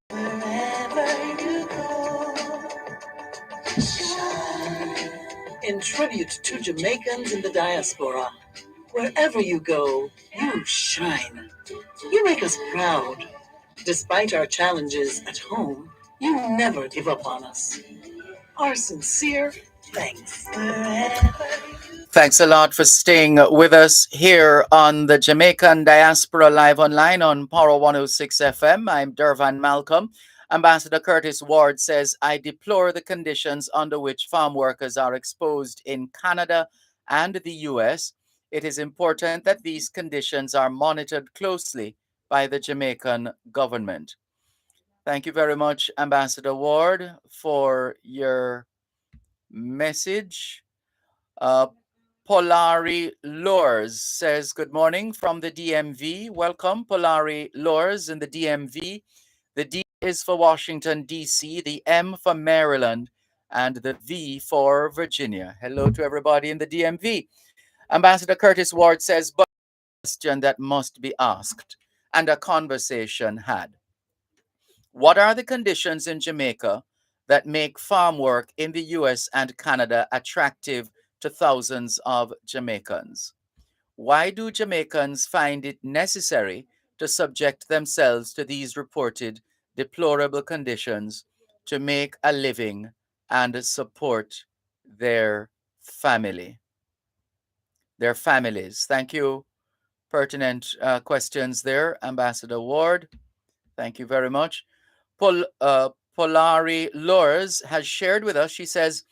Wherever you go, shine. In tribute to Jamaicans in the diaspora, wherever you go, you shine. You make us proud. Despite our challenges at home, you never give up on us. Our sincere thanks. Thanks a lot for staying with us here on the Jamaican Diaspora Live Online on Power 106 FM. I'm Dervan Malcolm. Ambassador Curtis Ward says, I deplore the conditions under which farm workers are exposed in Canada and the US. It is important that these conditions are monitored closely by the Jamaican government. Thank you very much, Ambassador Ward, for your message. Polari Lors says, good morning from the DMV. Welcome, Polari Lors in the DMV. The D is for Washington, D.C., the M for Maryland, and the V for Virginia. Hello to everybody in the DMV. Ambassador Curtis Ward says, but a question that must be asked and a conversation had. What are the conditions in Jamaica that make farm work in the US and Canada attractive to thousands of Jamaicans? Why do Jamaicans find it necessary to subject themselves to these reported deplorable conditions to make a living and support their family? their families. Thank you. Pertinent questions there, Ambassador Ward. Thank you very much. Polari Lures has shared with us, she says,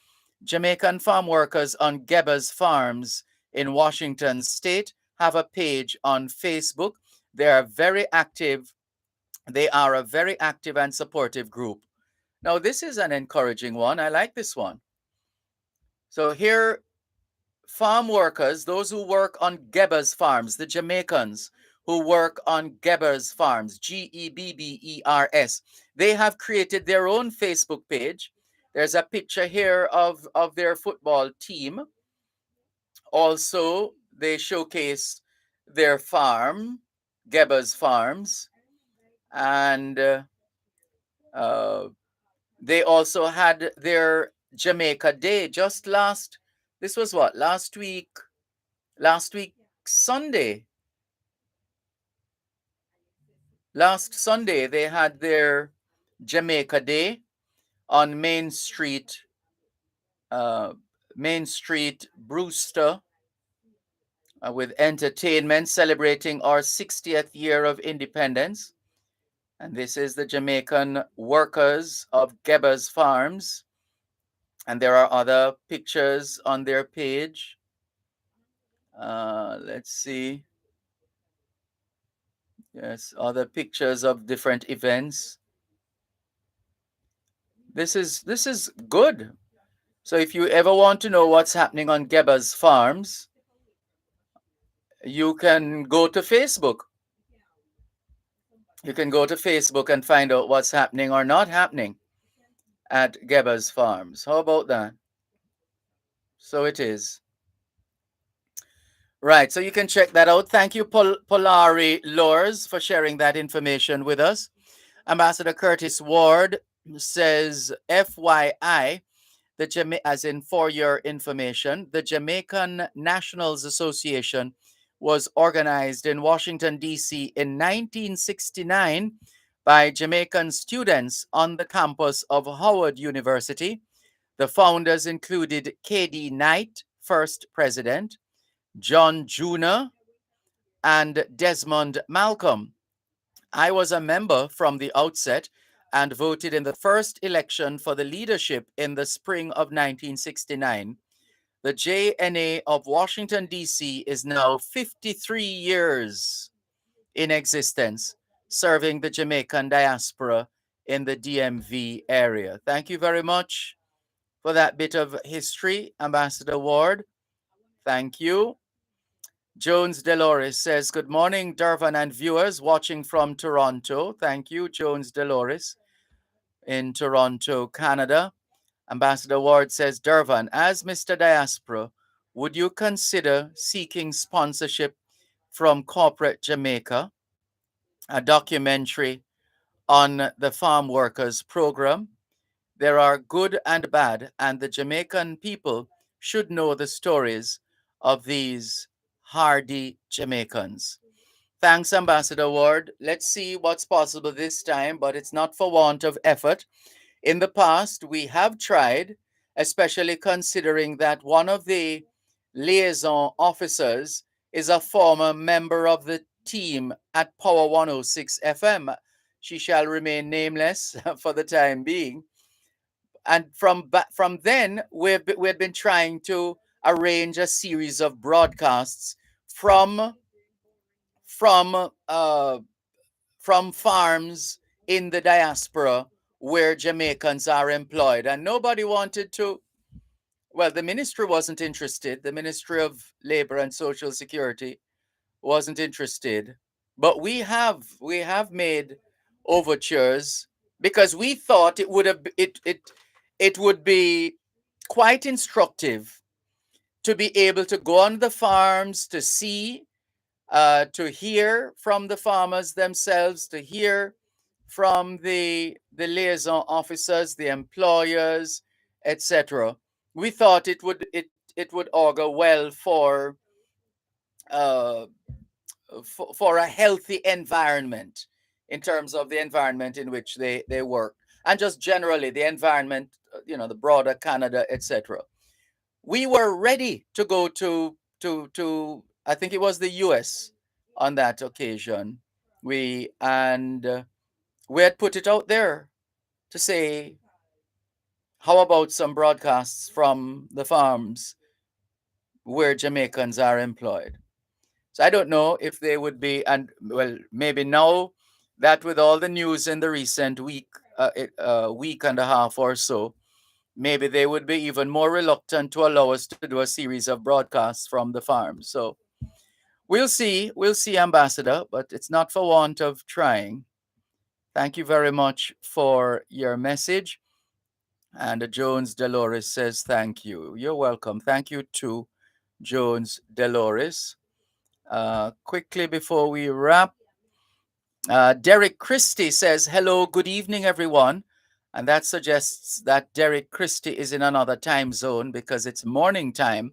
Jamaican farm workers on Geba's farms in Washington state have a page on Facebook. They are very active. They are a very active and supportive group. Now, this is an encouraging one. I like this one. So here, farm workers, those who work on Geba's farms, the Jamaicans who work on Geba's farms, Gebbers, they have created their own Facebook page. There's a picture here of their football team. Also, they showcase their farm, Geba's farms, and they also had their Jamaica Day just this was what, last week Sunday. Last Sunday, they had their Jamaica Day on Main Street, Brewster, with entertainment celebrating our 60th year of independence. And this is the Jamaican workers of Geba's Farms. And there are other pictures on their page. Let's see. Yes, other pictures of different events. This is good. So if you ever want to know what's happening on Geba's Farms, you can go to Facebook. You can go to Facebook and find out what's happening or not happening at Geba's Farms. How about that? So it is. Right, so you can check that out. Thank you, Polari Lors, for sharing that information with us. Ambassador Curtis Ward says, FYI, as in for your information, the Jamaican Nationals Association was organized in Washington, D.C. in 1969 by Jamaican students on the campus of Howard University. The founders included K.D. Knight, first president, John Jr., and Desmond Malcolm. I was a member from the outset and voted in the first election for the leadership in the spring of 1969. The JNA of Washington, D.C. is now 53 years in existence, serving the Jamaican diaspora in the DMV area. Thank you very much for that bit of history, Ambassador Ward. Thank you. Jones Delores says, good morning, Dervan and viewers watching from Toronto. Thank you, Jones Delores in Toronto, Canada. Ambassador Ward says, Dervan, as Mr. Diaspora, would you consider seeking sponsorship from Corporate Jamaica, a documentary on the farm workers program? There are good and bad, and the Jamaican people should know the stories of these hardy Jamaicans. Thanks, Ambassador Ward. Let's see what's possible this time, but it's not for want of effort. In the past, we have tried, especially considering that one of the liaison officers is a former member of the team at Power 106 FM. She shall remain nameless for the time being. And from then, we've been trying to arrange a series of broadcasts from farms in the diaspora where Jamaicans are employed. And nobody wanted to, well, the ministry wasn't interested. The Ministry of Labor and Social Security wasn't interested. But we have made overtures because we thought it would be quite instructive to be able to go on the farms, to see, to hear from the farmers themselves, to hear from the liaison officers, the employers, etc. We thought it would augur well for a healthy environment in terms of the environment in which they work, and just generally the environment, the broader Canada, etc. We were ready to go to to I think it was the US on that occasion. We had put it out there to say, how about some broadcasts from the farms where Jamaicans are employed? So I don't know if they would be, and well, maybe now that with all the news in the recent week and a half or so, maybe they would be even more reluctant to allow us to do a series of broadcasts from the farm. So we'll see, Ambassador, but it's not for want of trying. Thank you very much for your message. And Jones Dolores says, thank you. You're welcome. Thank you to Jones Dolores. Quickly before we wrap, Derek Christie says, hello, good evening, everyone. And that suggests that Derek Christie is in another time zone because it's morning time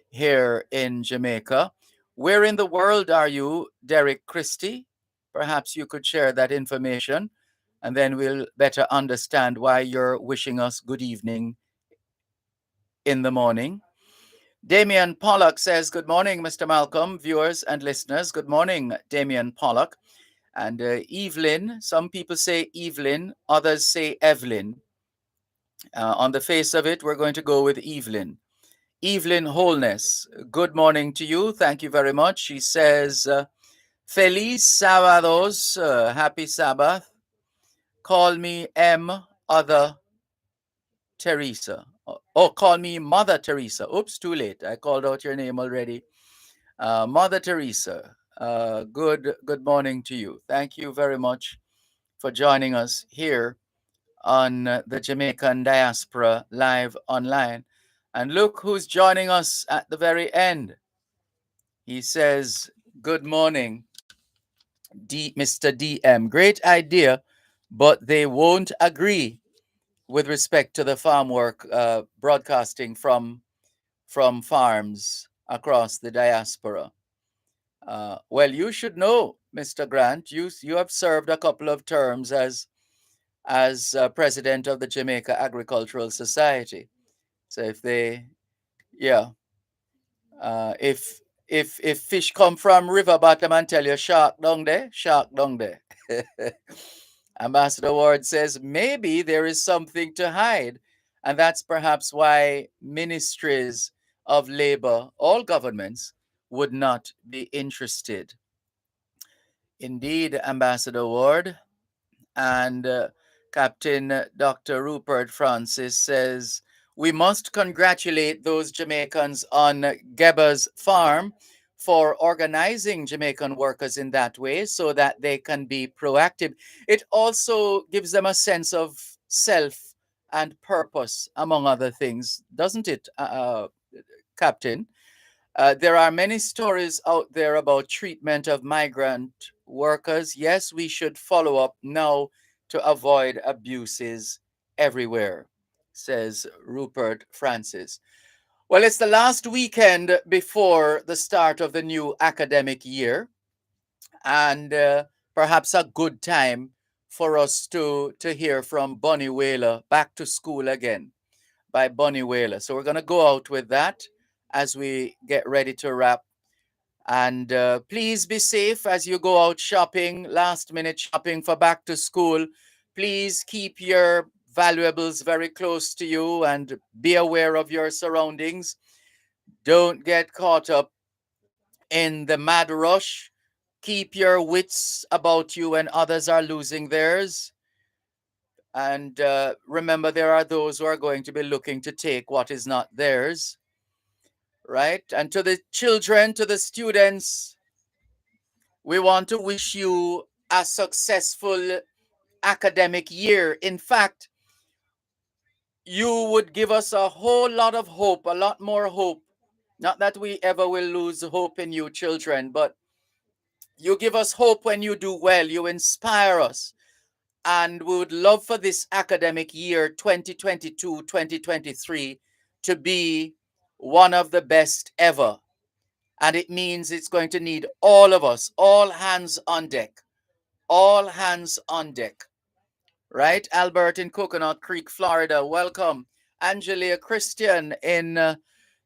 here in Jamaica. Where in the world are you, Derek Christie? Perhaps you could share that information, and then we'll better understand why you're wishing us good evening in the morning. Damian Pollock says, good morning, Mr. Malcolm, viewers and listeners. Good morning, Damian Pollock. And Evelyn, some people say Evelyn, others say Evelyn. On the face of it, we're going to go with Evelyn. Evelyn Wholeness, good morning to you. Thank you very much. She says, Feliz Sábados, happy Sabbath. Call me Other Teresa. Oh, call me Mother Teresa. Oops, too late. I called out your name already. Mother Teresa, good morning to you. Thank you very much for joining us here on the Jamaican Diaspora Live Online. And look who's joining us at the very end. He says, good morning, Mr. DM. Great idea, but they won't agree with respect to the farm work broadcasting from farms across the diaspora. Well, you should know, Mr. Grant. You have served a couple of terms as president of the Jamaica Agricultural Society. So if they, yeah, if fish come from river bottom and tell you shark down there, shark down there. Ambassador Ward says maybe there is something to hide, and that's perhaps why ministries of labor, all governments, would not be interested. Indeed, Ambassador Ward. And Captain Dr. Rupert Francis says, we must congratulate those Jamaicans on Geba's farm for organizing Jamaican workers in that way so that they can be proactive. It also gives them a sense of self and purpose, among other things, doesn't it, Captain? There are many stories out there about treatment of migrant workers. Yes, we should follow up now to avoid abuses everywhere, says Rupert Francis. Well, it's the last weekend before the start of the new academic year, and perhaps a good time for us to hear from Bunny Whaler, Back to School Again by Bunny Whaler. So we're going to go out with that as we get ready to wrap. And please be safe as you go out shopping, last minute shopping for back to school. Please keep your valuables very close to you and be aware of your surroundings. Don't get caught up in the mad rush. Keep your wits about you when others are losing theirs. And remember, there are those who are going to be looking to take what is not theirs. Right? And to the children, to the students, we want to wish you a successful academic year. In fact, you would give us a whole lot of hope, a lot more hope. Not that we ever will lose hope in you, children, but you give us hope when you do well. You inspire us. And we would love for this academic year 2022-2023 to be one of the best ever. And it means it's going to need all of us, all hands on deck. All hands on deck. Right? Albert in Coconut Creek, Florida. Welcome. Angelia Christian in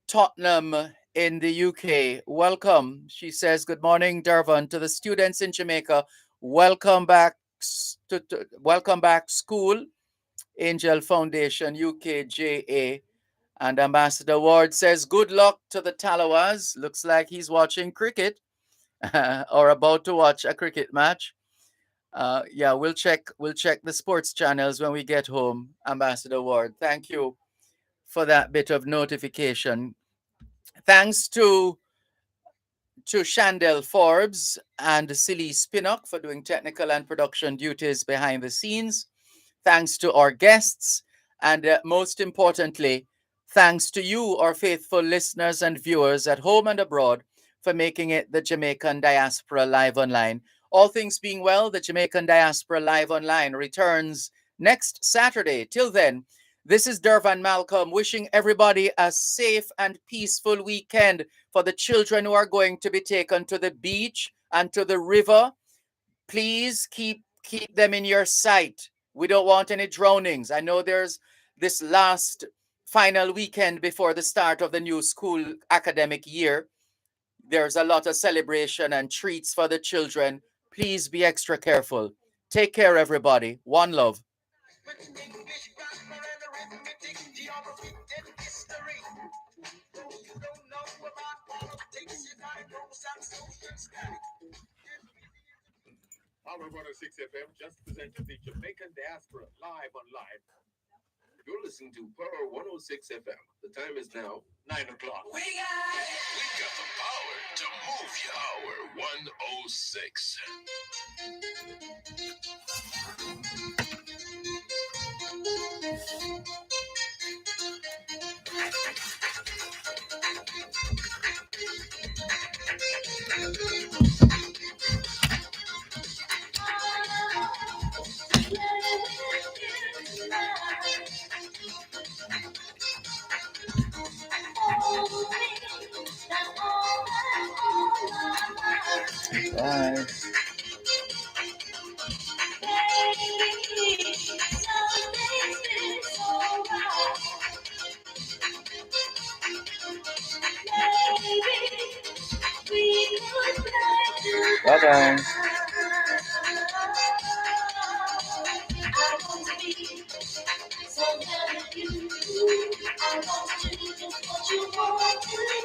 Tottenham, in the UK. Welcome. She says, good morning, Dervan. To the students in Jamaica, welcome back welcome back school, Angel Foundation, UKJA. And Ambassador Ward says, good luck to the Talawas. Looks like he's watching cricket or about to watch a cricket match. Yeah, we'll check the sports channels when we get home, Ambassador Ward. Thank you for that bit of notification. Thanks to Shandell Forbes and Silly Spinnock for doing technical and production duties behind the scenes. Thanks to our guests. And most importantly, thanks to you, our faithful listeners and viewers at home and abroad, for making it the Jamaican Diaspora Live Online. All things being well, the Jamaican Diaspora Live Online returns next Saturday. Till then, this is Dervan Malcolm wishing everybody a safe and peaceful weekend. For the children who are going to be taken to the beach and to the river, please keep them in your sight. We don't want any drownings. I know there's this last final weekend before the start of the new school academic year. There's a lot of celebration and treats for the children. Please be extra careful. Take care, everybody. One love. Power 106 FM just presented the Jamaican Diaspora live on live. You're listening to Power 106 FM. The time is now 9 o'clock. We got the power to move you. Power 106. Bye. Bye-bye.